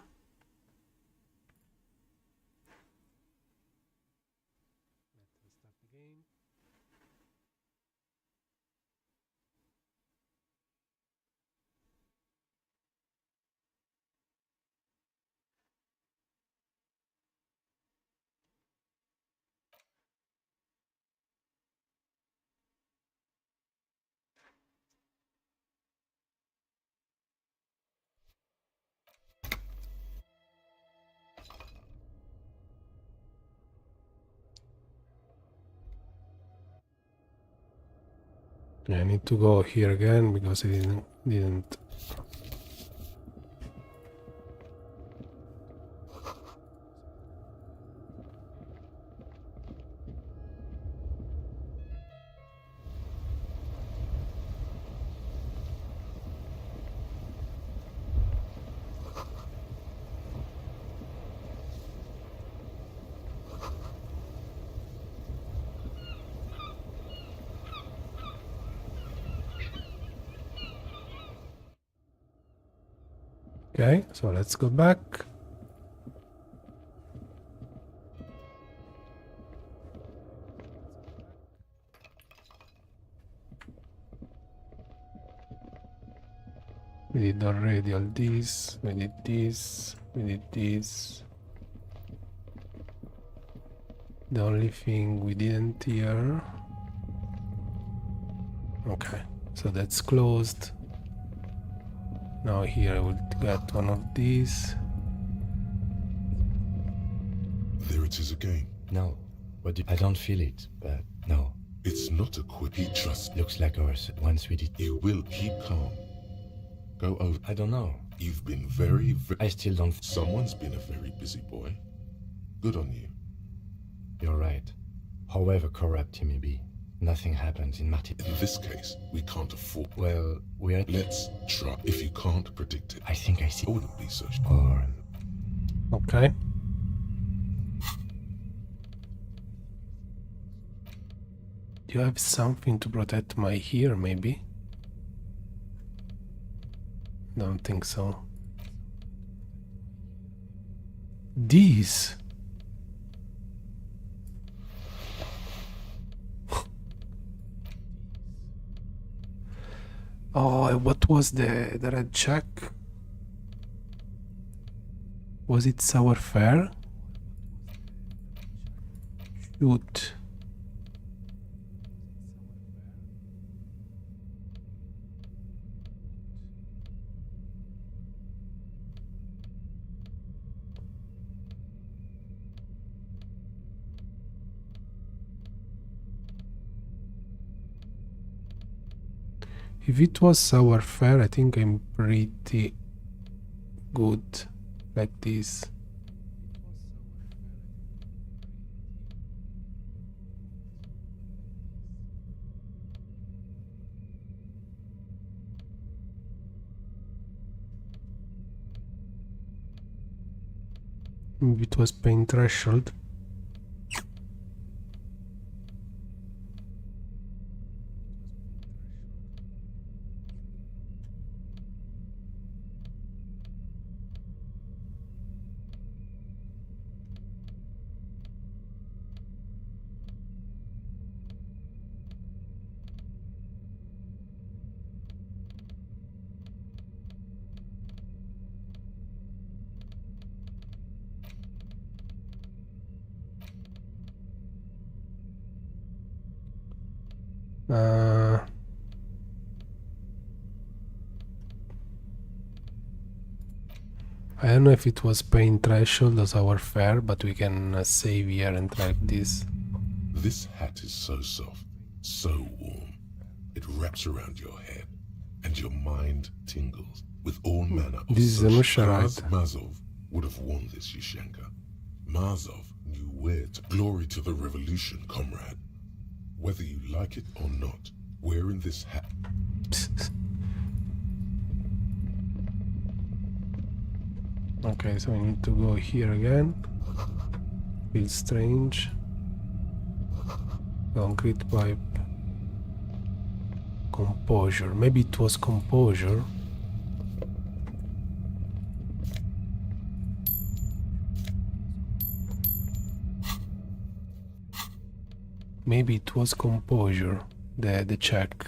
I need to go here again because I didn't. Okay, so let's go back. We did already all this. We did this. We did this. The only thing we didn't hear. Okay, so that's closed. Now here I will get one of these. There it is again. No. I don't feel it, but no. It's not a quick. He just Looks like ours once we did. You will keep calm. Go over. I don't know. You've been very. I still don't. Someone's been a very busy boy. Good on you. You're right. However corrupt he may be, nothing happens in Martin. In this case, we can't afford. Well, we are. Let's try. If you can't predict it, I think I see. I wouldn't be so. Or Okay. Do you have something to protect my ear, maybe? Don't think so. These. Oh, what was the red check? Was it sour fare? Shoot. If it was sour fare, I think I'm pretty good like this. Maybe it was pain threshold. I don't know if it was pain threshold or sour fare, but we can save here and try this. This hat is so soft, so warm. It wraps around your head, and your mind tingles with all manner of This is a Musharite. Mazov would have worn this, Yushenka. Mazov knew where to. Glory to the revolution, comrade. Whether you like it or not, wearing this hat. Okay, so we need to go here again. Feels strange. Concrete pipe. Composure. Maybe it was composure. Maybe it was composure. The check.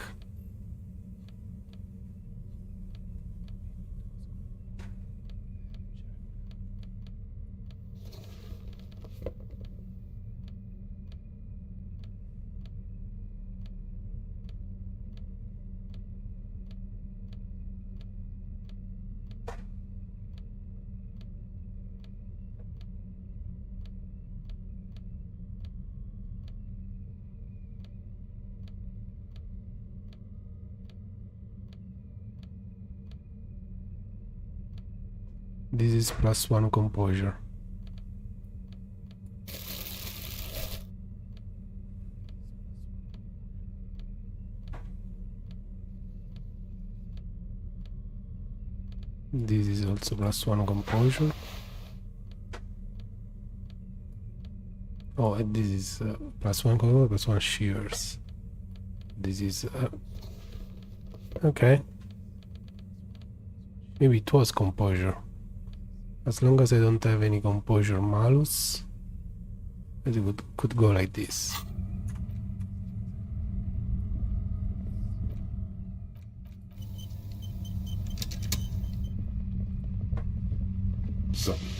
This is +1 composure. This is also +1 composure. Oh, and this is +1 composure, +1 shears. This is okay. Maybe it was composure. As long as I don't have any composure malus, it could go like this. Suddenly,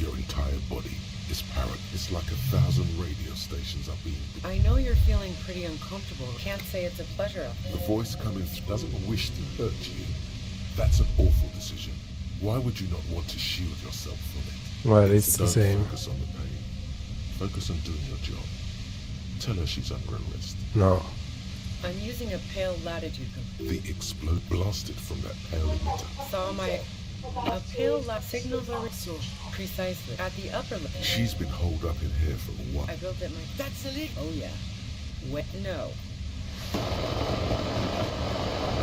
your entire body is paranoid. It's like 1,000 radio stations are being... I know you're feeling pretty uncomfortable. Can't say it's a pleasure. The voice coming through doesn't wish to hurt you. That's an awful decision. Why would you not want to shield yourself from it? Well, it's the Don't same. focus on the pain. Focus on doing your job. Tell her she's under arrest. No. I'm using a pale latitude. The explode blasted from that pale emitter. Saw my... A pale signals are so precisely at the upper level. She's been holed up in here for a while. I built it my... That's illegal. Oh yeah. Wet? No.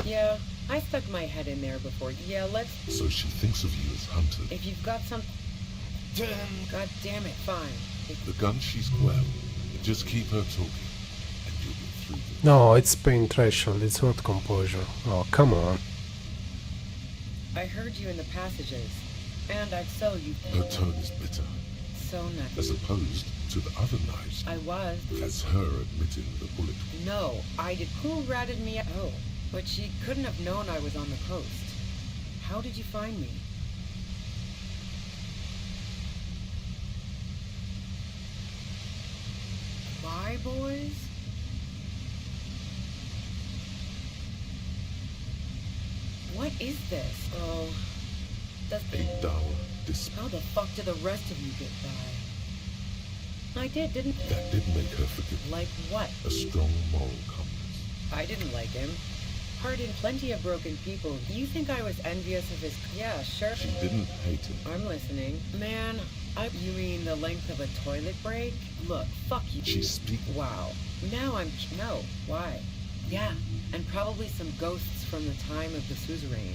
Yeah, I stuck my head in there before. Yeah, let's... So she thinks of you as hunted. If you've got some... God damn it, fine. The gun she's well. Just keep her talking, and you'll be through this. No, it's pain threshold, it's not composure. Oh, come on. I heard you in the passages, and I saw you... Her tone is bitter. So nice. As opposed to the other knives. I was. That's her admitting the bullet. No, I did. Who ratted me out? Oh, but she couldn't have known I was on the coast. How did you find me? Bye, boys? What is this? Oh, that's... $8 disc. How the fuck did the rest of you get by? I did, didn't... That did make her forgive. Like what? A strong moral compass. I didn't like him. Pardon, plenty of broken people. You think I was envious of his... Yeah, sure. She didn't hate him. I'm listening. Man, you mean the length of a toilet break? Look, fuck you. She's speaking. Wow. Now I'm... No. Why? Yeah, and probably some ghosts from the time of the suzerain.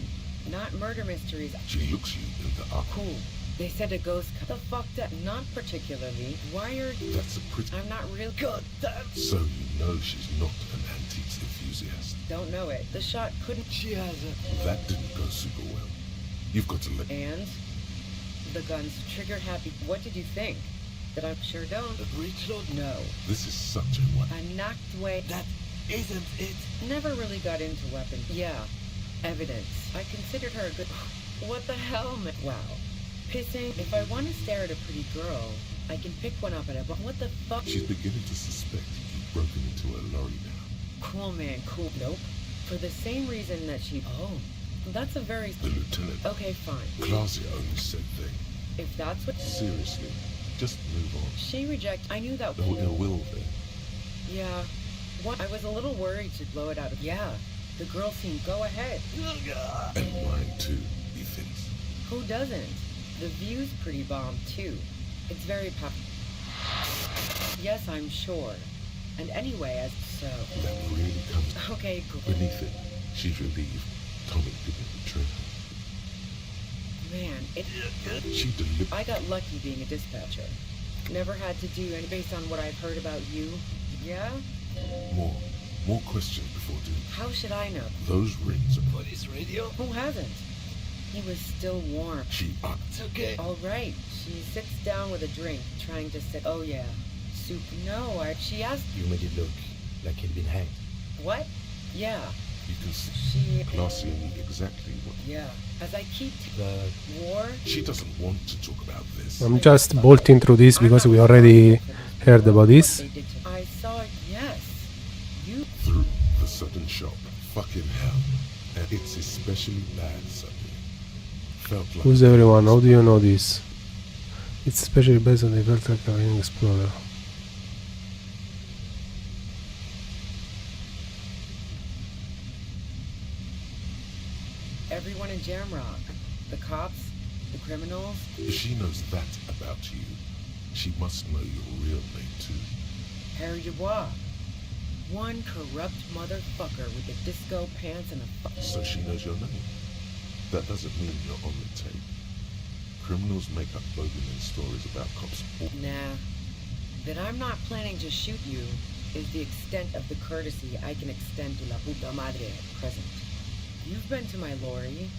Not murder mysteries. She looks you in the eye. Cool. They said a ghost... The fuck that... Not particularly. Why are you... That's a pretty... I'm not real... God damn... So you know she's not an antiques enthusiast. Don't know it. The shot couldn't... She has it. That didn't go super well. You've got to let... And? The gun's trigger happy. What did you think? That I sure don't. The breech load? No. This is such a one. I knocked away... That isn't it. Never really got into weapons. Yeah. Evidence. I considered her a good... What the hell, man? Wow. Pissing. If I want to stare at a pretty girl, I can pick one up at a... What the fuck? She's beginning to suspect you've broken into a lorry now. Cool, man. Cool. Nope. For the same reason that she... Oh. That's a very... The lieutenant. Okay, fine. Clausia only said thing. If that's what... Seriously. Just move on. She reject... I knew that... No ill will there. Yeah. What? I was a little worried she'd blow it out of... Yeah. The girl seemed... Go ahead. And mine too, he thinks. Who doesn't? The view's pretty bomb, too. It's very pop... Yes, I'm sure. And anyway, as... So... That really comes... Okay, cool. Beneath it, she's relieved Tommy didn't betray her. Man, it... She delivered... I got lucky being a dispatcher. Never had to do any... Based on what I've heard about you. Yeah? More questions before doing... How should I know? Those rings are... Police radio? Who hasn't? He was still warm. She... It's okay. All right. She sits down with a drink, trying to sit... Oh, yeah. Soup. No, she asked... You made it look like he'd been hanged. What? Yeah. You can see... She... Clausia knew exactly what... Yeah. As I keep... The... War? She doesn't want to talk about this. I'm just bolting through this because we already heard about this. I saw it, yes. You... Through the sudden shock. Fucking hell. And it's especially bad suddenly. Felt like... Who's everyone? How do you know this? It's especially based on the felt like an explorer. Everyone in Jamrock. The cops, the criminals. If she knows that about you, she must know your real name too. Harry Dubois. One corrupt motherfucker with the disco pants and a... So she knows your name. That doesn't mean you're on the tape. Criminals make up bogeyman stories about cops. Nah. That I'm not planning to shoot you is the extent of the courtesy I can extend to La Puta Madre at present. You've been to my lorry.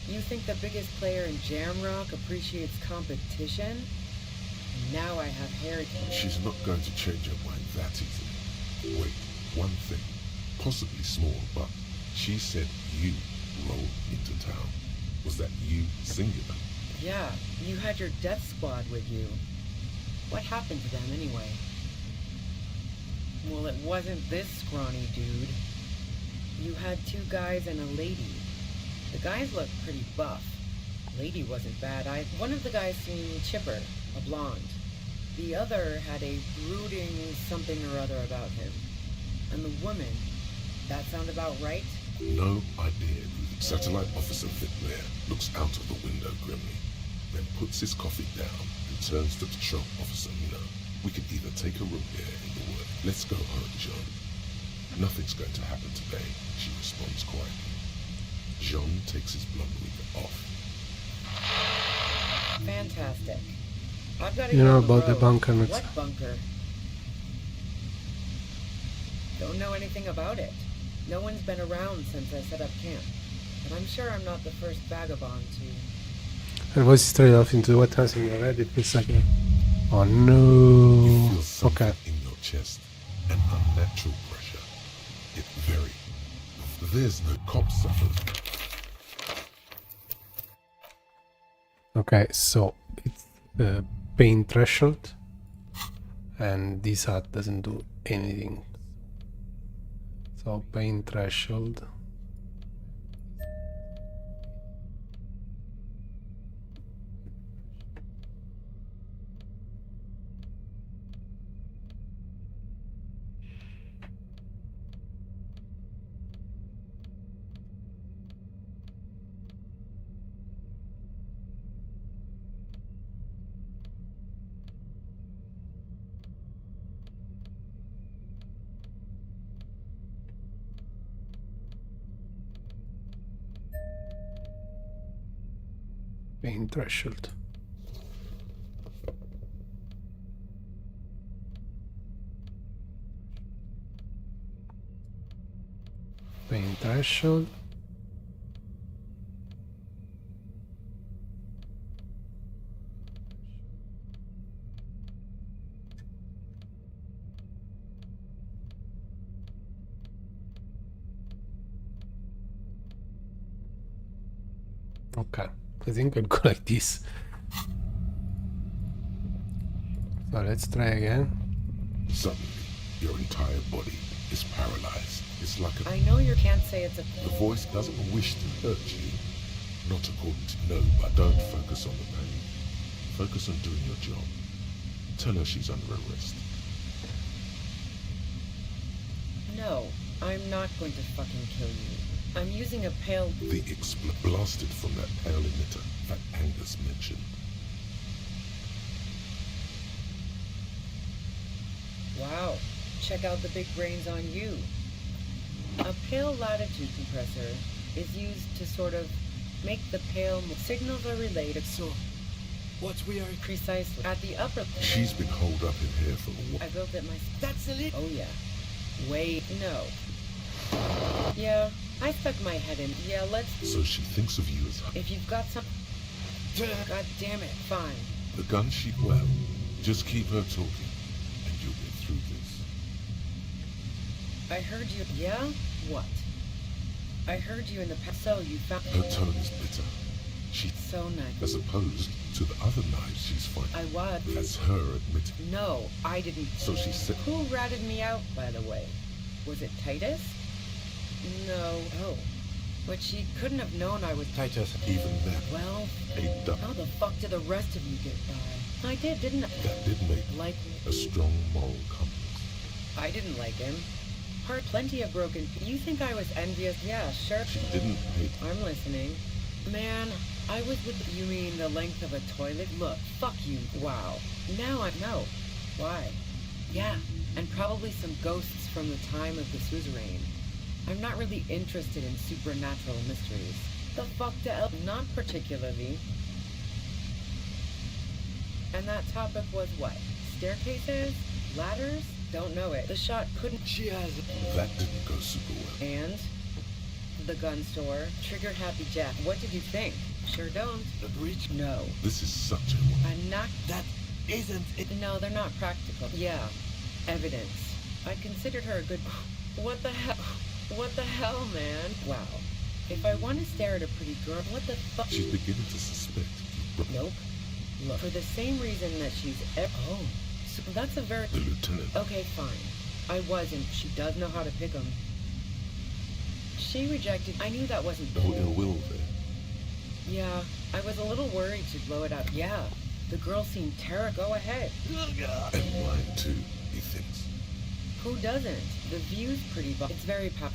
You think the biggest player in Jamrock appreciates competition? And now I have Harry... She's not going to change her mind that easily. Wait, one thing. Possibly small, but she said you rolled into town. Was that you, singular? Yeah, you had your death squad with you. What happened to them anyway? Well, it wasn't this scrawny dude. You had 2 guys and a lady. The guys looked pretty buff. Lady wasn't bad. One of the guys seemed chipper, a blonde. The other had a brooding something or other about him. And the woman, that sound about right? No idea. Satellite Officer Viclair looks out of the window grimly, then puts his coffee down and turns to Patrol Officer Mino. We can either take a room here in the wood. Let's go home, John. Nothing's going to happen today, she responds quietly. John takes his blonde wig off. Fantastic. I've got to You go know on the about the road. bunker next. What bunker? Don't know anything about it. No one's been around since I set up camp. But I'm sure I'm not the first vagabond to... And voice straight off into what has in your head. It feels like a... Oh no. You feel something Okay. in your chest, an unnatural pressure. It very... There's no cop suffered. Okay, so it's pain threshold, and this hat doesn't do anything. So pain threshold. Pain threshold. Pain threshold. Okay, I think I'll go like this. So let's try again. Suddenly, your entire body is paralyzed. It's like a... I know you can't say it's a... The voice doesn't wish to hurt you. Not according to no, but don't focus on the pain. Focus on doing your job. Tell her she's under arrest. No, I'm not going to fucking kill you. I'm using a pale... The blasted from that pale emitter that Angus mentioned. Wow, check out the big brains on you. A pale latitude compressor is used to sort of make the pale... Signals are relayed, so... What we are precisely at the upper... She's been holed up in here for a while. I built it myself. That's it? Oh yeah. Wait, no. Yeah, I stuck my head in. Yeah, let's... So she thinks of you as... If you've got some... God damn it, fine. The gun sheet well. Just keep her talking, and you'll get through this. I heard you... Yeah? What? I heard you in the past. So you found... Her tone is bitter. She's so nice. As opposed to the other knives she's fighting. I was. That's her admitting. No, I didn't. So she said... Who ratted me out, by the way? Was it Titus? No. Oh. But she couldn't have known I was... Titus. Even then. Well, a duck. How the fuck did the rest of you get by? I did, didn't I? That did make like a strong moral compass. I didn't like him. Heard plenty of broken... You think I was envious? Yeah, sure. She didn't hate... I'm listening. Man, I was with... You mean the length of a toilet? Look, fuck you. Wow. Now I know. Why? Yeah, and probably some ghosts from the time of the suzerain. I'm not really interested in supernatural mysteries. The fuck the Not particularly. And that topic was what? Staircases? Ladders? Don't know it. The shot couldn't... She has... That didn't go super well. And? The gun store. Trigger Happy Jack. What did you think? Sure don't. The breach? No. This is such a... I'm not... That isn't it. No, they're not practical. Yeah. Evidence. I considered her a good... What the hell? What the hell, man? Wow. If I want to stare at a pretty girl, what the fuck? She's beginning to suspect you Nope. Look, for the same reason that she's... Oh, so that's a very... The lieutenant. Okay, fine. I wasn't. She does know how to pick them. She rejected... I knew that wasn't... No ill will there. Yeah, I was a little worried she'd blow it up. Yeah, the girl seemed terrible. Go ahead. And mine too, he thinks. Who doesn't? The view's pretty... It's very pop...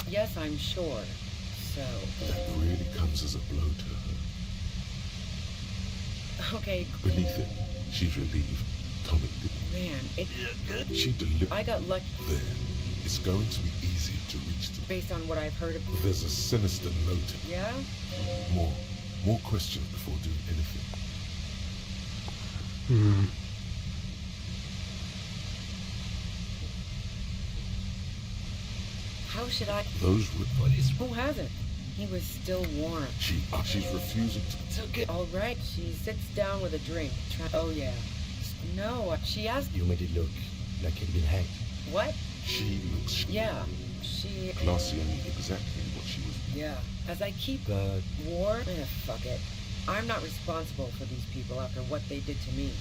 Yes, I'm sure. So... That really comes as a blow to her. Okay. Beneath it, she's relieved. Tommy didn't. Man, it... She delivered. I got lucky. There. It's going to be easier to reach them. Based on what I've heard of... There's a sinister note in it. Yeah? More questions before doing anything. How should I... Those buddies. Who hasn't? He was still warm. She's refusing to get... All right, she sits down with a drink. Oh, yeah. No, she asked... You made it look like he'd been hanged. What? She looks... Yeah, she... Classy and exactly what she was... Yeah, as I keep... But... War? Fuck it. I'm not responsible for these people after what they did to me.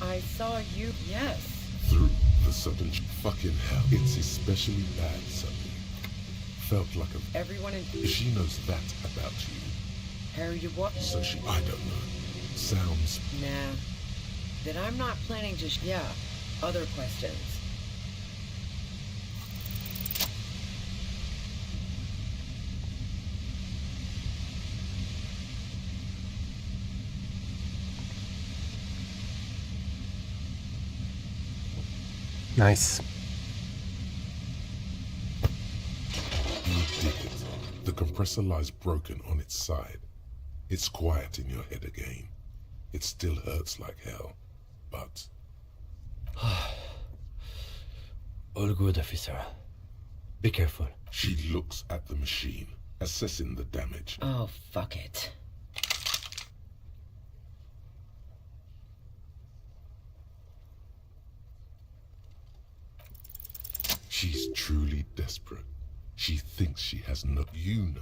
I saw you... Yes. Through the sudden... Fucking hell. It's especially bad suddenly. Felt like a... Everyone in... She knows that about you. Harry, you what? So she... I don't know. Sounds... Nah. That I'm not planning to... Yeah. Other questions. Nice. You dig it. The compressor lies broken on its side. It's quiet in your head again. It still hurts like hell, but... All good, officer. Be careful. She looks at the machine, assessing the damage. Oh, fuck it. She's truly desperate. She thinks she has no... You know.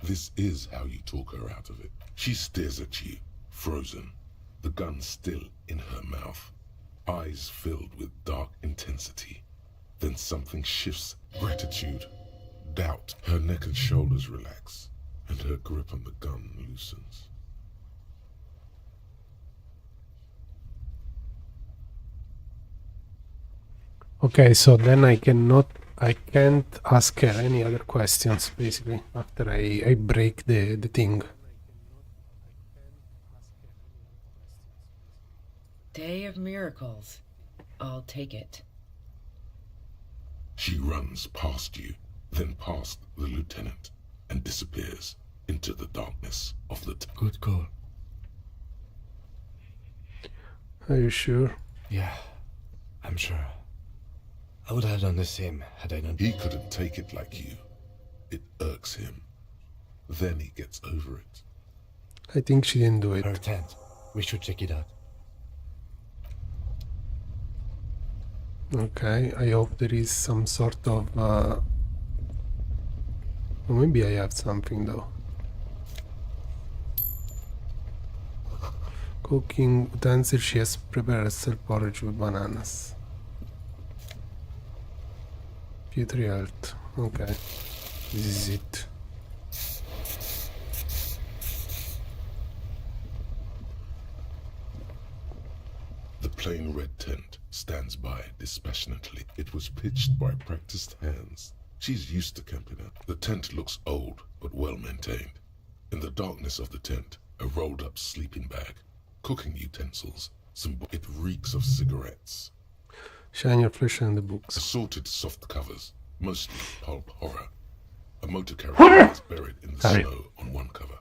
This is how you talk her out of it. She stares at you, frozen, the gun still in her mouth, eyes filled with dark intensity. Then something shifts. Gratitude, doubt. Her neck and shoulders relax, and her grip on the gun loosens. Okay, so then I can't ask her any other questions, basically, after I break the thing. Day of miracles. I'll take it. She runs past you, then past the lieutenant, and disappears into the darkness of the... Good call. Are you sure? Yeah, I'm sure. I would have done the same had I known. He couldn't take it like you. It irks him. Then he gets over it. I think she didn't do it. Her tent. We should check it out. Okay, I hope there is some sort of... Well, maybe I have something though. Cooking utensils, she has prepared herself porridge with bananas. Future health. Okay. This is it. The plain red tent stands by dispassionately. It was pitched by practiced hands. She's used to camping out. The tent looks old, but well maintained. In the darkness of the tent, a rolled up sleeping bag, cooking utensils, it reeks of cigarettes. Shine your flesh in the books. Assorted soft covers, mostly pulp horror. A motor carrier is buried in the snow on one cover.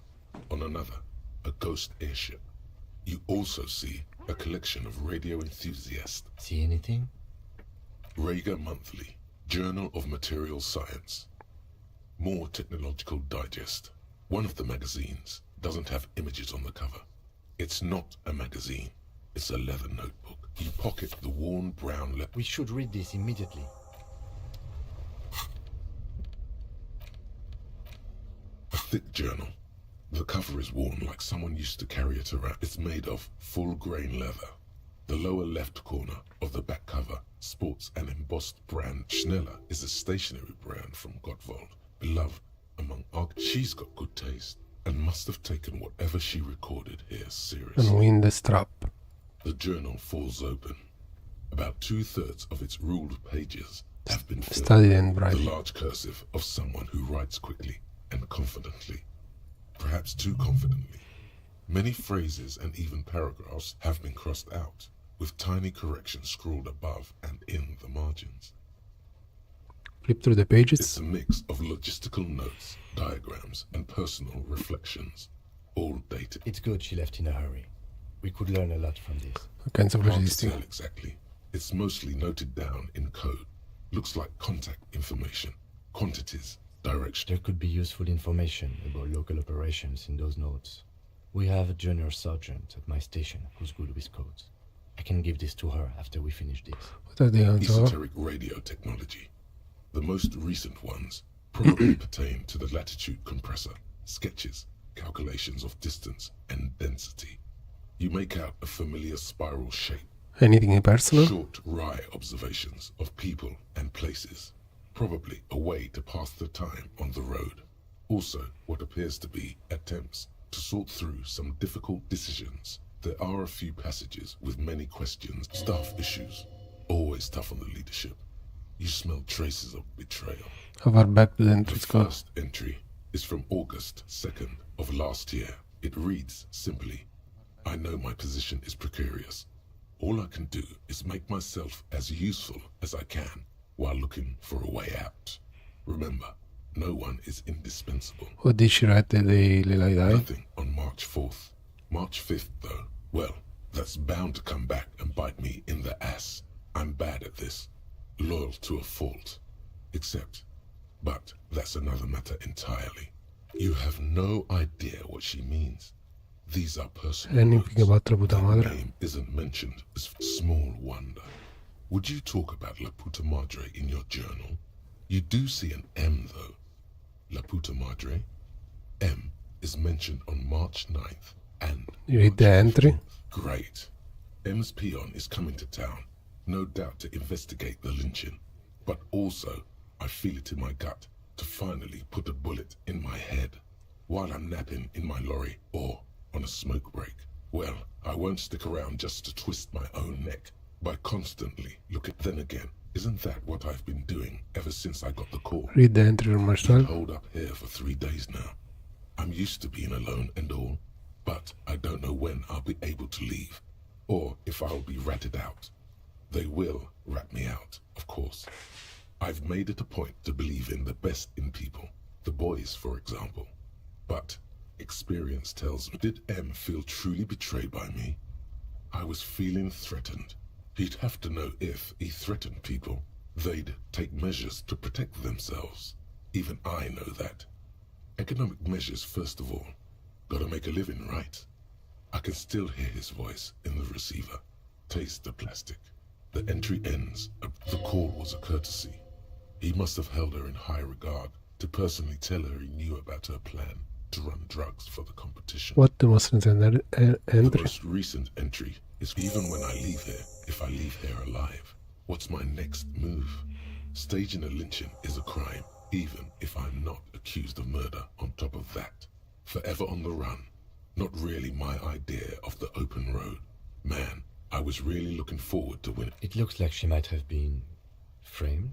On another, a ghost airship. You also see a collection of radio enthusiasts. See anything? Rager Monthly, Journal of Material Science. More Technological Digest. One of the magazines doesn't have images on the cover. It's not a magazine. It's a leather notebook. You pocket the worn brown letter. We should read this immediately. A thick journal. The cover is worn like someone used to carry it around. It's made of full-grain leather. The lower left corner of the back cover sports an embossed brand. Schneller is a stationery brand from Gottwald, beloved among She's got good taste and must have taken whatever she recorded here seriously. And win the strap. The journal falls open. About 2/3 of its ruled pages have been filled. Studied and The bribed. large cursive of someone who writes quickly and confidently. Perhaps too confidently. Many phrases and even paragraphs have been crossed out, with tiny corrections scrawled above and in the margins. Flip through the pages. It's a mix of logistical notes, diagrams, and personal reflections, all dated. It's good she left in a hurry. We could learn a lot from this. All kinds of Hard to logistics. tell exactly. It's mostly noted down in code. Looks like contact information, quantities, direction. There could be useful information about local operations in those notes. We have a junior sergeant at my station who's good with codes. I can give this to her after we finish this. What are the answers? Esoteric radio technology. The most recent ones probably pertain to the latitude compressor, sketches, calculations of distance and density. You make out a familiar spiral shape. Anything personal? Short, wry observations of people and places. Probably a way to pass the time on the road. Also, what appears to be attempts to sort through some difficult decisions. There are a few passages with many questions. Staff issues. Always tough on the leadership. You smell traces of betrayal. How far back to the The entry go? first entry is from August 2nd of last year. It reads simply, I know my position is precarious. All I can do is make myself as useful as I can while looking for a way out. Remember, no one is indispensable. What did she write the day Lily died? Nothing on March 4th. March 5th, though, well, that's bound to come back and bite me in the ass. I'm bad at this. Loyal to a fault. But that's another matter entirely. You have no idea what she means. These are personal Anything about La Puta That Madre? name isn't mentioned as small wonder. Would you talk about La Puta Madre in your journal? You do see an M, though. La Puta Madre. M is mentioned on March 9th and You read the entry? Great. M's peon is coming to town, no doubt to investigate the lynching. But also, I feel it in my gut to finally put a bullet in my head while I'm napping in my lorry or on a smoke break. Well, I won't stick around just to twist my own neck by constantly looking. Then again, isn't that what I've been doing ever since I got the call? Read the entry on Marshall. Hold up here for 3 days now. I'm used to being alone and all, but I don't know when I'll be able to leave, or if I'll be ratted out. They will rat me out, of course. I've made it a point to believe in the best in people, the boys, for example. But experience tells me, did M feel truly betrayed by me? I was feeling threatened. He'd have to know if he threatened people, they'd take measures to protect themselves. Even I know that. Economic measures, first of all. Gotta make a living, right? I can still hear his voice in the receiver. Taste the plastic. The entry ends. The call was a courtesy. He must have held her in high regard to personally tell her he knew about her plan to run drugs for the competition. What the most recent The entry? most recent entry is even when I leave here, if I leave here alive, what's my next move? Staging a lynching is a crime, even if I'm not accused of murder on top of that. Forever on the run. Not really my idea of the open road. Man, I was really looking forward to winning. It looks like she might have been framed.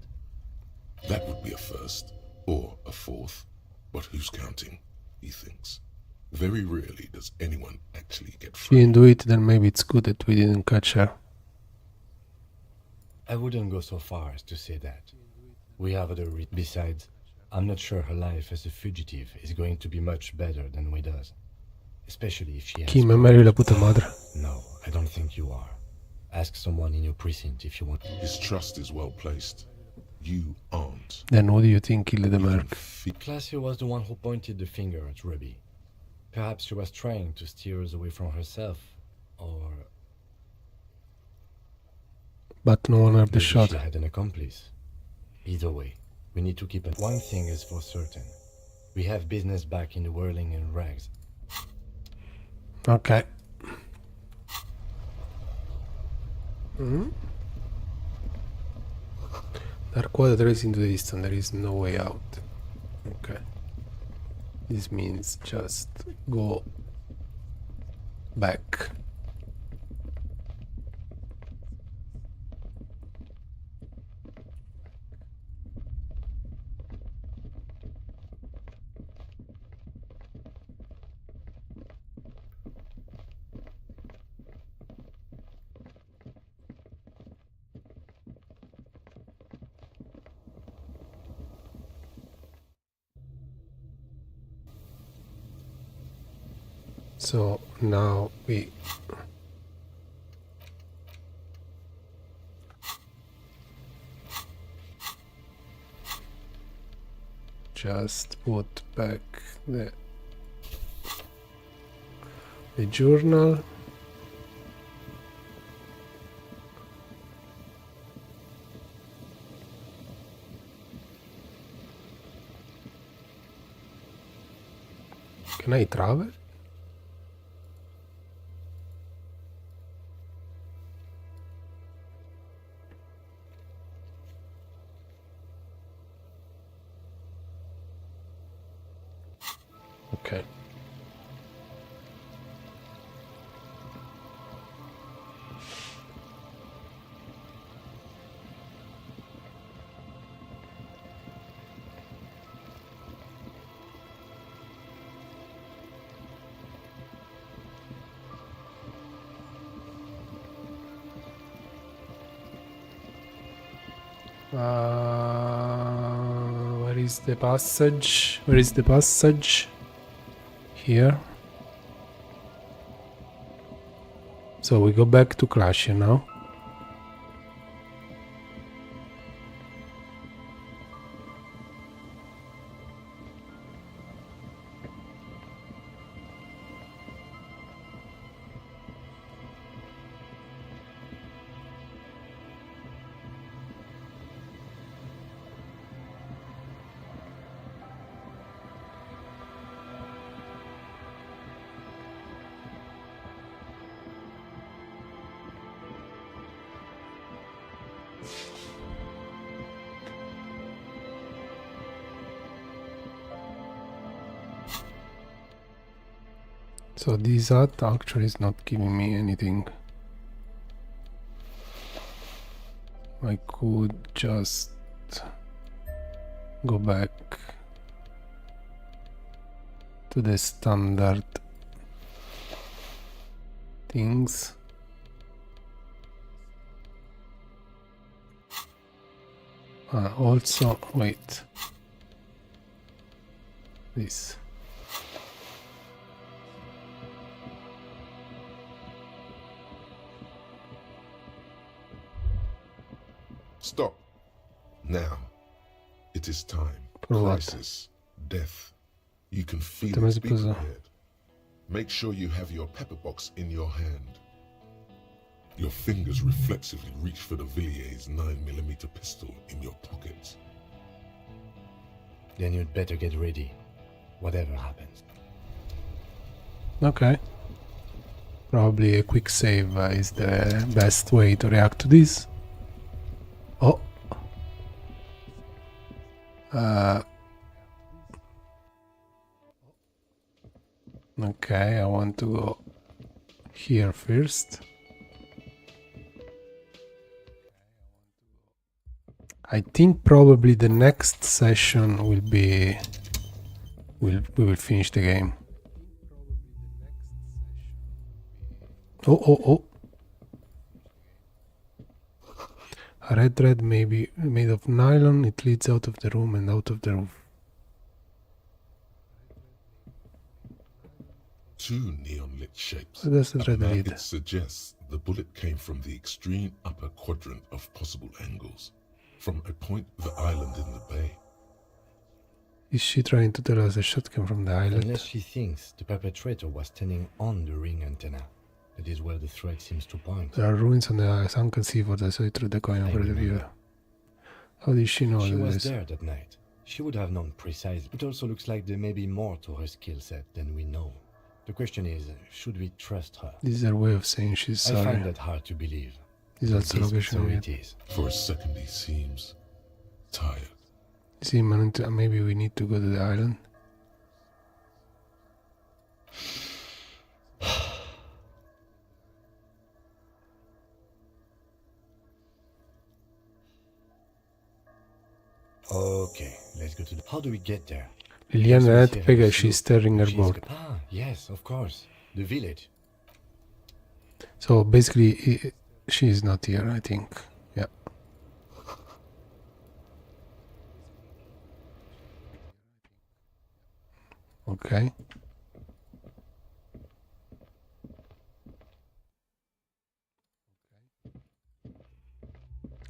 That would be a first, or a fourth. But who's counting, he thinks. Very rarely does anyone actually get She didn't do it, then maybe it's good that we didn't catch her. I wouldn't go so far as to say that. We have other besides, I'm not sure her life as a fugitive is going to be much better than we does. Especially if she has... Chi memory La Puta Madre? No, I don't think you are. Ask someone in your precinct if you want. His trust is well placed. You aren't. Then what do you think killed the Merc? Classy was the one who pointed the finger at Ruby. Perhaps she was trying to steer us away from herself, or... but no one heard the Maybe shot. she had an accomplice. Either way, we need to keep an... One thing is for certain. We have business back in the whirling and rags. Okay. Dark water trails into the distance. There is no way out. Okay. This means just go back. So now we just put back the journal. Can I travel? Okay. Where is the passage? Where is the passage? Here. So we go back to Crusher now. So this hut actually is not giving me anything. I could just go back to the standard things. Also, wait. This. Stop. Now. It is time. For what? Crisis. Death. You can feel Também it. se Be pôs a- prepared. Make sure you have your pepper box in your hand. Your fingers reflexively reach for the Villiers 9mm pistol in your pocket. Then you'd better get ready, whatever happens. Okay. Probably a quick save is the best way to react to this. Oh. Okay, I want to go here first. I think probably the next session will be we will finish the game. Oh. A red thread may be made of nylon. It leads out of the room and out of the roof. Two neon-lit shapes. What does the At thread that, lead? it suggests the bullet came from the extreme upper quadrant of possible angles, from a point of the island in the bay. Is she trying to tell us the shot came from the island? Unless she thinks the perpetrator was standing on the ring antenna. That is where the thread seems to point. There are ruins on the sunken sea for the soil through the coin over the river. How did she know She was this? there that night. She would have known precisely. It also looks like there may be more to her skill set than we know. The question is, should we trust her? This is her way of saying she's I sorry. find that hard to believe. This is also location so of it it. is. For a second he seems tired. See, maybe we need to go to the island. Okay, let's go to the... How do we get there? Liliana had figure she's steering her boat. Ah, yes, of course. The village. So basically, she's not here, I think. Yeah. Okay.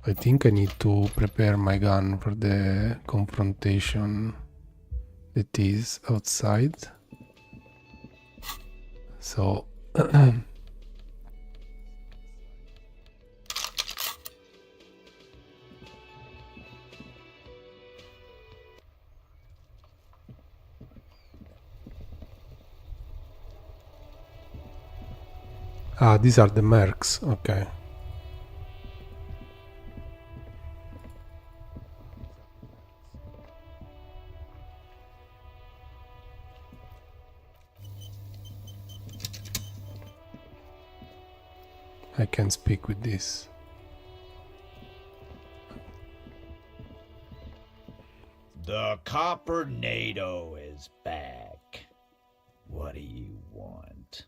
I think I need to prepare my gun for the confrontation that is outside. So these are the mercs, okay. I can speak with this. The Copper NATO is back. What do you want?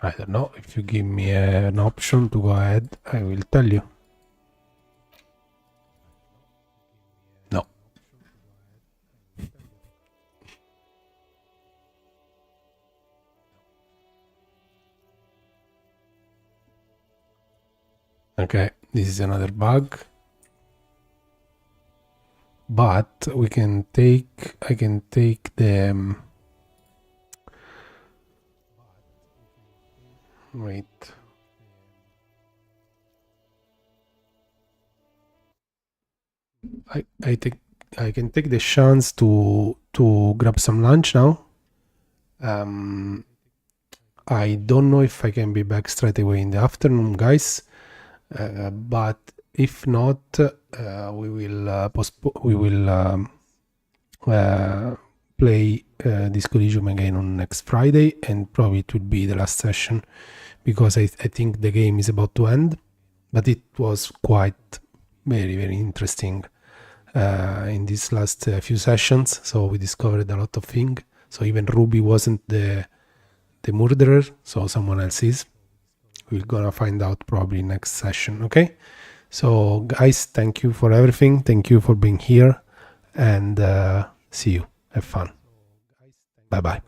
I don't know. If you give me an option to go ahead, I will tell you. No. Okay, this is another bug. But we can take, I can take the... wait. I can take the chance to grab some lunch now. I don't know if I can be back straight away in the afternoon, guys. But if not, we will play Discoelysium again on next Friday, and probably it would be the last session, because I think the game is about to end. But it was quite very interesting in these last few sessions, so we discovered a lot of things. So even Ruby wasn't the murderer, so someone else is. We're gonna find out probably next session. Okay, so guys, thank you for everything, thank you for being here, and see you. Have fun. Bye bye.